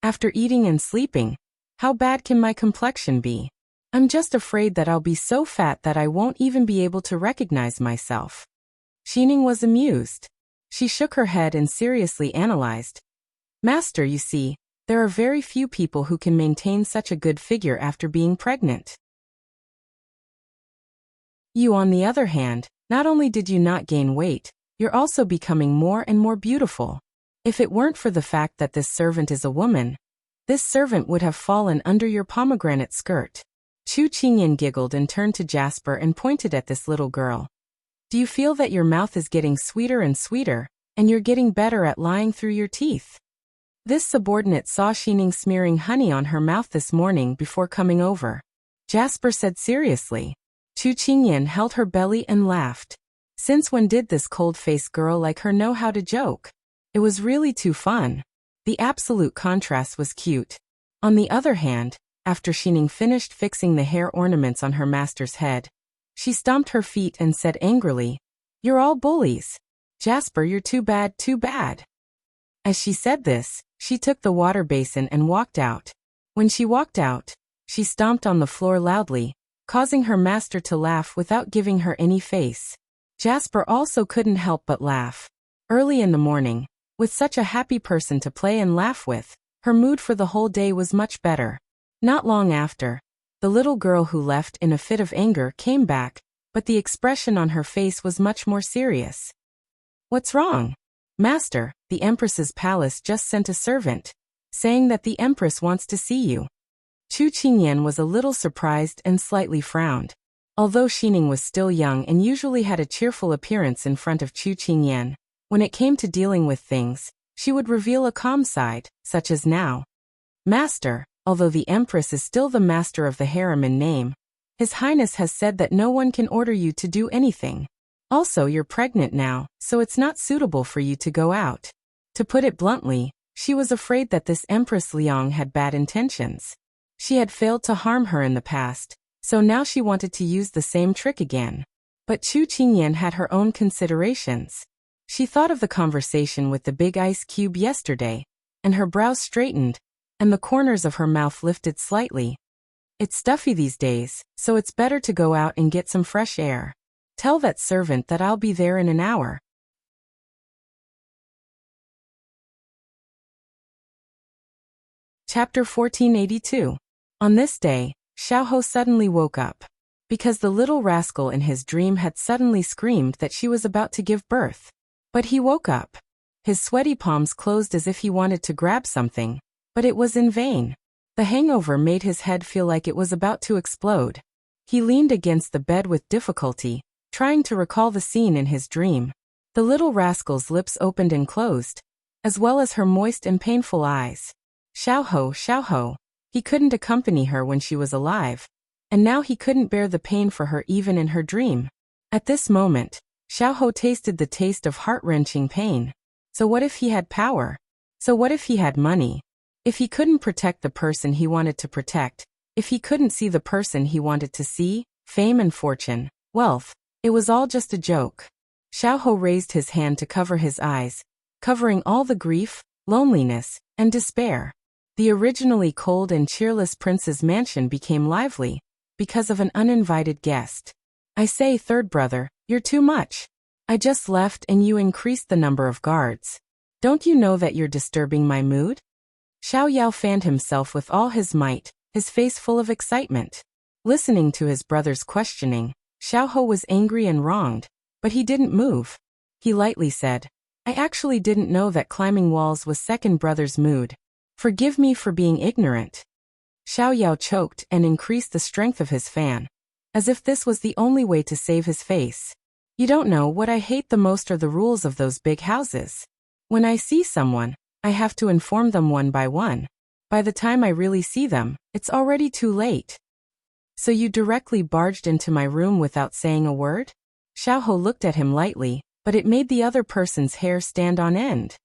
"After eating and sleeping, how bad can my complexion be? I'm just afraid that I'll be so fat that I won't even be able to recognize myself." Xining was amused. She shook her head and seriously analyzed. "Master, you see, there are very few people who can maintain such a good figure after being pregnant. You, on the other hand, not only did you not gain weight, you're also becoming more and more beautiful. If it weren't for the fact that this servant is a woman, this servant would have fallen under your pomegranate skirt." Chu Qingyan giggled and turned to Jasper and pointed at this little girl. "Do you feel that your mouth is getting sweeter and sweeter, and you're getting better at lying through your teeth?" This subordinate saw Xining smearing honey on her mouth this morning before coming over. Jasper said seriously. Chu Qingyan held her belly and laughed. Since when did this cold-faced girl like her know how to joke? It was really too fun. The absolute contrast was cute. On the other hand, after Xining finished fixing the hair ornaments on her master's head, she stomped her feet and said angrily, "You're all bullies. Jasper, you're too bad, too bad." As she said this, she took the water basin and walked out. When she walked out, she stomped on the floor loudly, causing her master to laugh without giving her any face. Jasper also couldn't help but laugh. Early in the morning, with such a happy person to play and laugh with, her mood for the whole day was much better. Not long after, the little girl who left in a fit of anger came back, but the expression on her face was much more serious. "What's wrong?" "Master, the Empress's palace just sent a servant, saying that the Empress wants to see you." Chu Qingyan was a little surprised and slightly frowned. Although Xining was still young and usually had a cheerful appearance in front of Chu Qingyan, when it came to dealing with things, she would reveal a calm side, such as now. "Master, although the Empress is still the master of the harem in name, His Highness has said that no one can order you to do anything. Also, you're pregnant now, so it's not suitable for you to go out." To put it bluntly, she was afraid that this Empress Liang had bad intentions. She had failed to harm her in the past, so now she wanted to use the same trick again. But Chu Qingyan had her own considerations. She thought of the conversation with the big ice cube yesterday, and her brows straightened, and the corners of her mouth lifted slightly. It's stuffy these days, so it's better to go out and get some fresh air. Tell that servant that I'll be there in an hour. Chapter 1482. On this day, Xiao suddenly woke up. Because the little rascal in his dream had suddenly screamed that she was about to give birth. But he woke up. His sweaty palms closed as if he wanted to grab something, but it was in vain. The hangover made his head feel like it was about to explode. He leaned against the bed with difficulty, trying to recall the scene in his dream. The little rascal's lips opened and closed, as well as her moist and painful eyes. Xiao. He couldn't accompany her when she was alive, and now he couldn't bear the pain for her even in her dream. At this moment, Xiao tasted the taste of heart-wrenching pain. So what if he had power? So what if he had money? If he couldn't protect the person he wanted to protect, if he couldn't see the person he wanted to see, fame and fortune, wealth, it was all just a joke. Xiao raised his hand to cover his eyes, covering all the grief, loneliness, and despair. The originally cold and cheerless prince's mansion became lively, because of an uninvited guest. I say, third brother, you're too much. I just left and you increased the number of guards. Don't you know that you're disturbing my mood? Xiao fanned himself with all his might, his face full of excitement. Listening to his brother's questioning, Xiao was angry and wronged, but he didn't move. He lightly said, I actually didn't know that climbing walls was second brother's mood. Forgive me for being ignorant. Xiao choked and increased the strength of his fan, as if this was the only way to save his face. You don't know what I hate the most are the rules of those big houses. When I see someone, I have to inform them one by one. By the time I really see them, it's already too late. So you directly barged into my room without saying a word? Xiao looked at him lightly, but it made the other person's hair stand on end.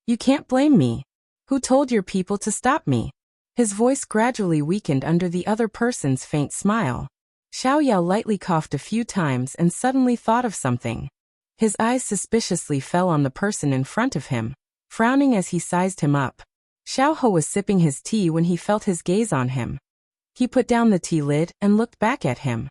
You can't blame me. Who told your people to stop me? His voice gradually weakened under the other person's faint smile. Xiao lightly coughed a few times and suddenly thought of something. His eyes suspiciously fell on the person in front of him, frowning as he sized him up. Xiao was sipping his tea when he felt his gaze on him. He put down the tea lid and looked back at him.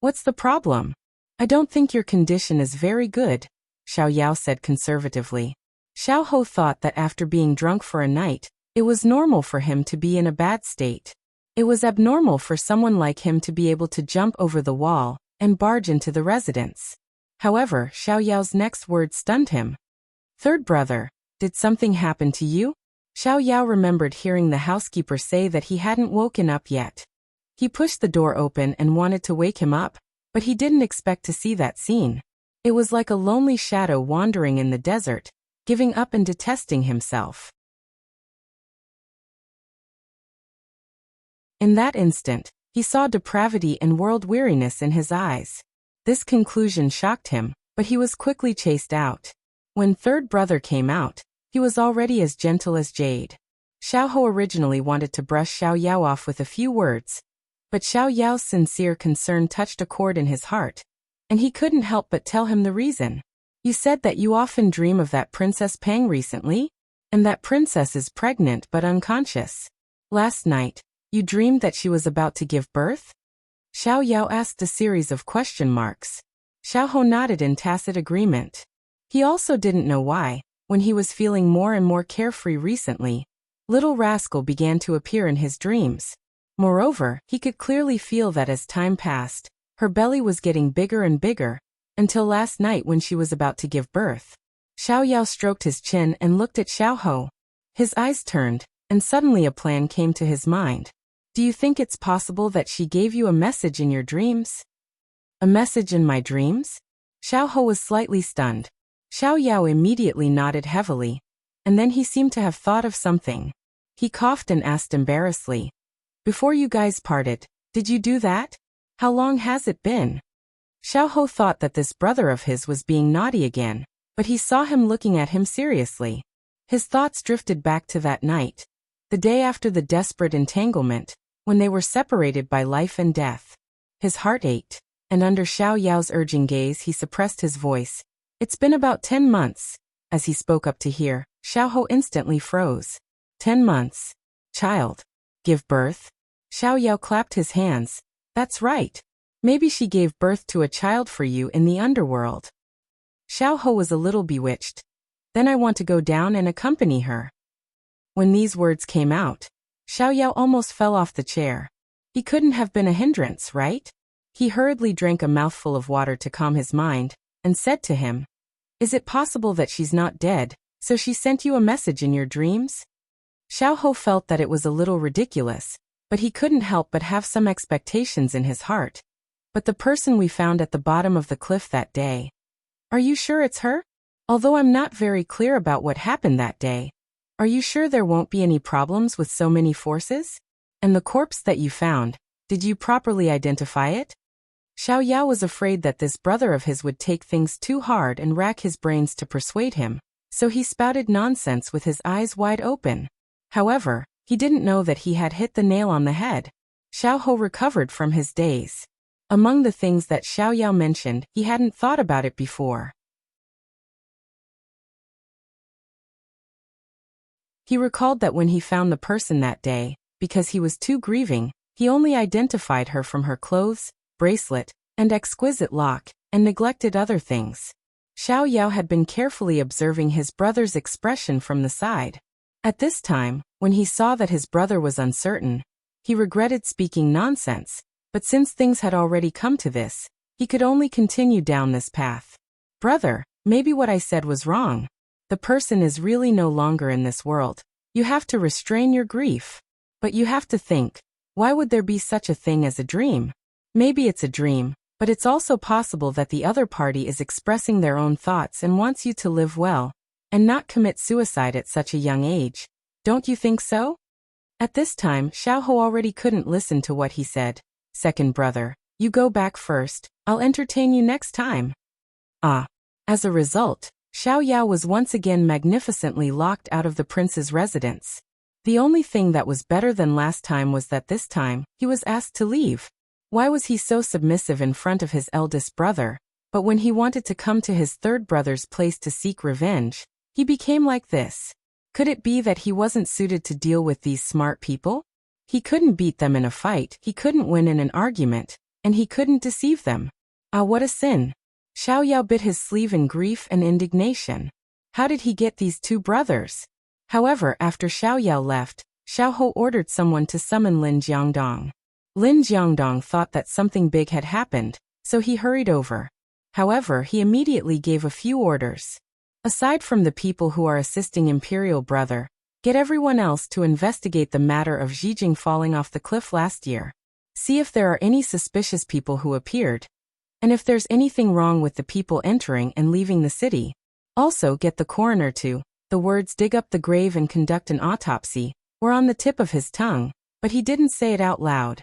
What's the problem? I don't think your condition is very good, Xiao said conservatively. Xiao thought that after being drunk for a night, it was normal for him to be in a bad state. It was abnormal for someone like him to be able to jump over the wall and barge into the residence. However, Xiao's next word stunned him. Third brother, did something happen to you? Xiao remembered hearing the housekeeper say that he hadn't woken up yet. He pushed the door open and wanted to wake him up, but he didn't expect to see that scene. It was like a lonely shadow wandering in the desert, giving up and detesting himself. In that instant, he saw depravity and world-weariness in his eyes. This conclusion shocked him, but he was quickly chased out. When third brother came out, he was already as gentle as jade. Xiao originally wanted to brush Xiao off with a few words, but Xiao's sincere concern touched a chord in his heart, and he couldn't help but tell him the reason. You said that you often dream of that Princess Pang recently, and that princess is pregnant but unconscious. Last night, you dreamed that she was about to give birth? Xiao asked a series of question marks. Xiao nodded in tacit agreement. He also didn't know why, when he was feeling more and more carefree recently, little rascal began to appear in his dreams. Moreover, he could clearly feel that as time passed, her belly was getting bigger and bigger, until last night when she was about to give birth. Xiao stroked his chin and looked at Xiao. His eyes turned, and suddenly a plan came to his mind. Do you think it's possible that she gave you a message in your dreams? A message in my dreams? Xiao was slightly stunned. Xiao immediately nodded heavily, and then he seemed to have thought of something. He coughed and asked embarrassedly, Before you guys parted, did you do that? How long has it been? Xiao thought that this brother of his was being naughty again, but he saw him looking at him seriously. His thoughts drifted back to that night, the day after the desperate entanglement, when they were separated by life and death. His heart ached. and under Xiao Yao's urging gaze he suppressed his voice. It's been about 10 months. As he spoke up to hear, Xiao Ho instantly froze. 10 months. Child. Give birth? Xiao Yao clapped his hands. That's right. Maybe she gave birth to a child for you in the underworld. Xiao Ho was a little bewitched. Then I want to go down and accompany her. When these words came out, Xiao Yao almost fell off the chair. He couldn't have been a hindrance, right? He hurriedly drank a mouthful of water to calm his mind, and said to him, Is it possible that she's not dead, so she sent you a message in your dreams? Xiao Ho felt that it was a little ridiculous, but he couldn't help but have some expectations in his heart. But the person we found at the bottom of the cliff that day. Are you sure it's her? Although I'm not very clear about what happened that day. Are you sure there won't be any problems with so many forces? And the corpse that you found, did you properly identify it? Xiao Yao was afraid that this brother of his would take things too hard and rack his brains to persuade him, so he spouted nonsense with his eyes wide open. However, he didn't know that he had hit the nail on the head. Xiao Ho recovered from his daze. Among the things that Xiao Yao mentioned, he hadn't thought about it before. He recalled that when he found the person that day, because he was too grieving, he only identified her from her clothes, bracelet, and exquisite lock, and neglected other things. Xiao Yao had been carefully observing his brother's expression from the side. At this time, when he saw that his brother was uncertain, he regretted speaking nonsense, but since things had already come to this, he could only continue down this path. Brother, maybe what I said was wrong. The person is really no longer in this world. You have to restrain your grief. But you have to think, why would there be such a thing as a dream? Maybe it's a dream, but it's also possible that the other party is expressing their own thoughts and wants you to live well, and not commit suicide at such a young age. Don't you think so? At this time, Xiao Ho already couldn't listen to what he said. Second brother, you go back first, I'll entertain you next time. Ah. As a result, Xiao Yao was once again magnificently locked out of the prince's residence. The only thing that was better than last time was that this time, he was asked to leave. Why was he so submissive in front of his eldest brother, but when he wanted to come to his third brother's place to seek revenge, he became like this? Could it be that he wasn't suited to deal with these smart people? He couldn't beat them in a fight, he couldn't win in an argument, and he couldn't deceive them. Ah, what a sin! Xiao Yao bit his sleeve in grief and indignation. How did he get these two brothers? However, after Xiao Yao left, Xiao Ho ordered someone to summon Lin Jiangdong. Lin Jiangdong thought that something big had happened, so he hurried over. However, he immediately gave a few orders. Aside from the people who are assisting Imperial Brother, get everyone else to investigate the matter of Zijing falling off the cliff last year. See if there are any suspicious people who appeared. And if there's anything wrong with the people entering and leaving the city. Also get the coroner to. The words dig up the grave and conduct an autopsy were on the tip of his tongue, but he didn't say it out loud.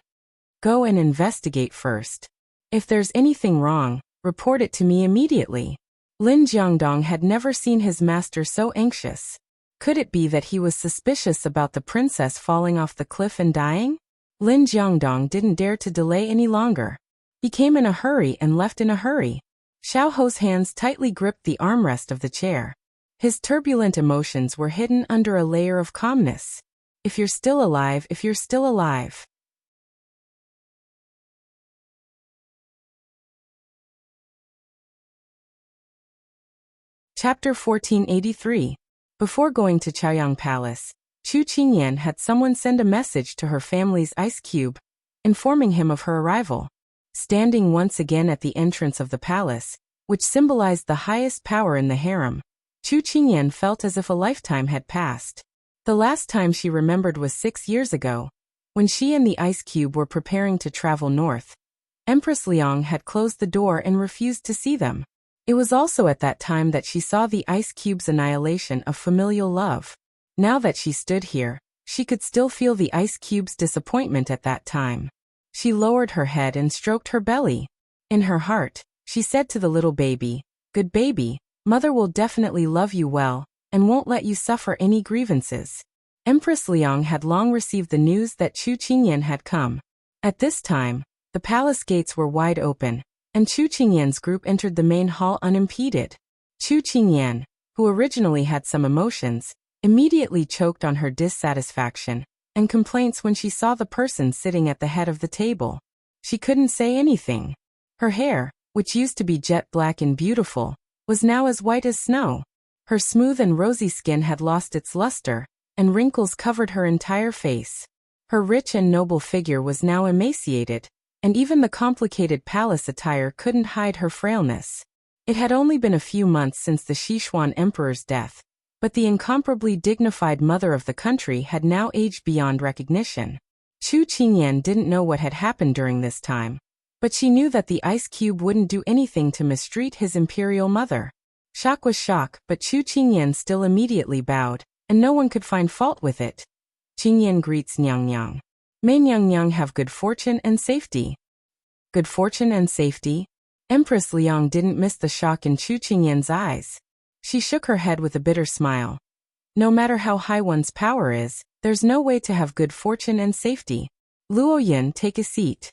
Go and investigate first. If there's anything wrong, report it to me immediately. Lin Jiangdong had never seen his master so anxious. Could it be that he was suspicious about the princess falling off the cliff and dying? Lin Jiangdong didn't dare to delay any longer. He came in a hurry and left in a hurry. Xiao Ho's hands tightly gripped the armrest of the chair. His turbulent emotions were hidden under a layer of calmness. If you're still alive, if you're still alive. Chapter 1483. Before going to Chaoyang Palace, Chu Qingyan had someone send a message to her family's ice cube, informing him of her arrival. Standing once again at the entrance of the palace, which symbolized the highest power in the harem, Chu Qingyan felt as if a lifetime had passed. The last time she remembered was 6 years ago, when she and the ice cube were preparing to travel north. Empress Liang had closed the door and refused to see them. It was also at that time that she saw the ice cube's annihilation of familial love. Now that she stood here, she could still feel the ice cube's disappointment at that time. She lowered her head and stroked her belly. In her heart, she said to the little baby, "Good baby, mother will definitely love you well, and won't let you suffer any grievances." Empress Liang had long received the news that Chu Qingyan had come. At this time, the palace gates were wide open, and Chu Qingyan's group entered the main hall unimpeded. Chu Qingyan, who originally had some emotions, immediately choked on her dissatisfaction and complaints when she saw the person sitting at the head of the table. She couldn't say anything. Her hair, which used to be jet black and beautiful, was now as white as snow. Her smooth and rosy skin had lost its luster, and wrinkles covered her entire face. Her rich and noble figure was now emaciated, and even the complicated palace attire couldn't hide her frailness. It had only been a few months since the Sichuan emperor's death, but the incomparably dignified mother of the country had now aged beyond recognition. Chu Qingyan didn't know what had happened during this time, but she knew that the ice cube wouldn't do anything to mistreat his imperial mother. Shock was shock, but Chu Qingyan still immediately bowed, and no one could find fault with it. Qingyan greets Nyang. May Nyang have good fortune and safety. Good fortune and safety? Empress Liang didn't miss the shock in Chu Qingyan's eyes. She shook her head with a bitter smile. No matter how high one's power is, there's no way to have good fortune and safety. Luoyin, take a seat.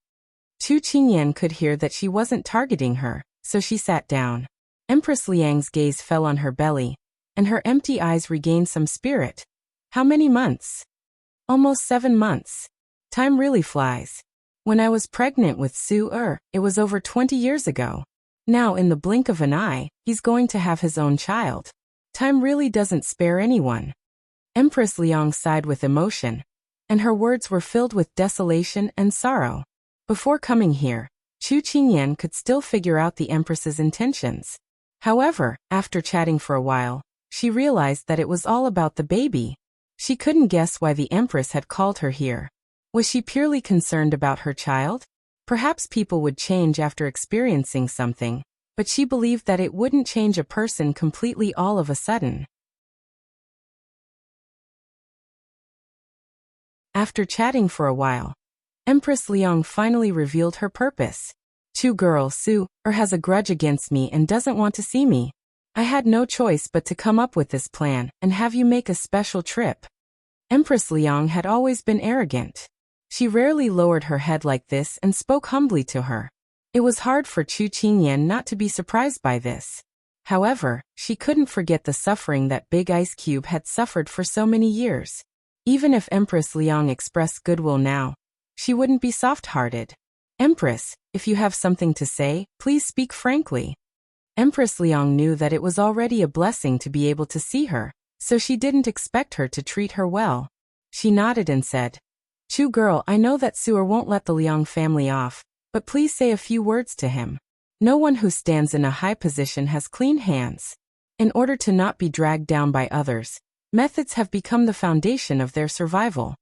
Chu Qingyan could hear that she wasn't targeting her, so she sat down. Empress Liang's gaze fell on her belly, and her empty eyes regained some spirit. How many months? Almost 7 months. Time really flies. When I was pregnant with Su Er, it was over 20 years ago. Now in the blink of an eye, he's going to have his own child. Time really doesn't spare anyone. Empress Liang sighed with emotion, and her words were filled with desolation and sorrow. Before coming here, Chu Qingyan could still figure out the Empress's intentions. However, after chatting for a while, she realized that it was all about the baby. She couldn't guess why the Empress had called her here. Was she purely concerned about her child? Perhaps people would change after experiencing something, but she believed that it wouldn't change a person completely all of a sudden. After chatting for a while, Empress Liang finally revealed her purpose. Chu girl Su Er has a grudge against me and doesn't want to see me. I had no choice but to come up with this plan and have you make a special trip. Empress Liang had always been arrogant. She rarely lowered her head like this and spoke humbly to her. It was hard for Chu Qingyan not to be surprised by this. However, she couldn't forget the suffering that Big Ice Cube had suffered for so many years. Even if Empress Liang expressed goodwill now, she wouldn't be soft-hearted. Empress, if you have something to say, please speak frankly. Empress Liang knew that it was already a blessing to be able to see her, so she didn't expect her to treat her well. She nodded and said, Chu girl, I know that Su Er won't let the Liang family off, but please say a few words to him. No one who stands in a high position has clean hands. In order to not be dragged down by others, methods have become the foundation of their survival.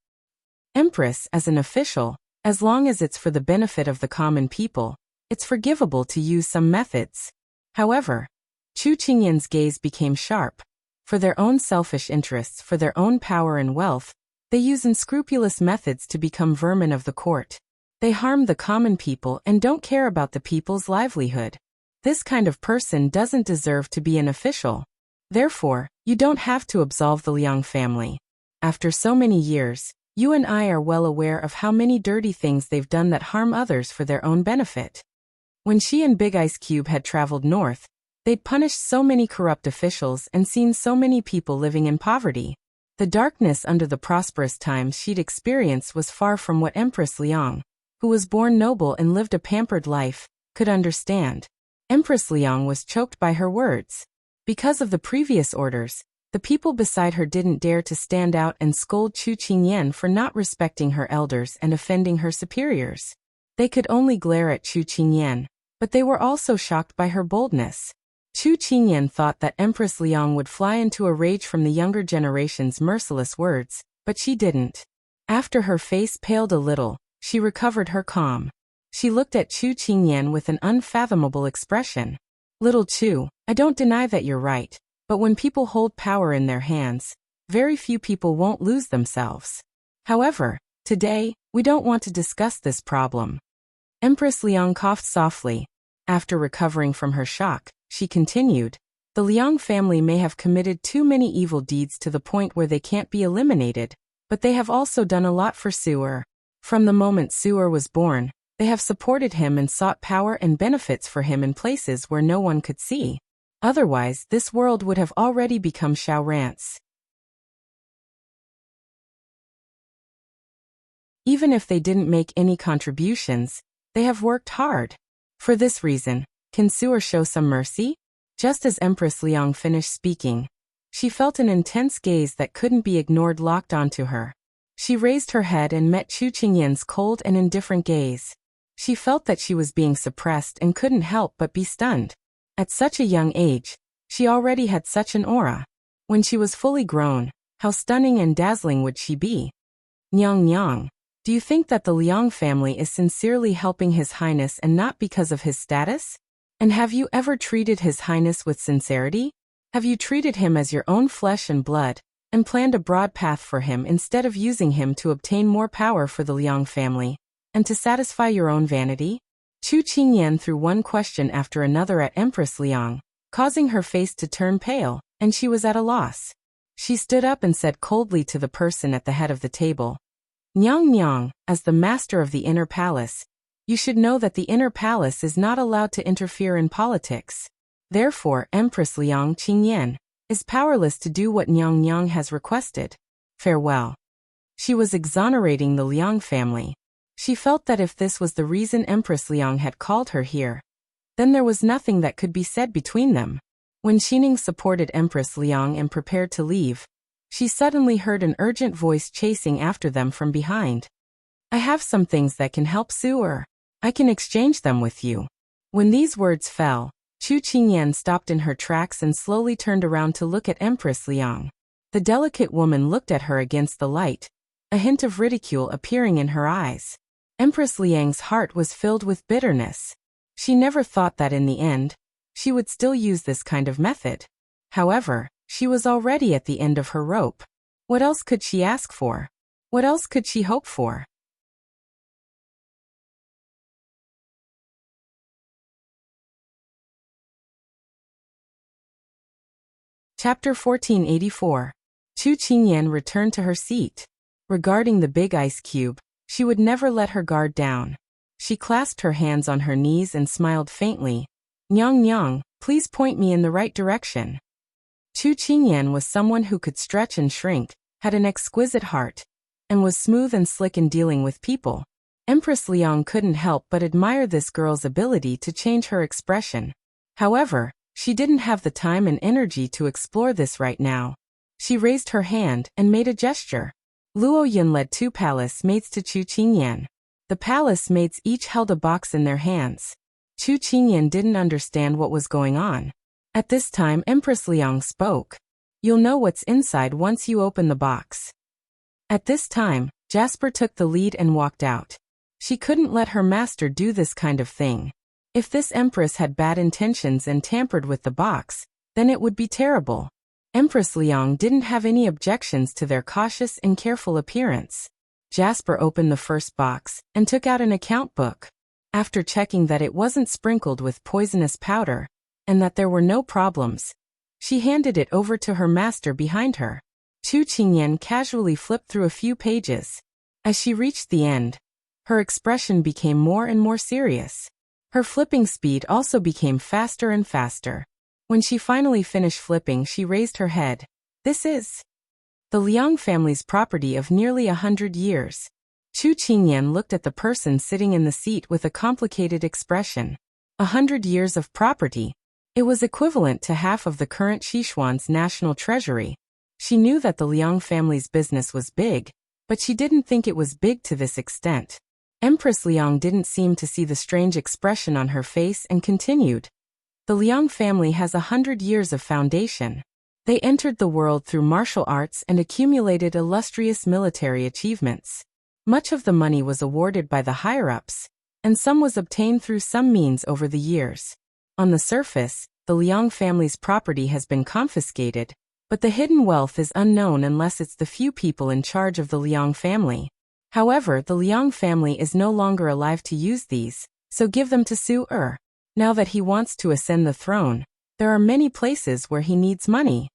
Empress, as an official, as long as it's for the benefit of the common people, it's forgivable to use some methods. However, Chu Qingyan's gaze became sharp. For their own selfish interests, for their own power and wealth, they use unscrupulous methods to become vermin of the court. They harm the common people and don't care about the people's livelihood. This kind of person doesn't deserve to be an official. Therefore, you don't have to absolve the Liang family. After so many years, you and I are well aware of how many dirty things they've done that harm others for their own benefit. When she and Big Ice Cube had traveled north, they'd punished so many corrupt officials and seen so many people living in poverty. The darkness under the prosperous times she'd experienced was far from what Empress Liang, who was born noble and lived a pampered life, could understand. Empress Liang was choked by her words. Because of the previous orders, the people beside her didn't dare to stand out and scold Chu Qingyan for not respecting her elders and offending her superiors. They could only glare at Chu Qingyan, but they were also shocked by her boldness. Chu Qingyan thought that Empress Liang would fly into a rage from the younger generation's merciless words, but she didn't. After her face paled a little, she recovered her calm. She looked at Chu Qingyan with an unfathomable expression. Little Chu, I don't deny that you're right, but when people hold power in their hands, very few people won't lose themselves. However, today, we don't want to discuss this problem. Empress Liang coughed softly. After recovering from her shock, she continued, the Liang family may have committed too many evil deeds to the point where they can't be eliminated, but they have also done a lot for Su Er. From the moment Su Er was born, They have supported him and sought power and benefits for him in places where no one could see. Otherwise, this world would have already become Xiao rants. Even if they didn't make any contributions, they have worked hard. For this reason, can Su'er show some mercy? Just as Empress Liang finished speaking, she felt an intense gaze that couldn't be ignored locked onto her. She raised her head and met Chu Qingyan's cold and indifferent gaze. She felt that she was being suppressed and couldn't help but be stunned. At such a young age, she already had such an aura. When she was fully grown, how stunning and dazzling would she be? Nyang Nyang, do you think that the Liang family is sincerely helping His Highness and not because of his status? And have you ever treated His Highness with sincerity? Have you treated him as your own flesh and blood, and planned a broad path for him instead of using him to obtain more power for the Liang family, and to satisfy your own vanity? Chu Qingyan threw one question after another at Empress Liang, causing her face to turn pale, and she was at a loss. She stood up and said coldly to the person at the head of the table, Nyang Nyang, as the master of the inner palace, you should know that the inner palace is not allowed to interfere in politics. Therefore, Empress Liang Qingyan is powerless to do what Nyang Nyang has requested. Farewell. She was exonerating the Liang family. She felt that if this was the reason Empress Liang had called her here, then there was nothing that could be said between them. When Xining supported Empress Liang and prepared to leave, she suddenly heard an urgent voice chasing after them from behind. I have some things that can help Su'er. I can exchange them with you. When these words fell, Chu Qingyan stopped in her tracks and slowly turned around to look at Empress Liang. The delicate woman looked at her against the light, a hint of ridicule appearing in her eyes. Empress Liang's heart was filled with bitterness. She never thought that in the end, she would still use this kind of method. However, she was already at the end of her rope. What else could she ask for? What else could she hope for? Chapter 1484. Chu Qingyan returned to her seat. Regarding the big ice cube, she would never let her guard down. She clasped her hands on her knees and smiled faintly. Nyang Nyang, please point me in the right direction. Chu Qingyan was someone who could stretch and shrink, had an exquisite heart, and was smooth and slick in dealing with people. Empress Liang couldn't help but admire this girl's ability to change her expression. However, she didn't have the time and energy to explore this right now. She raised her hand and made a gesture. Luo Yun led 2 palace maids to Chu Qingyan. The palace maids each held a box in their hands. Chu Qingyan didn't understand what was going on. At this time Empress Liang spoke. You'll know what's inside once you open the box. At this time, Jasper took the lead and walked out. She couldn't let her master do this kind of thing. If this empress had bad intentions and tampered with the box, then it would be terrible. Empress Liang didn't have any objections to their cautious and careful appearance. Jasper opened the first box and took out an account book. After checking that it wasn't sprinkled with poisonous powder, and that there were no problems, she handed it over to her master behind her. Chu Qingyan casually flipped through a few pages. As she reached the end, her expression became more and more serious. Her flipping speed also became faster and faster. When she finally finished flipping, she raised her head. This is the Liang family's property of nearly 100 years. Chu Qingyan looked at the person sitting in the seat with a complicated expression. 100 years of property. It was equivalent to half of the current Sichuan's national treasury. She knew that the Liang family's business was big, but she didn't think it was big to this extent. Empress Liang didn't seem to see the strange expression on her face and continued. The Liang family has 100 years of foundation. They entered the world through martial arts and accumulated illustrious military achievements. Much of the money was awarded by the higher-ups, and some was obtained through some means over the years. On the surface, the Liang family's property has been confiscated, but the hidden wealth is unknown unless it's the few people in charge of the Liang family. However, the Liang family is no longer alive to use these, so give them to Su'er. Now that he wants to ascend the throne, there are many places where he needs money.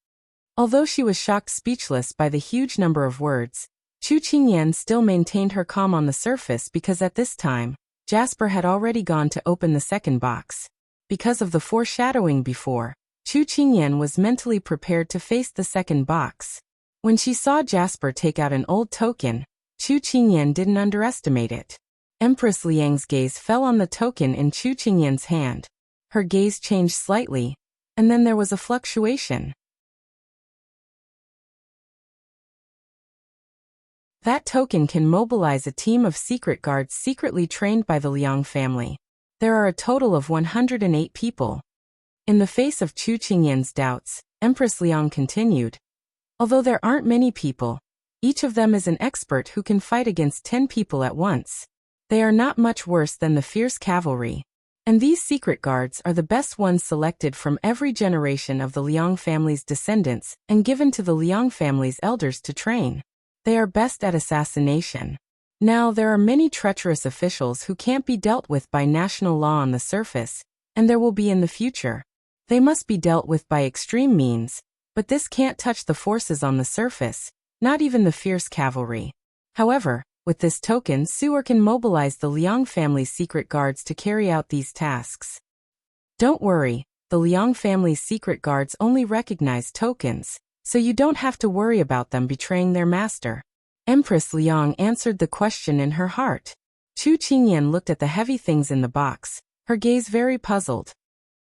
Although she was shocked speechless by the huge number of words, Chu Qingyan still maintained her calm on the surface because at this time, Jasper had already gone to open the second box. Because of the foreshadowing before, Chu Qingyan was mentally prepared to face the second box. When she saw Jasper take out an old token, Chu Qingyan didn't underestimate it. Empress Liang's gaze fell on the token in Chu Qingyan's hand. Her gaze changed slightly, and then there was a fluctuation. That token can mobilize a team of secret guards secretly trained by the Liang family. There are a total of 108 people. In the face of Chu Qingyan's doubts, Empress Liang continued. Although there aren't many people, each of them is an expert who can fight against 10 people at once. They are not much worse than the fierce cavalry. And these secret guards are the best ones selected from every generation of the Liang family's descendants and given to the Liang family's elders to train. They are best at assassination. Now there are many treacherous officials who can't be dealt with by national law on the surface, and there will be in the future. They must be dealt with by extreme means, but this can't touch the forces on the surface, not even the fierce cavalry. However, with this token, Su'er can mobilize the Liang family's secret guards to carry out these tasks. Don't worry, the Liang family's secret guards only recognize tokens, so you don't have to worry about them betraying their master. Empress Liang answered the question in her heart. Chu Qingyan looked at the heavy things in the box, her gaze very puzzled.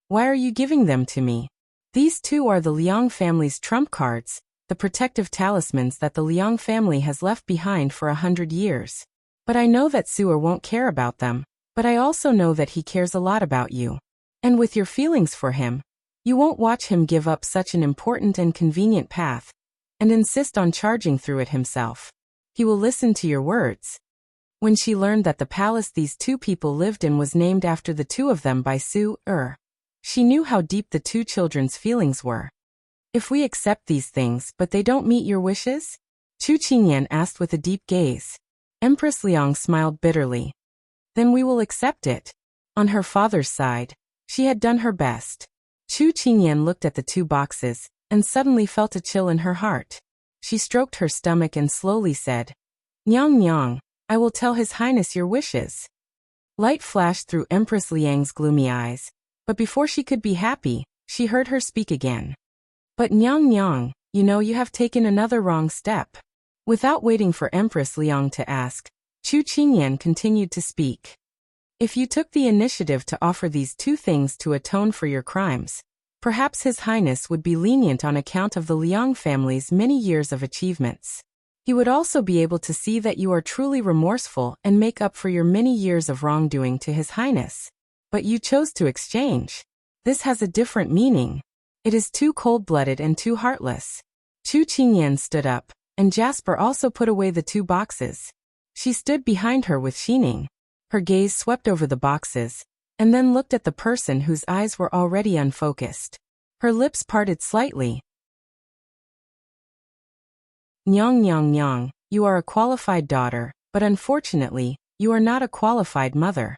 Why are you giving them to me? These two are the Liang family's trump cards, the protective talismans that the Liang family has left behind for 100 years. But I know that Su'er won't care about them, but I also know that he cares a lot about you. And with your feelings for him, you won't watch him give up such an important and convenient path, and insist on charging through it himself. He will listen to your words. When she learned that the palace these two people lived in was named after the two of them by Su'er, she knew how deep the two children's feelings were. If we accept these things but they don't meet your wishes? Chu Qingyan asked with a deep gaze. Empress Liang smiled bitterly. Then we will accept it. On her father's side, she had done her best. Chu Qingyan looked at the two boxes, and suddenly felt a chill in her heart. She stroked her stomach and slowly said, Nyang Nyang, I will tell His Highness your wishes. Light flashed through Empress Liang's gloomy eyes, but before she could be happy, she heard her speak again. But Nyang Nyang, you know you have taken another wrong step. Without waiting for Empress Liang to ask, Chu Qingyan continued to speak. If you took the initiative to offer these two things to atone for your crimes, perhaps His Highness would be lenient on account of the Liang family's many years of achievements. He would also be able to see that you are truly remorseful and make up for your many years of wrongdoing to His Highness. But you chose to exchange. This has a different meaning. It is too cold-blooded and too heartless. Chu Qingyan stood up, and Jasper also put away the two boxes. She stood behind her with Xining. Her gaze swept over the boxes, and then looked at the person whose eyes were already unfocused. Her lips parted slightly. Nyang Nyang Nyang, you are a qualified daughter, but unfortunately, you are not a qualified mother.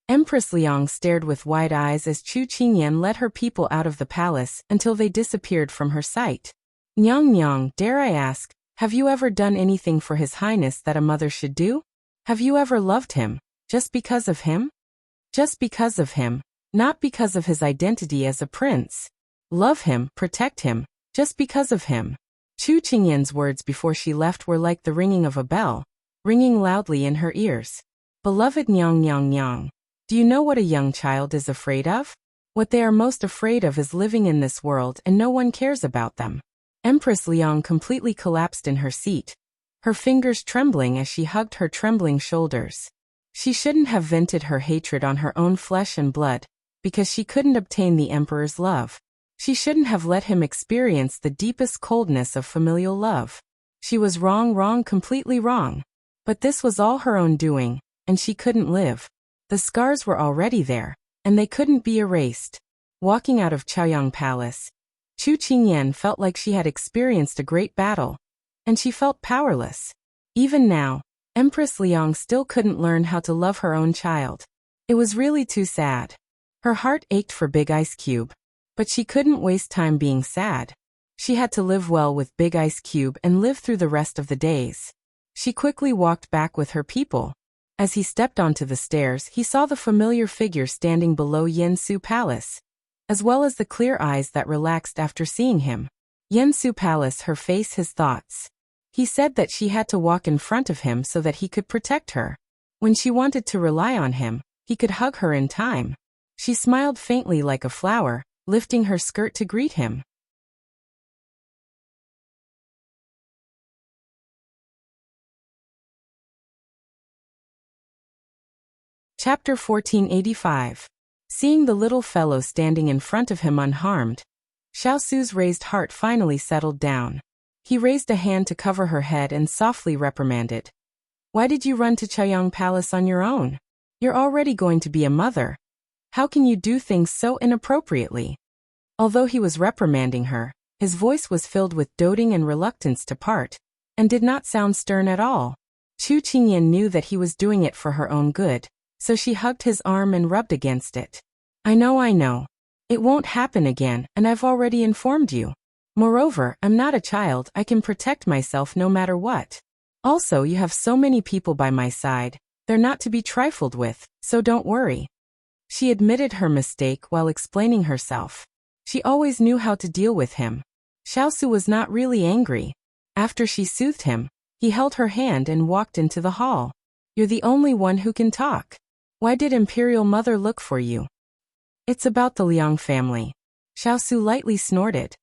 Empress Liang stared with wide eyes as Chu Qingyan led her people out of the palace until they disappeared from her sight. Nyang Nyang, dare I ask, have you ever done anything for His Highness that a mother should do? Have you ever loved him, just because of him? Just because of him, not because of his identity as a prince. Love him, protect him, just because of him. Chu Qingyan's words before she left were like the ringing of a bell, ringing loudly in her ears. Beloved Nyang Nyang Nyang, do you know what a young child is afraid of? What they are most afraid of is living in this world and no one cares about them. Empress Liang completely collapsed in her seat, her fingers trembling as she hugged her trembling shoulders. She shouldn't have vented her hatred on her own flesh and blood, because she couldn't obtain the Emperor's love. She shouldn't have let him experience the deepest coldness of familial love. She was wrong, completely wrong. But this was all her own doing, and she couldn't live. The scars were already there, and they couldn't be erased. Walking out of Chaoyang Palace, Chu Qingyan felt like she had experienced a great battle, and she felt powerless. Even now, Empress Liang still couldn't learn how to love her own child. It was really too sad. Her heart ached for Big Ice Cube, but she couldn't waste time being sad. She had to live well with Big Ice Cube and live through the rest of the days. She quickly walked back with her people. As he stepped onto the stairs, he saw the familiar figure standing below Yansu Palace, as well as the clear eyes that relaxed after seeing him. Yansu Palace, her face, his thoughts. He said that she had to walk in front of him so that he could protect her. When she wanted to rely on him, he could hug her in time. She smiled faintly like a flower, lifting her skirt to greet him. Chapter 1485. Seeing the little fellow standing in front of him unharmed, Xiaosu's raised heart finally settled down. He raised a hand to cover her head and softly reprimanded. Why did you run to Chaoyang Palace on your own? You're already going to be a mother. How can you do things so inappropriately? Although he was reprimanding her, his voice was filled with doting and reluctance to part, and did not sound stern at all. Chu Qingyan knew that he was doing it for her own good, so she hugged his arm and rubbed against it. I know. It won't happen again, and I've already informed you. Moreover, I'm not a child, I can protect myself no matter what. Also, you have so many people by my side, they're not to be trifled with, so don't worry. She admitted her mistake while explaining herself. She always knew how to deal with him. Xiaosu was not really angry. After she soothed him, he held her hand and walked into the hall. You're the only one who can talk. Why did Imperial Mother look for you? It's about the Liang family. Xiaosu lightly snorted.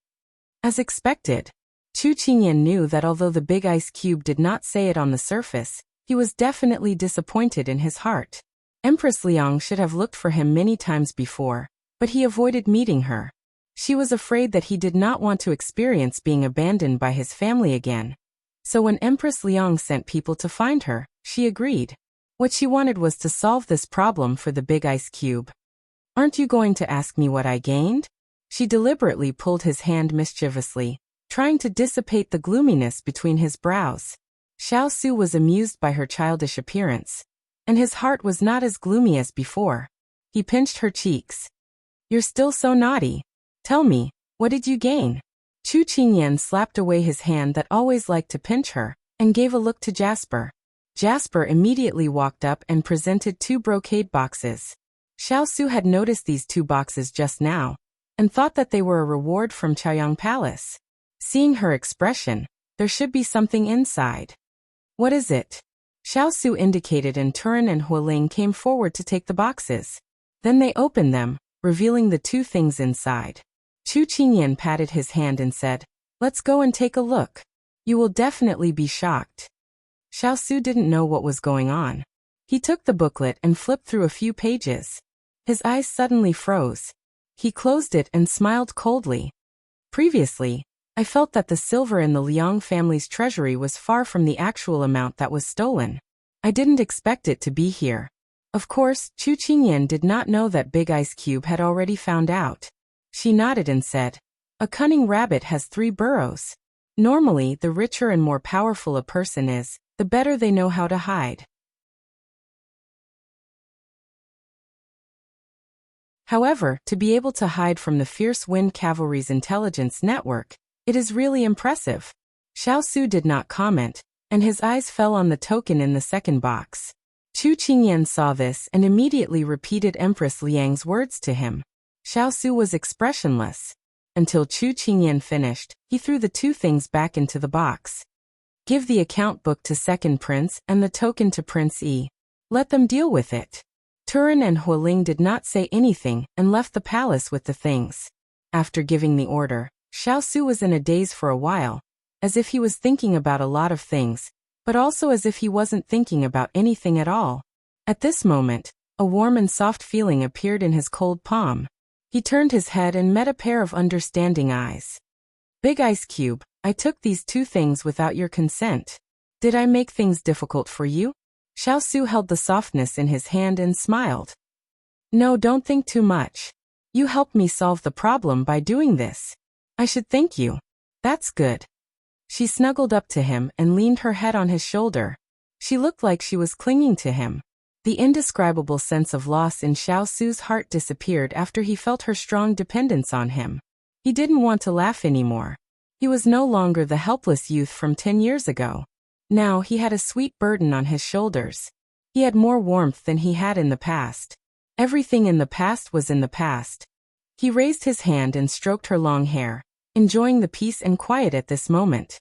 As expected, Chu Qingyan knew that although the big ice cube did not say it on the surface, he was definitely disappointed in his heart. Empress Liang should have looked for him many times before, but he avoided meeting her. She was afraid that he did not want to experience being abandoned by his family again. So when Empress Liang sent people to find her, she agreed. What she wanted was to solve this problem for the big ice cube. Aren't you going to ask me what I gained? She deliberately pulled his hand mischievously, trying to dissipate the gloominess between his brows. Xiaosu was amused by her childish appearance, and his heart was not as gloomy as before. He pinched her cheeks. You're still so naughty. Tell me, what did you gain? Chu Qingyan slapped away his hand that always liked to pinch her, and gave a look to Jasper. Jasper immediately walked up and presented 2 brocade boxes. Xiaosu had noticed these 2 boxes just now, and thought that they were a reward from Chaoyang Palace. Seeing her expression, there should be something inside. What is it? Xiaosu indicated, and Turin and Hualing came forward to take the boxes. Then they opened them, revealing the 2 things inside. Chu Qingyan patted his hand and said, Let's go and take a look. You will definitely be shocked. Xiaosu didn't know what was going on. He took the booklet and flipped through a few pages. His eyes suddenly froze. He closed it and smiled coldly. Previously, I felt that the silver in the Liang family's treasury was far from the actual amount that was stolen. I didn't expect it to be here. Of course, Chu Qingyan did not know that Big Ice Cube had already found out. She nodded and said, A cunning rabbit has 3 burrows. Normally, the richer and more powerful a person is, the better they know how to hide. However, to be able to hide from the fierce wind cavalry's intelligence network, it is really impressive. Xiaosu did not comment, and his eyes fell on the token in the second box. Chu Qingyan saw this and immediately repeated Empress Liang's words to him. Xiaosu was expressionless. Until Chu Qingyan finished, he threw the 2 things back into the box. Give the account book to Second Prince and the token to Prince E. Let them deal with it. Turin and Hualing did not say anything and left the palace with the things. After giving the order, Xiaosu was in a daze for a while, as if he was thinking about a lot of things, but also as if he wasn't thinking about anything at all. At this moment, a warm and soft feeling appeared in his cold palm. He turned his head and met a pair of understanding eyes. Big Ice Cube, I took these 2 things without your consent. Did I make things difficult for you? Xiaosu held the softness in his hand and smiled. No, don't think too much. You helped me solve the problem by doing this. I should thank you. That's good. She snuggled up to him and leaned her head on his shoulder. She looked like she was clinging to him. The indescribable sense of loss in Xiaosu's heart disappeared after he felt her strong dependence on him. He didn't want to laugh anymore. He was no longer the helpless youth from 10 years ago. Now he had a sweet burden on his shoulders. He had more warmth than he had in the past. Everything in the past was in the past. He raised his hand and stroked her long hair, enjoying the peace and quiet at this moment.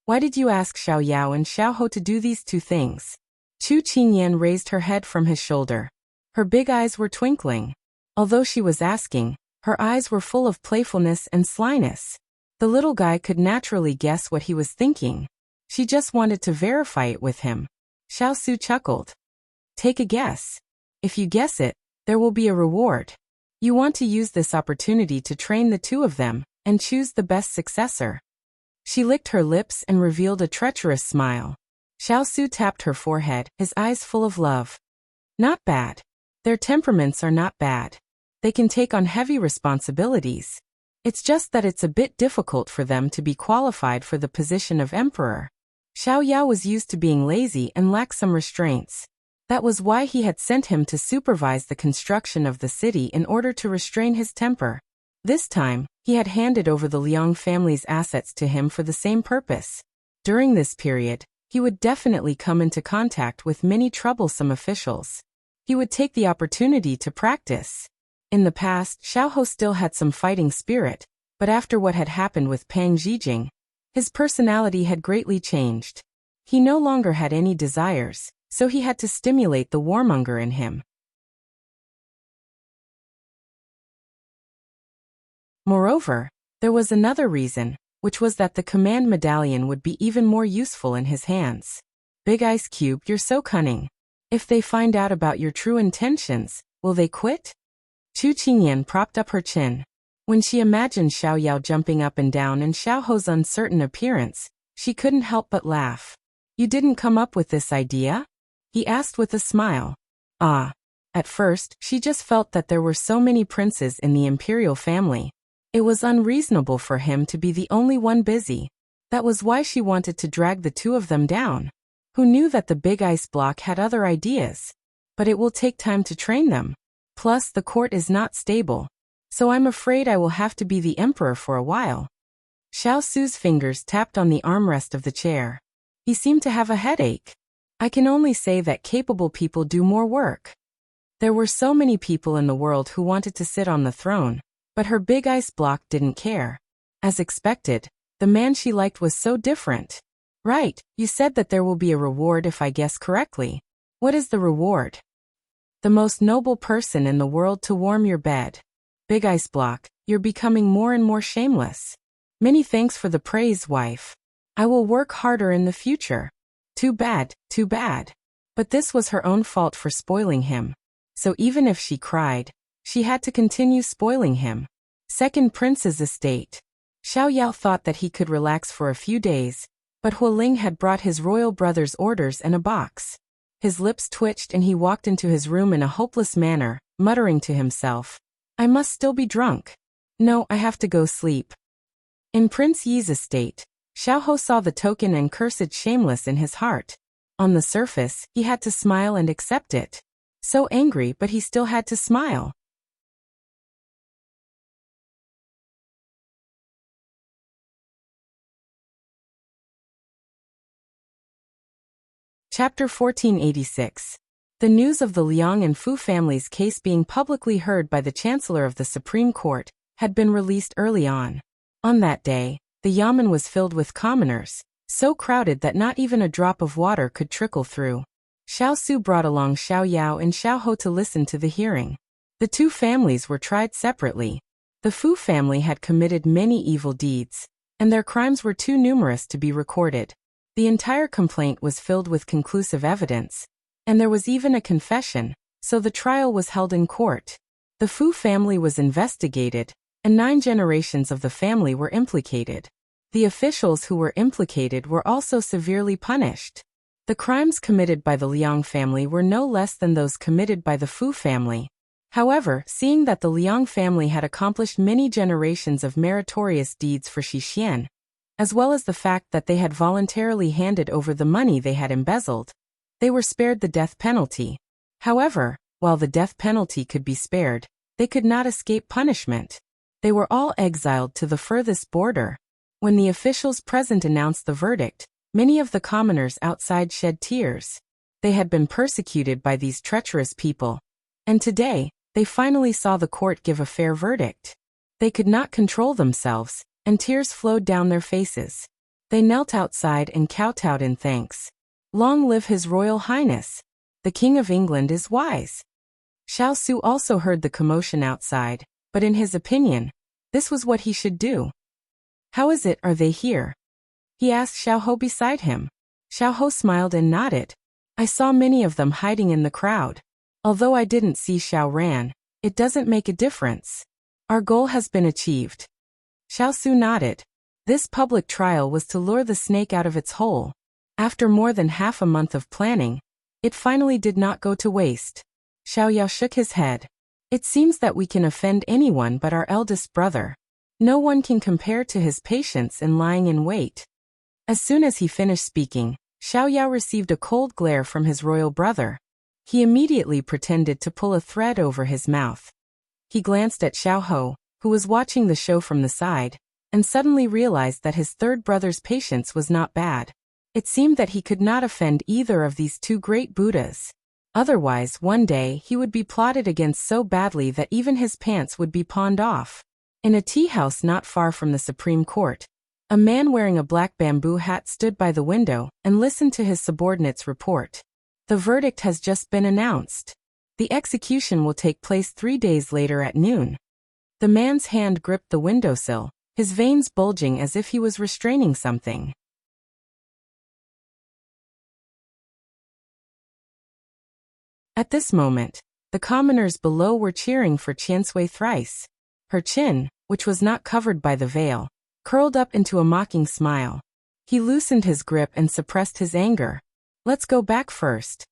Why did you ask Xiao Yao and Xiao Ho to do these two things? Chu Qingyan raised her head from his shoulder. Her big eyes were twinkling. Although she was asking, her eyes were full of playfulness and slyness. The little guy could naturally guess what he was thinking. She just wanted to verify it with him. Xiao Su chuckled. Take a guess. If you guess it, there will be a reward. You want to use this opportunity to train the two of them and choose the best successor. She licked her lips and revealed a treacherous smile. Xiao Su tapped her forehead, his eyes full of love. Not bad. Their temperaments are not bad. They can take on heavy responsibilities. It's just that it's a bit difficult for them to be qualified for the position of emperor. Xiao Yao was used to being lazy and lacked some restraints. That was why he had sent him to supervise the construction of the city in order to restrain his temper. This time, he had handed over the Liang family's assets to him for the same purpose. During this period, he would definitely come into contact with many troublesome officials. He would take the opportunity to practice. In the past, Xiao Ho still had some fighting spirit, but after what had happened with Pang Zhijing, his personality had greatly changed. He no longer had any desires, so he had to stimulate the warmonger in him. Moreover, there was another reason, which was that the command medallion would be even more useful in his hands. Big Ice Cube, you're so cunning. If they find out about your true intentions, will they quit? Chu Qingyan propped up her chin. When she imagined Xiao Yao jumping up and down and Xiao Ho's uncertain appearance, she couldn't help but laugh. You didn't come up with this idea? He asked with a smile. Ah. At first, she just felt that there were so many princes in the imperial family. It was unreasonable for him to be the only one busy. That was why she wanted to drag the two of them down. Who knew that the big ice block had other ideas? But it will take time to train them. Plus, the court is not stable. So I'm afraid I will have to be the emperor for a while. Xiao Su's fingers tapped on the armrest of the chair. He seemed to have a headache. I can only say that capable people do more work. There were so many people in the world who wanted to sit on the throne, but her big ice block didn't care. As expected, the man she liked was so different. Right, you said that there will be a reward if I guess correctly. What is the reward? The most noble person in the world to warm your bed. Big ice block, you're becoming more and more shameless. Many thanks for the praise, wife. I will work harder in the future. Too bad, too bad. But this was her own fault for spoiling him. So even if she cried, she had to continue spoiling him. Second Prince's estate. Xiao Yao thought that he could relax for a few days, but Hualing had brought his royal brother's orders and a box. His lips twitched and he walked into his room in a hopeless manner, muttering to himself, I must still be drunk. No, I have to go sleep. In Prince Yi's estate, Xiao Ho saw the token and cursed shameless in his heart. On the surface, he had to smile and accept it. So angry, but he still had to smile. Chapter 1486. The news of the Liang and Fu families' case being publicly heard by the Chancellor of the Supreme Court had been released early on. On that day, the yamen was filled with commoners, so crowded that not even a drop of water could trickle through. Xiao Su brought along Xiao Yao and Xiao Ho to listen to the hearing. The two families were tried separately. The Fu family had committed many evil deeds, and their crimes were too numerous to be recorded. The entire complaint was filled with conclusive evidence, and there was even a confession, so the trial was held in court. The Fu family was investigated, and 9 generations of the family were implicated. The officials who were implicated were also severely punished. The crimes committed by the Liang family were no less than those committed by the Fu family. However, seeing that the Liang family had accomplished many generations of meritorious deeds for Xixian, as well as the fact that they had voluntarily handed over the money they had embezzled, they were spared the death penalty. However, while the death penalty could be spared, they could not escape punishment. They were all exiled to the furthest border. When the officials present announced the verdict, many of the commoners outside shed tears. They had been persecuted by these treacherous people. And today, they finally saw the court give a fair verdict. They could not control themselves, and tears flowed down their faces. They knelt outside and kowtowed in thanks. Long live His Royal Highness! The King of England is wise. Xiao Su also heard the commotion outside, but in his opinion, this was what he should do. How is it are they here? He asked Xiao Ho beside him. Xiao Ho smiled and nodded. I saw many of them hiding in the crowd. Although I didn't see Xiao Ran, it doesn't make a difference. Our goal has been achieved. Xiao Su nodded. This public trial was to lure the snake out of its hole. After more than half a month of planning, it finally did not go to waste. Xiao Yao shook his head. It seems that we can offend anyone but our eldest brother. No one can compare to his patience in lying in wait. As soon as he finished speaking, Xiao Yao received a cold glare from his royal brother. He immediately pretended to pull a thread over his mouth. He glanced at Xiao Ho, who was watching the show from the side, and suddenly realized that his third brother's patience was not bad. It seemed that he could not offend either of these two great Buddhas. Otherwise, one day he would be plotted against so badly that even his pants would be pawned off. In a tea house not far from the Supreme Court, a man wearing a black bamboo hat stood by the window and listened to his subordinate's report. The verdict has just been announced. The execution will take place 3 days later at noon. The man's hand gripped the windowsill, his veins bulging as if he was restraining something. At this moment, the commoners below were cheering for Qiansui thrice. Her chin, which was not covered by the veil, curled up into a mocking smile. He loosened his grip and suppressed his anger. Let's go back first.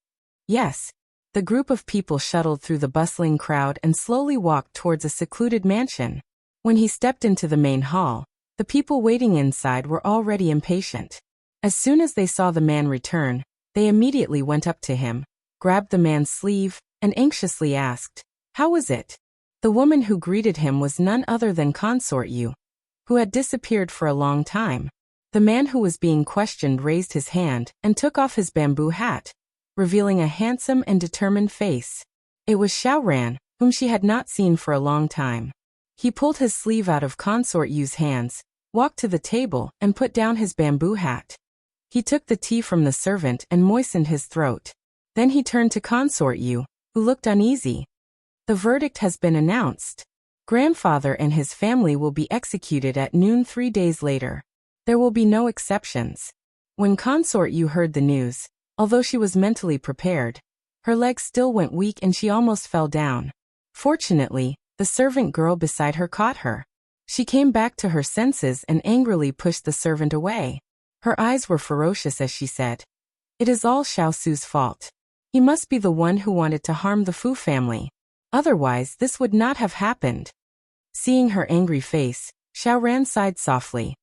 Yes. The group of people shuttled through the bustling crowd and slowly walked towards a secluded mansion. When he stepped into the main hall, the people waiting inside were already impatient. As soon as they saw the man return, they immediately went up to him, grabbed the man's sleeve, and anxiously asked, "How was it?" The woman who greeted him was none other than Consort Yu, who had disappeared for a long time. The man who was being questioned raised his hand and took off his bamboo hat, revealing a handsome and determined face. It was Xiao Ran, whom she had not seen for a long time. He pulled his sleeve out of Consort Yu's hands, walked to the table, and put down his bamboo hat. He took the tea from the servant and moistened his throat. Then he turned to Consort Yu, who looked uneasy. The verdict has been announced. Grandfather and his family will be executed at noon 3 days later. There will be no exceptions. When Consort Yu heard the news, although she was mentally prepared, her legs still went weak and she almost fell down. Fortunately, the servant girl beside her caught her. She came back to her senses and angrily pushed the servant away. Her eyes were ferocious as she said, "It is all Xiao Su's fault. He must be the one who wanted to harm the Fu family. Otherwise, this would not have happened." Seeing her angry face, Xiao Ran sighed softly.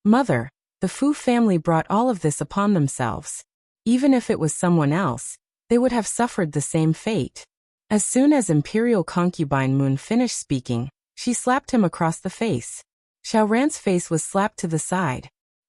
"Mother, the Fu family brought all of this upon themselves. Even if it was someone else, they would have suffered the same fate." As soon as Imperial Concubine Moon finished speaking, she slapped him across the face. Xiao Ran's face was slapped to the side.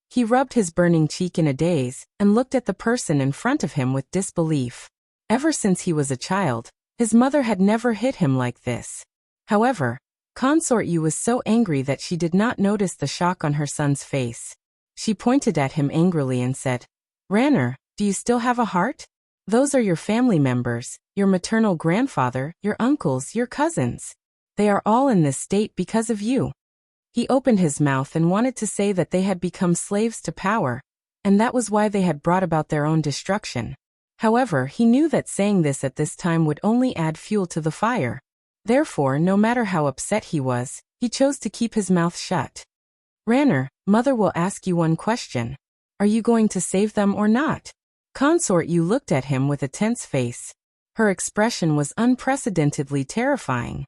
He rubbed his burning cheek in a daze and looked at the person in front of him with disbelief. Ever since he was a child, his mother had never hit him like this. However, Consort Yu was so angry that she did not notice the shock on her son's face. She pointed at him angrily and said, "Ranner, do you still have a heart? Those are your family members, your maternal grandfather, your uncles, your cousins. They are all in this state because of you." He opened his mouth and wanted to say that they had become slaves to power, and that was why they had brought about their own destruction. However, he knew that saying this at this time would only add fuel to the fire. Therefore, no matter how upset he was, he chose to keep his mouth shut. "Ranner, Mother will ask you one question. Are you going to save them or not?" Consort Yu looked at him with a tense face. Her expression was unprecedentedly terrifying.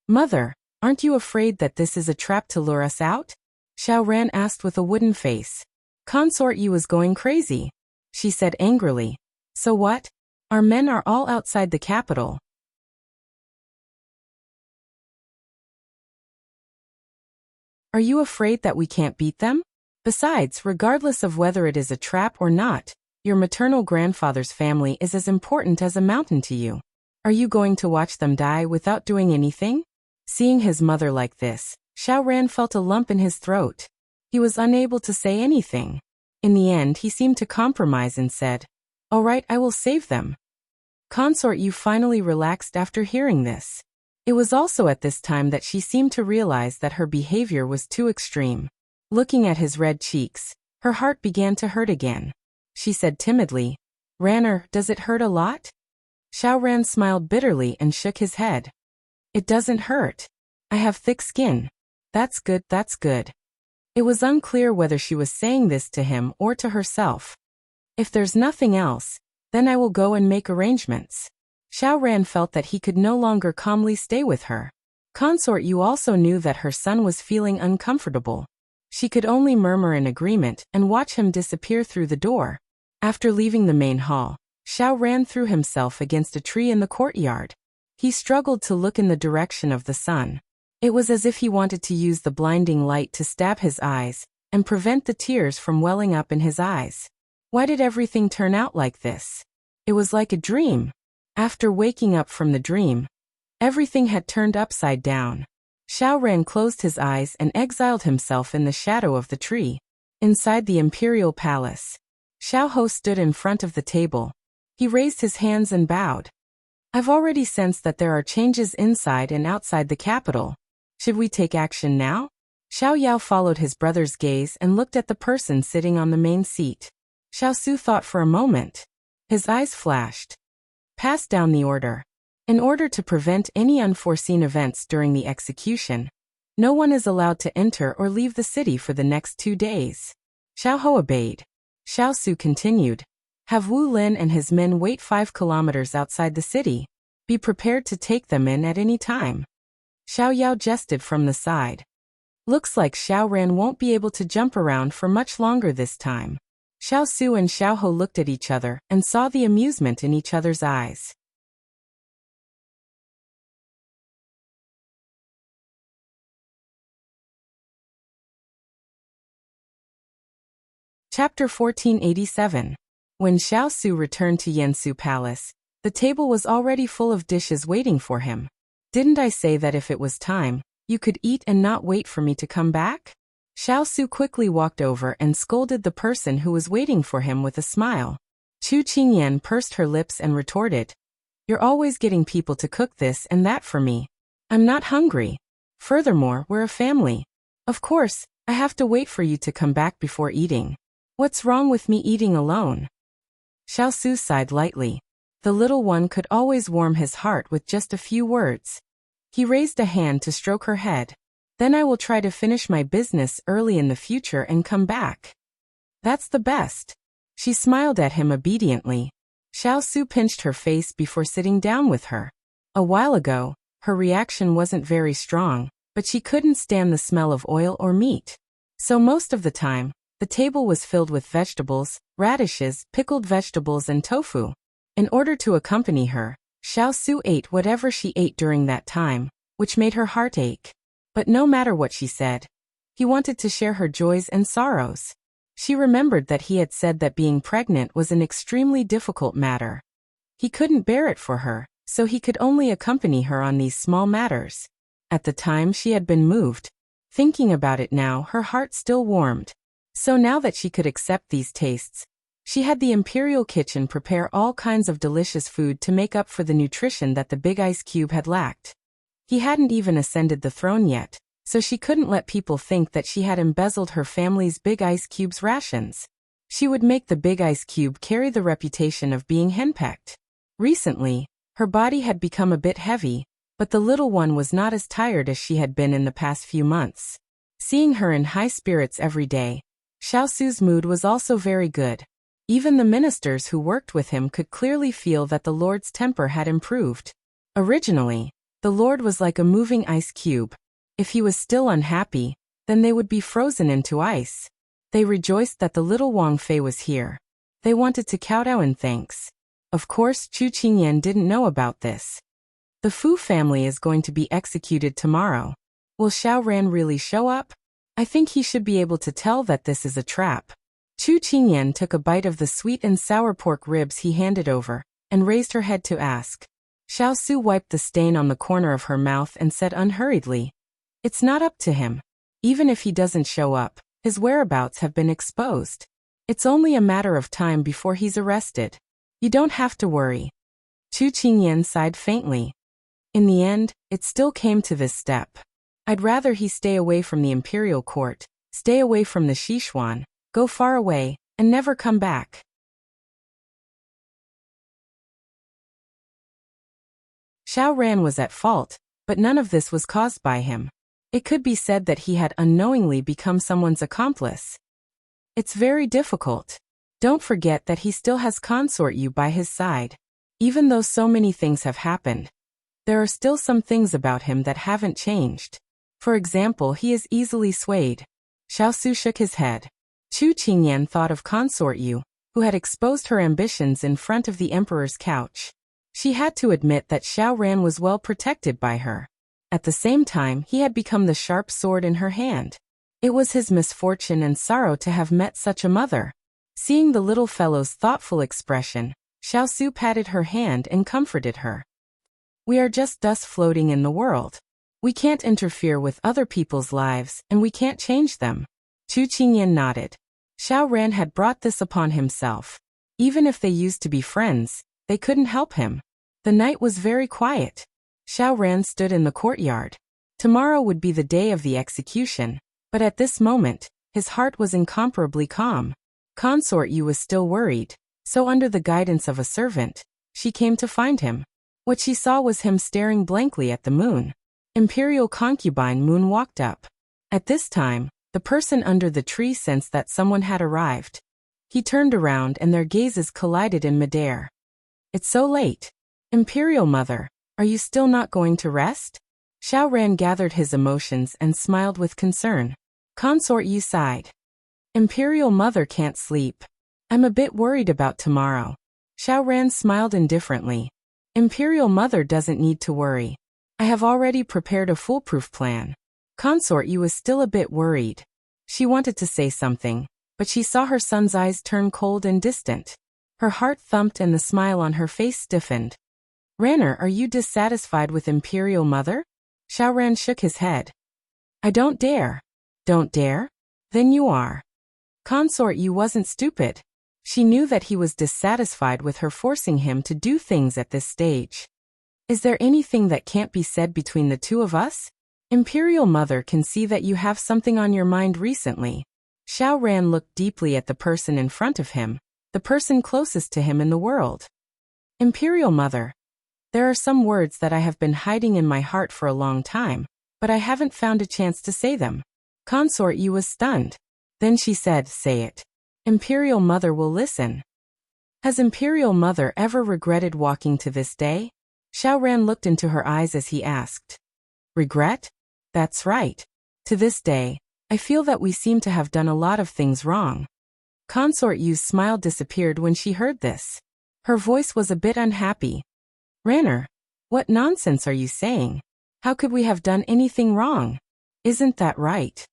"Mother, aren't you afraid that this is a trap to lure us out?" Xiao Ran asked with a wooden face. Consort Yu was going crazy. She said angrily, "So what? Our men are all outside the capital. Are you afraid that we can't beat them? Besides, regardless of whether it is a trap or not, Your maternal grandfather's family is as important as a mountain to you. Are you going to watch them die without doing anything? Seeing his mother like this, Xiao Ran felt a lump in his throat. He was unable to say anything. In the end, he seemed to compromise and said, "All right, I will save them." Consort, you finally relaxed after hearing this. It was also at this time that she seemed to realize that her behavior was too extreme. Looking at his red cheeks, her heart began to hurt again. She said timidly, "Ranner, does it hurt a lot?" Xiao Ran smiled bitterly and shook his head. "It doesn't hurt. I have thick skin." "That's good, that's good." It was unclear whether she was saying this to him or to herself. "If there's nothing else, then I will go and make arrangements." Xiao Ran felt that he could no longer calmly stay with her. Consort, you also knew that her son was feeling uncomfortable. She could only murmur in agreement and watch him disappear through the door. After leaving the main hall, Xiao Ran threw himself against a tree in the courtyard. He struggled to look in the direction of the sun. It was as if he wanted to use the blinding light to stab his eyes and prevent the tears from welling up in his eyes. Why did everything turn out like this? It was like a dream. After waking up from the dream, everything had turned upside down. Xiao Ran closed his eyes and exiled himself in the shadow of the tree. Inside the imperial palace, Xiao Ho stood in front of the table. He raised his hands and bowed. "I've already sensed that there are changes inside and outside the capital. Should we take action now?" Xiao Yao followed his brother's gaze and looked at the person sitting on the main seat. Xiao Su thought for a moment. His eyes flashed. "Pass down the order. In order to prevent any unforeseen events during the execution, no one is allowed to enter or leave the city for the next 2 days." Xiao Ho obeyed. Xiao Su continued. "Have Wu Lin and his men wait 5 kilometers outside the city. Be prepared to take them in at any time." Xiao Yao jested from the side. "Looks like Xiao Ran won't be able to jump around for much longer this time." Xiao Su and Xiao Ho looked at each other and saw the amusement in each other's eyes. Chapter 1487. When Xiao Su returned to Yansu Palace, the table was already full of dishes waiting for him. "Didn't I say that if it was time, you could eat and not wait for me to come back?" Xiao Su quickly walked over and scolded the person who was waiting for him with a smile. Chu Qingyan pursed her lips and retorted, "You're always getting people to cook this and that for me. I'm not hungry. Furthermore, we're a family. Of course, I have to wait for you to come back before eating. What's wrong with me eating alone?" Xiao Su sighed lightly. The little one could always warm his heart with just a few words. He raised a hand to stroke her head. "Then I will try to finish my business early in the future and come back." "That's the best." She smiled at him obediently. Xiao Su pinched her face before sitting down with her. A while ago, her reaction wasn't very strong, but she couldn't stand the smell of oil or meat. So most of the time, the table was filled with vegetables, radishes, pickled vegetables and tofu. In order to accompany her, Xiao Su ate whatever she ate during that time, which made her heart ache. But no matter what she said, he wanted to share her joys and sorrows. She remembered that he had said that being pregnant was an extremely difficult matter. He couldn't bear it for her, so he could only accompany her on these small matters. At the time she had been moved. Thinking about it now, her heart still warmed. So now that she could accept these tastes, she had the imperial kitchen prepare all kinds of delicious food to make up for the nutrition that the big ice cube had lacked. He hadn't even ascended the throne yet, so she couldn't let people think that she had embezzled her family's big ice cube's rations. She would make the big ice cube carry the reputation of being henpecked. Recently, her body had become a bit heavy, but the little one was not as tired as she had been in the past few months. Seeing her in high spirits every day, Xiao Su's mood was also very good. Even the ministers who worked with him could clearly feel that the Lord's temper had improved. Originally, the Lord was like a moving ice cube. If he was still unhappy, then they would be frozen into ice. They rejoiced that the little Wang Fei was here. They wanted to kowtow in thanks. Of course, Chu Qingyan didn't know about this. The Fu family is going to be executed tomorrow. Will Xiao Ran really show up? I think he should be able to tell that this is a trap. Chu Qingyan took a bite of the sweet and sour pork ribs he handed over, and raised her head to ask. Xiao Su wiped the stain on the corner of her mouth and said unhurriedly, "It's not up to him. Even if he doesn't show up, his whereabouts have been exposed. It's only a matter of time before he's arrested. You don't have to worry." Chu Qingyan sighed faintly. In the end, it still came to this step. I'd rather he stay away from the imperial court, stay away from the Sichuan, go far away, and never come back. Xiao Ran was at fault, but none of this was caused by him. It could be said that he had unknowingly become someone's accomplice. It's very difficult. Don't forget that he still has Consort Yu by his side. Even though so many things have happened, there are still some things about him that haven't changed. For example, he is easily swayed. Xiao Su shook his head. Chu Qingyan thought of Consort Yu, who had exposed her ambitions in front of the emperor's couch. She had to admit that Xiao Ran was well protected by her. At the same time, he had become the sharp sword in her hand. It was his misfortune and sorrow to have met such a mother. Seeing the little fellow's thoughtful expression, Xiao Su patted her hand and comforted her. "We are just dust floating in the world. We can't interfere with other people's lives, and we can't change them." Chu Qingyan nodded. Xiao Ran had brought this upon himself. Even if they used to be friends, they couldn't help him. The night was very quiet. Xiao Ran stood in the courtyard. Tomorrow would be the day of the execution, but at this moment, his heart was incomparably calm. Consort Yu was still worried, so under the guidance of a servant, she came to find him. What she saw was him staring blankly at the moon. Imperial concubine Moon walked up. At this time, the person under the tree sensed that someone had arrived. He turned around and their gazes collided in midair. "It's so late. Imperial Mother, are you still not going to rest?" Xiao Ran gathered his emotions and smiled with concern. Consort Yu sighed. "Imperial Mother can't sleep. I'm a bit worried about tomorrow." Xiao Ran smiled indifferently. "Imperial Mother doesn't need to worry. I have already prepared a foolproof plan." Consort Yu was still a bit worried. She wanted to say something, but she saw her son's eyes turn cold and distant. Her heart thumped and the smile on her face stiffened. "Ranner, are you dissatisfied with Imperial Mother?" Xiao Ran shook his head. "I don't dare." "Don't dare? Then you are." Consort Yu wasn't stupid. She knew that he was dissatisfied with her forcing him to do things at this stage. "Is there anything that can't be said between the two of us? Imperial Mother can see that you have something on your mind recently." Xiao Ran looked deeply at the person in front of him, the person closest to him in the world. "Imperial Mother, there are some words that I have been hiding in my heart for a long time, but I haven't found a chance to say them." Consort Yu was stunned. Then she said, "Say it. Imperial Mother will listen." "Has Imperial Mother ever regretted walking to this day?" Xiao Ran looked into her eyes as he asked. "Regret? That's right. To this day, I feel that we seem to have done a lot of things wrong." Consort Yu's smile disappeared when she heard this. Her voice was a bit unhappy. "Ranner, what nonsense are you saying? How could we have done anything wrong? Isn't that right?"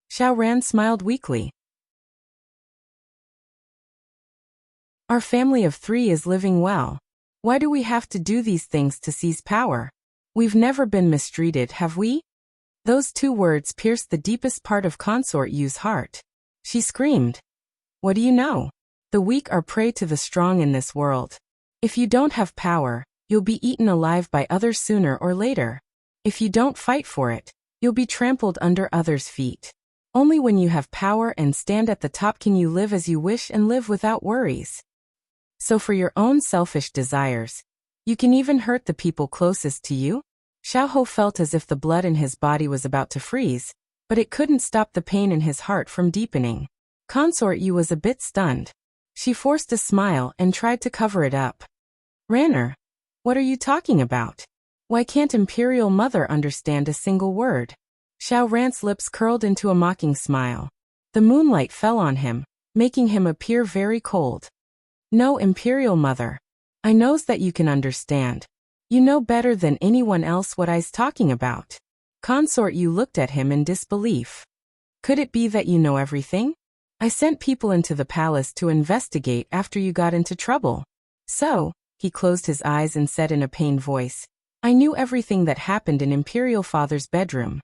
Xiao Ran smiled weakly. "Our family of 3 is living well. Why do we have to do these things to seize power? We've never been mistreated, have we?" Those 2 words pierced the deepest part of Consort Yu's heart. She screamed. "What do you know? The weak are prey to the strong in this world. If you don't have power, you'll be eaten alive by others sooner or later. If you don't fight for it, you'll be trampled under others' feet. Only when you have power and stand at the top can you live as you wish and live without worries. So for your own selfish desires, you can even hurt the people closest to you?" Xiao Ho felt as if the blood in his body was about to freeze, but it couldn't stop the pain in his heart from deepening. Consort Yu was a bit stunned. She forced a smile and tried to cover it up. "Ranner, what are you talking about? Why can't Imperial Mother understand a single word?" Xiao Ran's lips curled into a mocking smile. The moonlight fell on him, making him appear very cold. "No, Imperial Mother. I knows that you can understand. You know better than anyone else what I's talking about." Consort Yu looked at him in disbelief. "Could it be that you know everything? I sent people into the palace to investigate after you got into trouble. So, he closed his eyes and said in a pained voice, I knew everything that happened in Imperial Father's bedroom.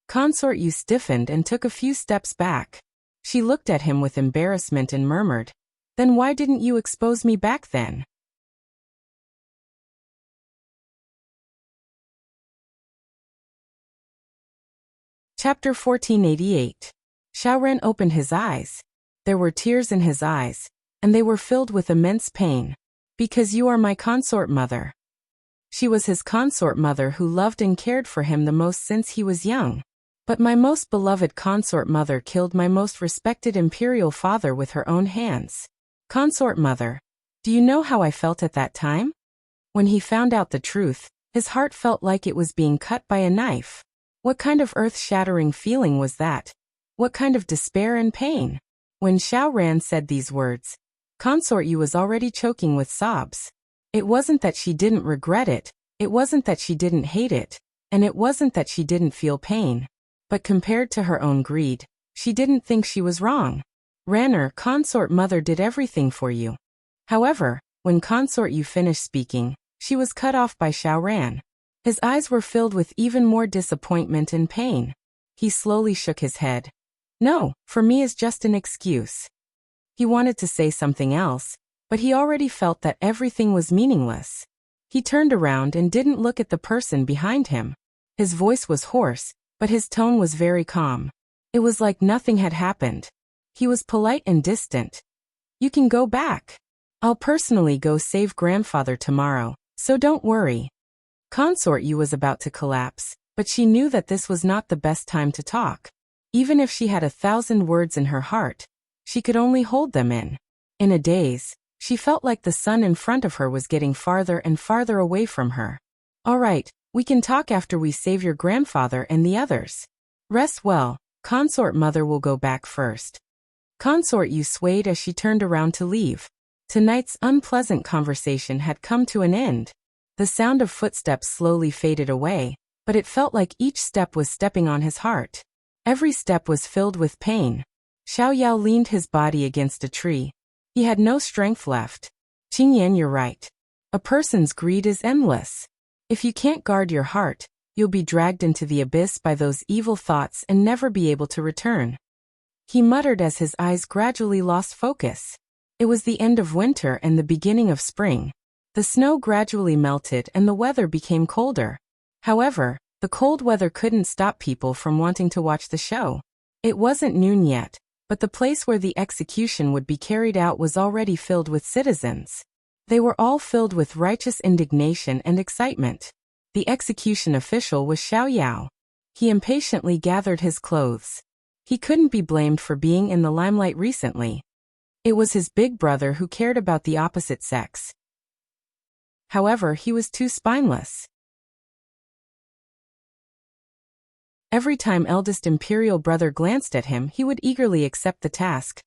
Consort Yu stiffened and took a few steps back. She looked at him with embarrassment and murmured, Then why didn't you expose me back then? Chapter 1488. Xiao Ren opened his eyes. There were tears in his eyes, and they were filled with immense pain. Because you are my consort mother. She was his consort mother who loved and cared for him the most since he was young. But my most beloved consort mother killed my most respected imperial father with her own hands. Consort mother, do you know how I felt at that time? When he found out the truth, his heart felt like it was being cut by a knife. What kind of earth-shattering feeling was that? What kind of despair and pain? When Xiao Ran said these words, Consort Yu was already choking with sobs. It wasn't that she didn't regret it, it wasn't that she didn't hate it, and it wasn't that she didn't feel pain. But compared to her own greed, she didn't think she was wrong. Ranner, consort mother did everything for you. However, when Consort Yu finished speaking, she was cut off by Xiao Ran. His eyes were filled with even more disappointment and pain. He slowly shook his head. No, for me is just an excuse. He wanted to say something else, but he already felt that everything was meaningless. He turned around and didn't look at the person behind him. His voice was hoarse, but his tone was very calm. It was like nothing had happened. He was polite and distant. You can go back. I'll personally go save grandfather tomorrow, so don't worry. Consort Yu was about to collapse, but she knew that this was not the best time to talk. Even if she had 1,000 words in her heart, she could only hold them in. In a daze, she felt like the sun in front of her was getting farther and farther away from her. All right, we can talk after we save your grandfather and the others. Rest well, consort mother will go back first. Consort Yu swayed as she turned around to leave. Tonight's unpleasant conversation had come to an end. The sound of footsteps slowly faded away, but it felt like each step was stepping on his heart. Every step was filled with pain. Xiao Yao leaned his body against a tree. He had no strength left. Qingyan, you're right. A person's greed is endless. If you can't guard your heart, you'll be dragged into the abyss by those evil thoughts and never be able to return. He muttered as his eyes gradually lost focus. It was the end of winter and the beginning of spring. The snow gradually melted and the weather became colder. However, the cold weather couldn't stop people from wanting to watch the show. It wasn't noon yet, but the place where the execution would be carried out was already filled with citizens. They were all filled with righteous indignation and excitement. The execution official was Xiao Yao. He impatiently gathered his clothes. He couldn't be blamed for being in the limelight recently. It was his big brother who cared about the opposite sex. However, he was too spineless. Every time eldest imperial brother glanced at him, he would eagerly accept the task.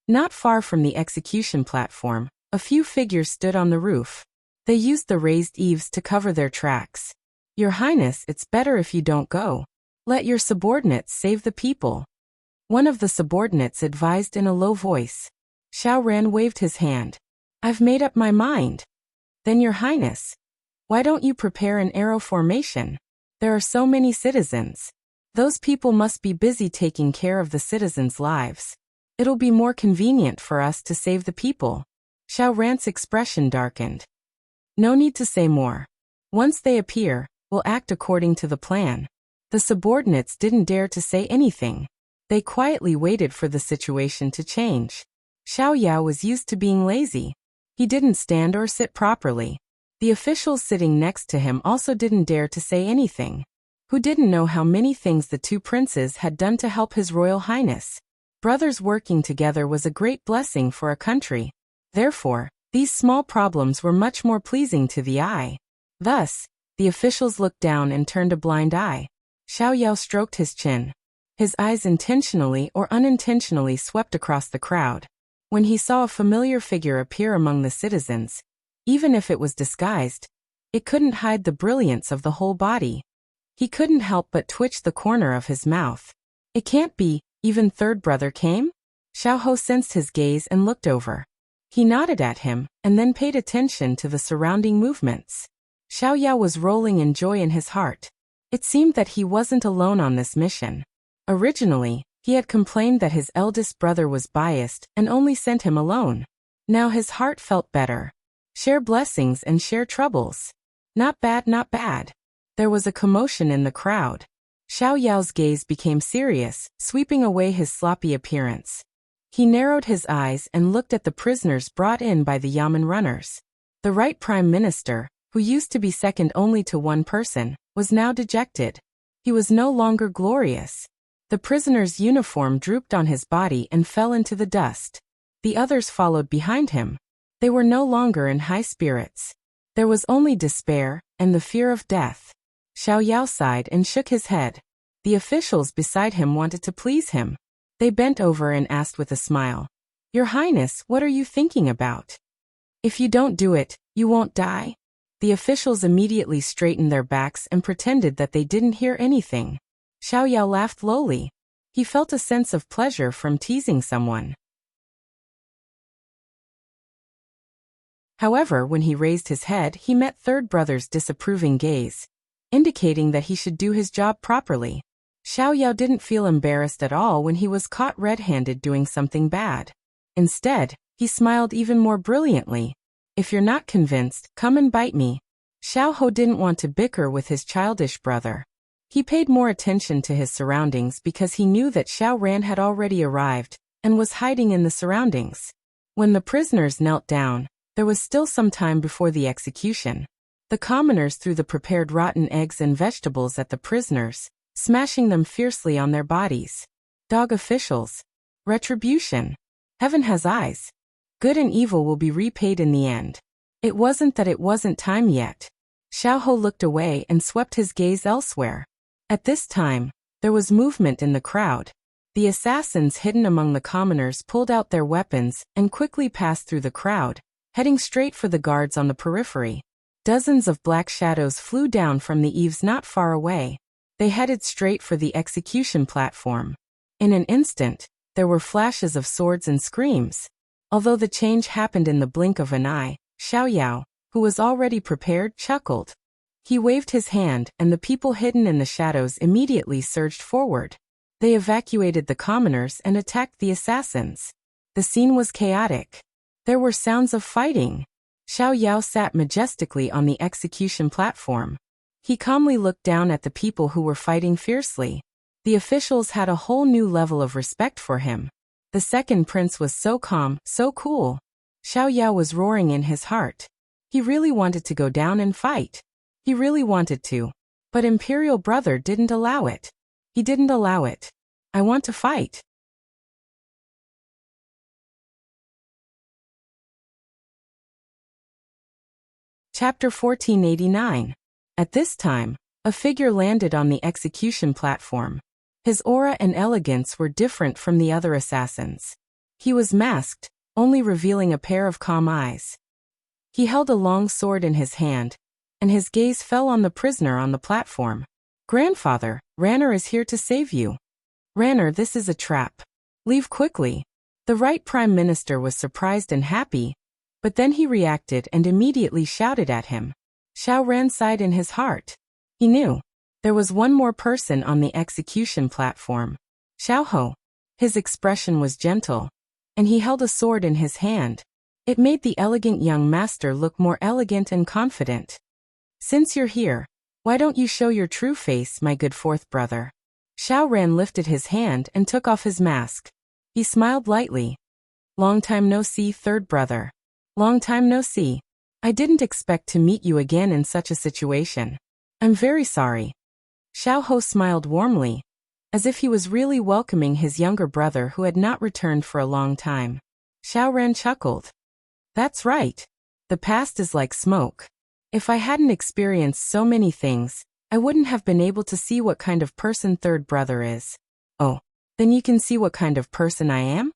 Not far from the execution platform, a few figures stood on the roof. They used the raised eaves to cover their tracks. Your Highness, it's better if you don't go. Let your subordinates save the people. One of the subordinates advised in a low voice. Xiao Ran waved his hand. I've made up my mind. Then Your Highness, why don't you prepare an arrow formation? There are so many citizens. Those people must be busy taking care of the citizens' lives. It'll be more convenient for us to save the people. Xiao Ran's expression darkened. No need to say more. Once they appear, we'll act according to the plan. The subordinates didn't dare to say anything. They quietly waited for the situation to change. Xiao Yao was used to being lazy. He didn't stand or sit properly. The officials sitting next to him also didn't dare to say anything. Who didn't know how many things the two princes had done to help His Royal Highness? Brothers working together was a great blessing for a country. Therefore, these small problems were much more pleasing to the eye. Thus, the officials looked down and turned a blind eye. Xiao Yao stroked his chin. His eyes intentionally or unintentionally swept across the crowd. When he saw a familiar figure appear among the citizens, even if it was disguised, it couldn't hide the brilliance of the whole body. He couldn't help but twitch the corner of his mouth. It can't be, Even third brother came? Xiao sensed his gaze and looked over. He nodded at him, and then paid attention to the surrounding movements. Xiao was rolling in joy in his heart. It seemed that he wasn't alone on this mission. Originally, he had complained that his eldest brother was biased and only sent him alone. Now his heart felt better. Share blessings and share troubles. Not bad, not bad. There was a commotion in the crowd. Xiao's gaze became serious, sweeping away his sloppy appearance. He narrowed his eyes and looked at the prisoners brought in by the Yamen runners. The right prime minister, who used to be second only to one person, was now dejected. He was no longer glorious. The prisoner's uniform drooped on his body and fell into the dust. The others followed behind him. They were no longer in high spirits. There was only despair and the fear of death. Xiao sighed and shook his head. The officials beside him wanted to please him. They bent over and asked with a smile, "Your Highness, what are you thinking about? If you don't do it, you won't die." The officials immediately straightened their backs and pretended that they didn't hear anything. Xiao laughed lowly. He felt a sense of pleasure from teasing someone. However, when he raised his head, he met third brother's disapproving gaze, indicating that he should do his job properly. Xiao didn't feel embarrassed at all when he was caught red-handed doing something bad. Instead, he smiled even more brilliantly. "If you're not convinced, come and bite me." Xiao didn't want to bicker with his childish brother. He paid more attention to his surroundings because he knew that Xiao had already arrived and was hiding in the surroundings. When the prisoners knelt down, there was still some time before the execution. The commoners threw the prepared rotten eggs and vegetables at the prisoners, smashing them fiercely on their bodies. Dog officials. Retribution. Heaven has eyes. Good and evil will be repaid in the end. It wasn't that it wasn't time yet. Xiao looked away and swept his gaze elsewhere. At this time, there was movement in the crowd. The assassins hidden among the commoners pulled out their weapons and quickly passed through the crowd, heading straight for the guards on the periphery. Dozens of black shadows flew down from the eaves not far away. They headed straight for the execution platform. In an instant, there were flashes of swords and screams. Although the change happened in the blink of an eye, Xiao, who was already prepared, chuckled. He waved his hand, and the people hidden in the shadows immediately surged forward. They evacuated the commoners and attacked the assassins. The scene was chaotic. There were sounds of fighting. Xiao sat majestically on the execution platform. He calmly looked down at the people who were fighting fiercely. The officials had a whole new level of respect for him. The second prince was so calm, so cool. Xiao was roaring in his heart. He really wanted to go down and fight. He really wanted to. But Imperial Brother didn't allow it. He didn't allow it. "I want to fight." Chapter 1489. At this time, a figure landed on the execution platform. His aura and elegance were different from the other assassins. He was masked, only revealing a pair of calm eyes. He held a long sword in his hand, and his gaze fell on the prisoner on the platform. "Grandfather, Ranner is here to save you." "Ranner, this is a trap. Leave quickly." The right prime minister was surprised and happy, but then he reacted and immediately shouted at him. Xiao sighed in his heart. He knew. There was one more person on the execution platform. Xiao. His expression was gentle, and he held a sword in his hand. It made the elegant young master look more elegant and confident. "Since you're here, why don't you show your true face, my good fourth brother?" Xiao lifted his hand and took off his mask. He smiled lightly. "Long time no see, third brother. Long time no see. I didn't expect to meet you again in such a situation. I'm very sorry." Xiao smiled warmly, as if he was really welcoming his younger brother who had not returned for a long time. Xiao chuckled. "That's right. The past is like smoke. If I hadn't experienced so many things, I wouldn't have been able to see what kind of person third brother is." "Oh, then you can see what kind of person I am?"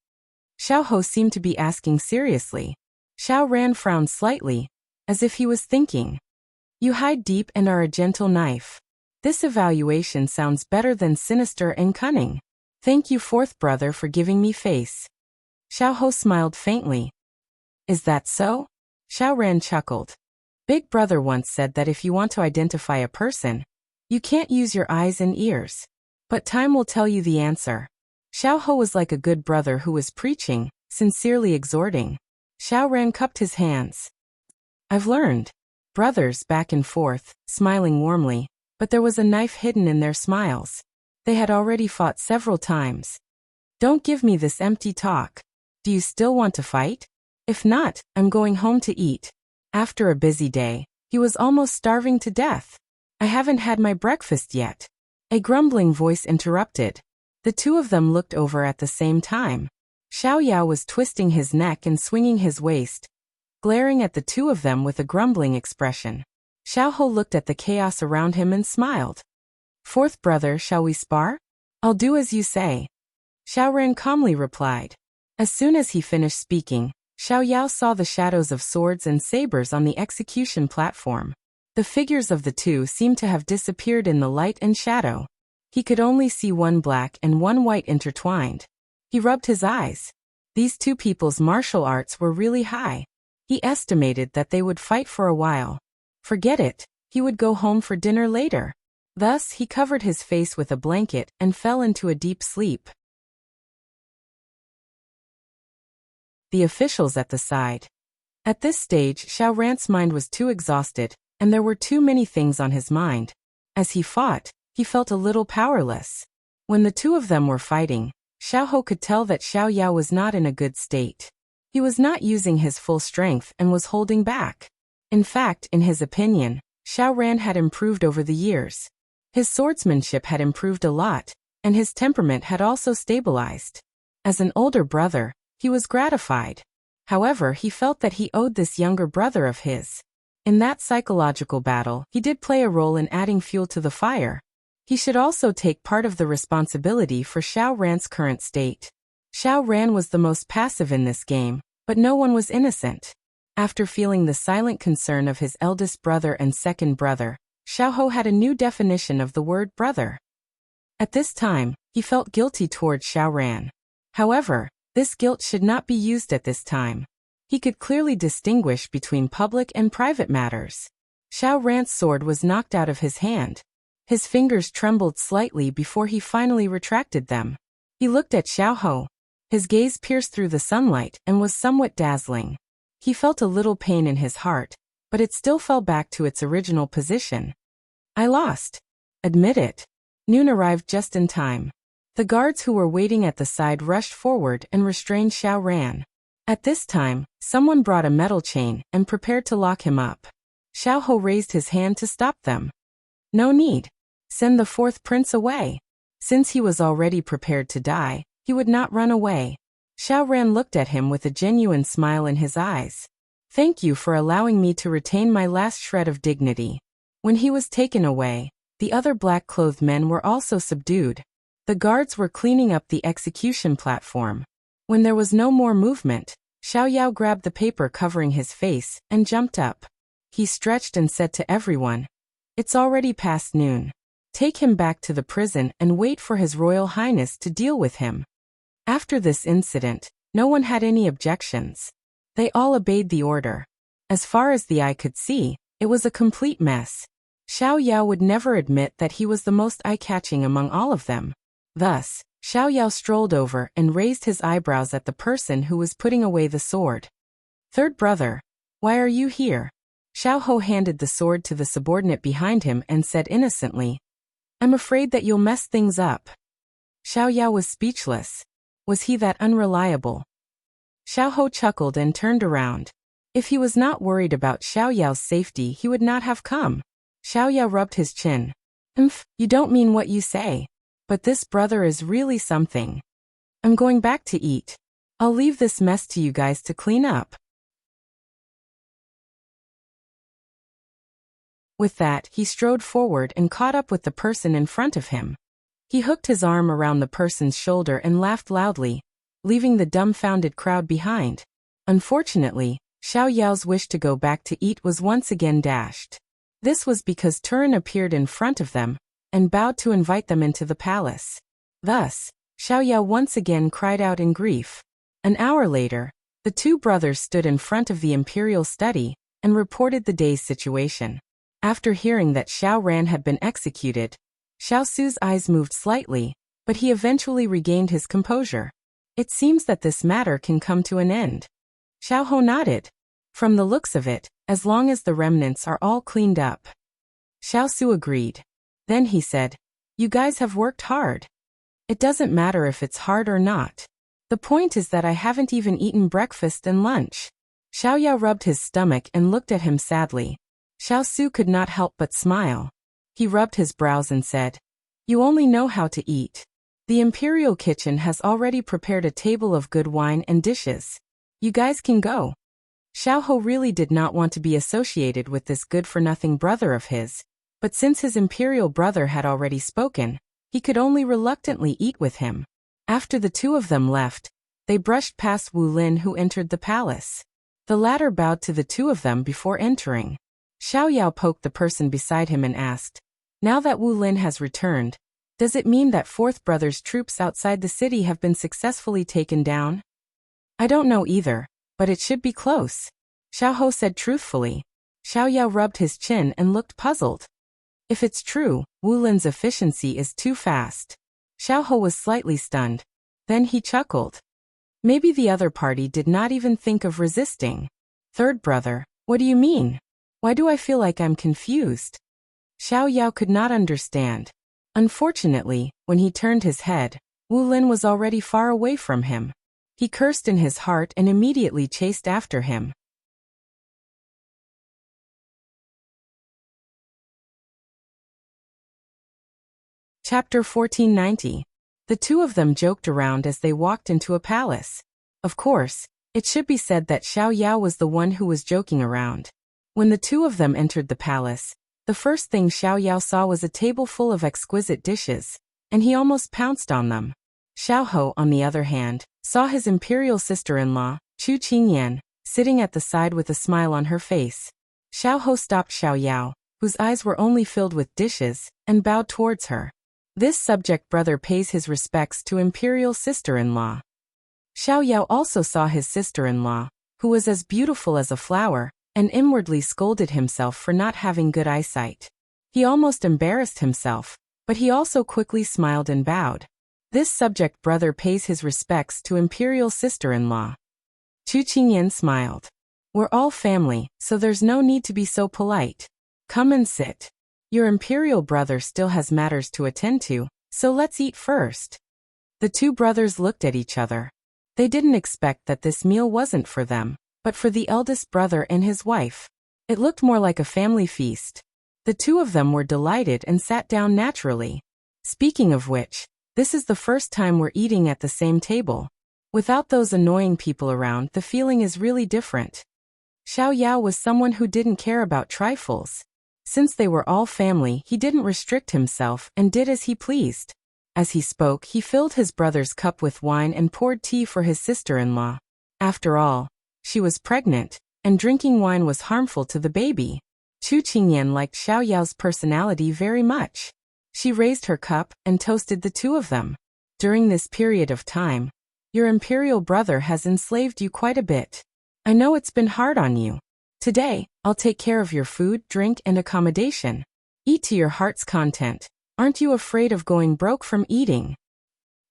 Xiao seemed to be asking seriously. Xiao frowned slightly, as if he was thinking. "You hide deep and are a gentle knife. This evaluation sounds better than sinister and cunning." Thank you, fourth brother, for giving me face. Xiao smiled faintly. Is that so? Xiao chuckled. Big brother once said that if you want to identify a person, you can't use your eyes and ears. But time will tell you the answer. Xiao was like a good brother who was preaching, sincerely exhorting. Xiao cupped his hands. I've learned. Brothers back and forth, smiling warmly, but there was a knife hidden in their smiles. They had already fought several times. Don't give me this empty talk. Do you still want to fight? If not, I'm going home to eat. After a busy day, he was almost starving to death. I haven't had my breakfast yet. A grumbling voice interrupted. The two of them looked over at the same time. Xiao was twisting his neck and swinging his waist, glaring at the two of them with a grumbling expression. Xiao looked at the chaos around him and smiled. Fourth brother, shall we spar? I'll do as you say. Xiao calmly replied. As soon as he finished speaking, Xiao saw the shadows of swords and sabers on the execution platform. The figures of the two seemed to have disappeared in the light and shadow. He could only see one black and one white intertwined. He rubbed his eyes. These two people's martial arts were really high. He estimated that they would fight for a while. Forget it, he would go home for dinner later. Thus, he covered his face with a blanket and fell into a deep sleep. The officials at the side. At this stage, Xiao mind was too exhausted, and there were too many things on his mind. As he fought, he felt a little powerless. When the two of them were fighting, Xiao could tell that Xiao was not in a good state. He was not using his full strength and was holding back. In fact, in his opinion, Xiao had improved over the years. His swordsmanship had improved a lot, and his temperament had also stabilized. As an older brother, he was gratified. However, he felt that he owed this younger brother of his. In that psychological battle, he did play a role in adding fuel to the fire. He should also take part of the responsibility for Xiao current state. Xiao was the most passive in this game, but no one was innocent. After feeling the silent concern of his eldest brother and second brother, Xiao had a new definition of the word brother. At this time, he felt guilty towards Xiao. However, this guilt should not be used at this time. He could clearly distinguish between public and private matters. Xiao sword was knocked out of his hand. His fingers trembled slightly before he finally retracted them. He looked at Xiao. His gaze pierced through the sunlight and was somewhat dazzling. He felt a little pain in his heart, but it still fell back to its original position. I lost. Admit it. Noon arrived just in time. The guards who were waiting at the side rushed forward and restrained Xiao. At this time, someone brought a metal chain and prepared to lock him up. Xiao raised his hand to stop them. No need. Send the fourth prince away. Since he was already prepared to die, he would not run away. Xiao looked at him with a genuine smile in his eyes. Thank you for allowing me to retain my last shred of dignity. When he was taken away, the other black-clothed men were also subdued. The guards were cleaning up the execution platform. When there was no more movement, Xiao grabbed the paper covering his face and jumped up. He stretched and said to everyone, "It's already past noon. Take him back to the prison and wait for His Royal Highness to deal with him." After this incident, no one had any objections. They all obeyed the order. As far as the eye could see, it was a complete mess. Xiao would never admit that he was the most eye-catching among all of them. Thus, Xiao strolled over and raised his eyebrows at the person who was putting away the sword. Third brother, why are you here? Xiao handed the sword to the subordinate behind him and said innocently, I'm afraid that you'll mess things up. Xiao was speechless. Was he that unreliable? Xiao chuckled and turned around. If he was not worried about Xiao's safety, he would not have come. Xiao rubbed his chin. You don't mean what you say. But this brother is really something. I'm going back to eat. I'll leave this mess to you guys to clean up. With that, he strode forward and caught up with the person in front of him. He hooked his arm around the person's shoulder and laughed loudly, leaving the dumbfounded crowd behind. Unfortunately, Xiao's wish to go back to eat was once again dashed. This was because Turin appeared in front of them and bowed to invite them into the palace. Thus, Xiao once again cried out in grief. An hour later, the two brothers stood in front of the imperial study and reported the day's situation. After hearing that Xiao Ran had been executed, Xiao Su's eyes moved slightly, but he eventually regained his composure. It seems that this matter can come to an end. Xiao Ho nodded. From the looks of it, as long as the remnants are all cleaned up. Xiao Su agreed. Then he said, "You guys have worked hard. It doesn't matter if it's hard or not. The point is that I haven't even eaten breakfast and lunch." Xiao Yao rubbed his stomach and looked at him sadly. Xiao Su could not help but smile. He rubbed his brows and said, "You only know how to eat. The imperial kitchen has already prepared a table of good wine and dishes. You guys can go." Xiao Ho really did not want to be associated with this good-for-nothing brother of his, but since his imperial brother had already spoken, he could only reluctantly eat with him. After the two of them left, they brushed past Wu Lin, who entered the palace. The latter bowed to the two of them before entering. Xiao Yao poked the person beside him and asked, "Now that Wu Lin has returned, does it mean that Fourth Brother's troops outside the city have been successfully taken down?" "I don't know either, but it should be close," Xiao Ho said truthfully. Xiao Yao rubbed his chin and looked puzzled. If it's true, Wu Lin's efficiency is too fast. Xiao Ho was slightly stunned. Then he chuckled. Maybe the other party did not even think of resisting. "Third brother, what do you mean? Why do I feel like I'm confused?" Xiao Yao could not understand. Unfortunately, when he turned his head, Wu Lin was already far away from him. He cursed in his heart and immediately chased after him. Chapter 1490. The two of them joked around as they walked into a palace. Of course, it should be said that Xiao Yao was the one who was joking around. When the two of them entered the palace, the first thing Xiao Yao saw was a table full of exquisite dishes, and he almost pounced on them. Xiao Ho, on the other hand, saw his imperial sister-in-law, Chu Qingyan, sitting at the side with a smile on her face. Xiao Ho stopped Xiao Yao, whose eyes were only filled with dishes, and bowed towards her. This subject brother pays his respects to imperial sister-in-law. Xiao Yao also saw his sister-in-law, who was as beautiful as a flower, and inwardly scolded himself for not having good eyesight. He almost embarrassed himself, but he also quickly smiled and bowed. This subject brother pays his respects to imperial sister-in-law. Chu Qingyan smiled. "We're all family, so there's no need to be so polite. Come and sit. Your imperial brother still has matters to attend to, so let's eat first." The two brothers looked at each other. They didn't expect that this meal wasn't for them, but for the eldest brother and his wife. It looked more like a family feast. The two of them were delighted and sat down naturally. Speaking of which, this is the first time we're eating at the same table. Without those annoying people around, the feeling is really different. Xiao Yao was someone who didn't care about trifles. Since they were all family, he didn't restrict himself and did as he pleased. As he spoke, he filled his brother's cup with wine and poured tea for his sister-in-law. After all, she was pregnant, and drinking wine was harmful to the baby. Chu Qingyan liked Xiao Yao's personality very much. She raised her cup and toasted the two of them. "During this period of time, your imperial brother has enslaved you quite a bit. I know it's been hard on you. Today, I'll take care of your food, drink, and accommodation. Eat to your heart's content. Aren't you afraid of going broke from eating?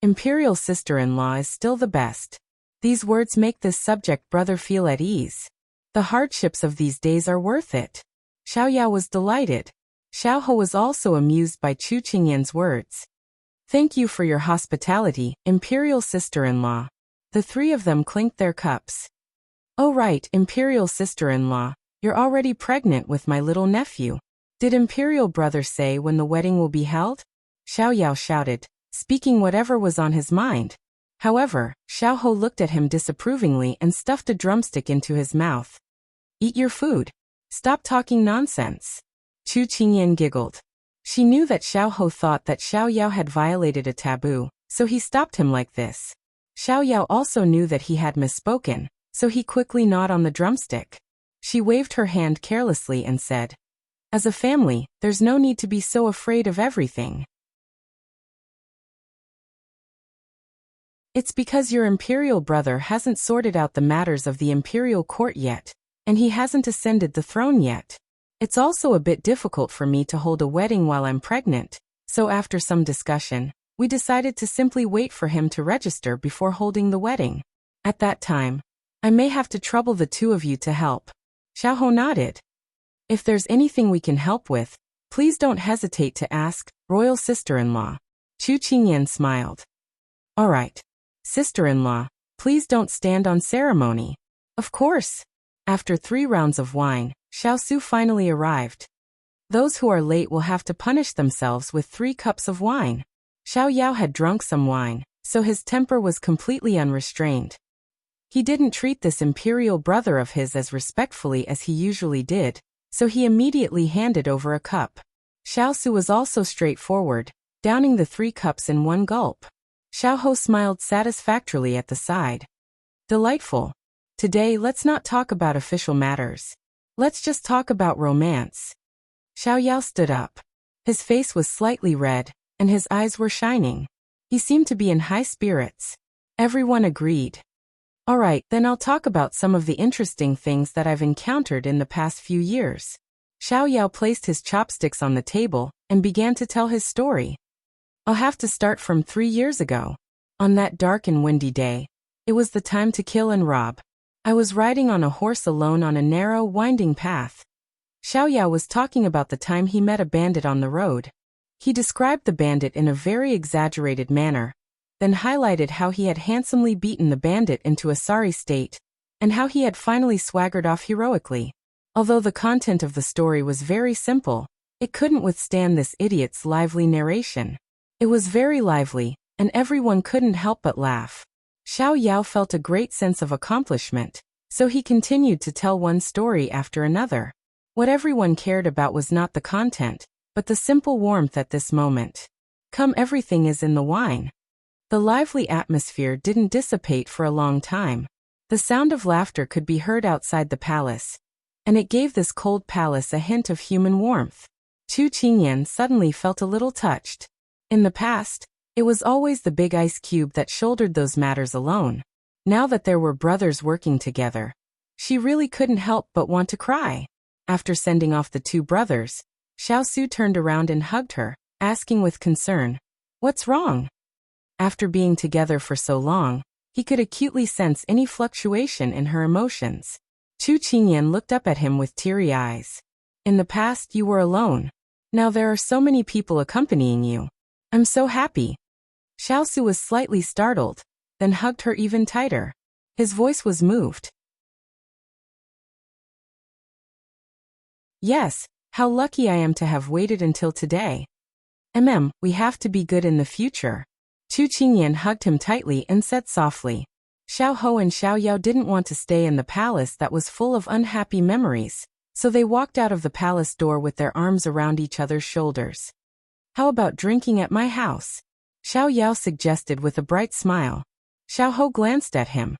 Imperial sister-in-law is still the best." These words make this subject brother feel at ease. The hardships of these days are worth it. Xiao Yao was delighted. Xiao Ho was also amused by Chu Qingyan's words. "Thank you for your hospitality, imperial sister-in-law." The three of them clinked their cups. "Oh right, imperial sister-in-law, you're already pregnant with my little nephew. Did imperial brother say when the wedding will be held?" Xiao Yao shouted, speaking whatever was on his mind. However, Xiao Ho looked at him disapprovingly and stuffed a drumstick into his mouth. "Eat your food. Stop talking nonsense." Chu Qingyan giggled. She knew that Xiao Ho thought that Xiao Yao had violated a taboo, so he stopped him like this. Xiao Yao also knew that he had misspoken, so he quickly gnawed on the drumstick. She waved her hand carelessly and said, "As a family, there's no need to be so afraid of everything." It's because your imperial brother hasn't sorted out the matters of the imperial court yet, and he hasn't ascended the throne yet. It's also a bit difficult for me to hold a wedding while I'm pregnant, so after some discussion, we decided to simply wait for him to register before holding the wedding. At that time, I may have to trouble the two of you to help. Xiao nodded. If there's anything we can help with, please don't hesitate to ask, royal sister-in-law. Chu Qingyan smiled. All right. Sister-in-law, please don't stand on ceremony. Of course. After 3 rounds of wine, Xiao finally arrived. Those who are late will have to punish themselves with 3 cups of wine. Xiao had drunk some wine, so his temper was completely unrestrained. He didn't treat this imperial brother of his as respectfully as he usually did, so he immediately handed over a cup. Xiao was also straightforward, downing the 3 cups in one gulp. Xiao smiled satisfactorily at the side. Delightful. Today let's not talk about official matters. Let's just talk about romance. Xiao stood up. His face was slightly red, and his eyes were shining. He seemed to be in high spirits. Everyone agreed. All right, then I'll talk about some of the interesting things that I've encountered in the past few years. Xiao placed his chopsticks on the table and began to tell his story. I'll have to start from 3 years ago. On that dark and windy day, it was the time to kill and rob. I was riding on a horse alone on a narrow, winding path. Xiao was talking about the time he met a bandit on the road. He described the bandit in a very exaggerated manner, then highlighted how he had handsomely beaten the bandit into a sorry state, and how he had finally swaggered off heroically. Although the content of the story was very simple, it couldn't withstand this idiot's lively narration. It was very lively, and everyone couldn't help but laugh. Xiao felt a great sense of accomplishment, so he continued to tell one story after another. What everyone cared about was not the content, but the simple warmth at this moment. Come, everything is in the wine. The lively atmosphere didn't dissipate for a long time. The sound of laughter could be heard outside the palace, and it gave this cold palace a hint of human warmth. Chu Qingyan suddenly felt a little touched. In the past, it was always the big ice cube that shouldered those matters alone. Now that there were brothers working together, she really couldn't help but want to cry. After sending off the 2 brothers, Xiao turned around and hugged her, asking with concern, "What's wrong?" After being together for so long, he could acutely sense any fluctuation in her emotions. Chu Qingyan looked up at him with teary eyes. In the past you were alone. Now there are so many people accompanying you. I'm so happy. Xiao was slightly startled, then hugged her even tighter. His voice was moved. Yes, how lucky I am to have waited until today. We have to be good in the future. Chu Qingyan hugged him tightly and said softly. Xiao and Xiao didn't want to stay in the palace that was full of unhappy memories, so they walked out of the palace door with their arms around each other's shoulders. How about drinking at my house? Xiao suggested with a bright smile. Xiao glanced at him.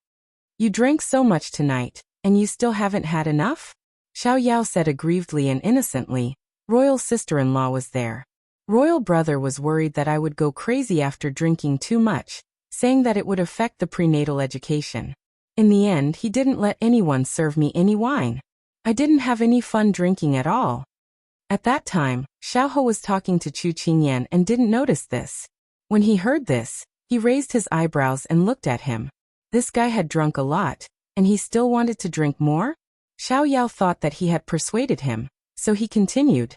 You drank so much tonight, and you still haven't had enough? Xiao said aggrievedly and innocently. Royal sister-in-law was there. Royal brother was worried that I would go crazy after drinking too much, saying that it would affect the prenatal education. In the end, he didn't let anyone serve me any wine. I didn't have any fun drinking at all. At that time, Xiao was talking to Chu Qingyan and didn't notice this. When he heard this, he raised his eyebrows and looked at him. This guy had drunk a lot, and he still wanted to drink more? Xiao thought that he had persuaded him, so he continued.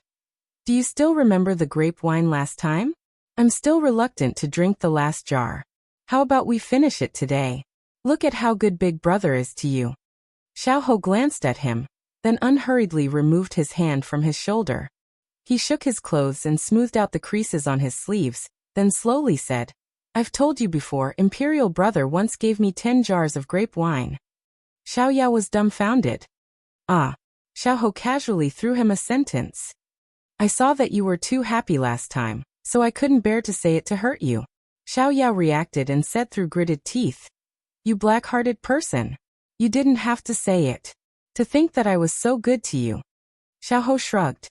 Do you still remember the grape wine last time? I'm still reluctant to drink the last jar. How about we finish it today? Look at how good Big Brother is to you. Xiao glanced at him, then unhurriedly removed his hand from his shoulder. He shook his clothes and smoothed out the creases on his sleeves, then slowly said, I've told you before, Imperial Brother once gave me 10 jars of grape wine. Xiao was dumbfounded. Ah. Xiao casually threw him a sentence. I saw that you were too happy last time, so I couldn't bear to say it to hurt you. Xiao reacted and said through gritted teeth. You black-hearted person. You didn't have to say it. To think that I was so good to you. Xiao shrugged.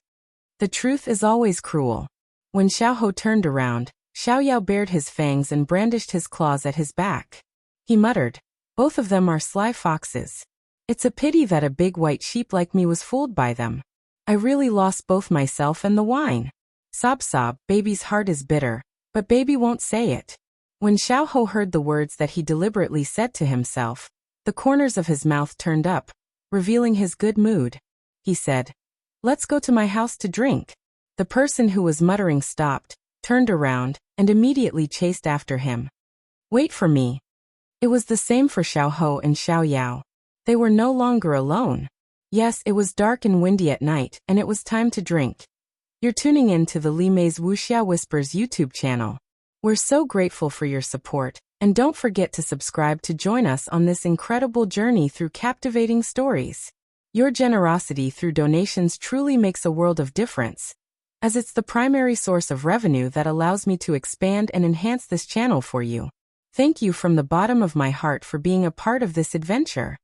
The truth is always cruel. When Xiao turned around, Xiao bared his fangs and brandished his claws at his back. He muttered, "Both of them are sly foxes. It's a pity that a big white sheep like me was fooled by them. I really lost both myself and the wine." Sob sob, baby's heart is bitter, but baby won't say it. When Xiao heard the words that he deliberately said to himself, the corners of his mouth turned up, revealing his good mood. He said, "Let's go to my house to drink." The person who was muttering stopped, turned around, and immediately chased after him. "Wait for me." It was the same for Xiao and Xiao. They were no longer alone. Yes, it was dark and windy at night, and it was time to drink. You're tuning in to the Li Mei's Wuxia Whispers YouTube channel. We're so grateful for your support, and don't forget to subscribe to join us on this incredible journey through captivating stories. Your generosity through donations truly makes a world of difference, as it's the primary source of revenue that allows me to expand and enhance this channel for you. Thank you from the bottom of my heart for being a part of this adventure.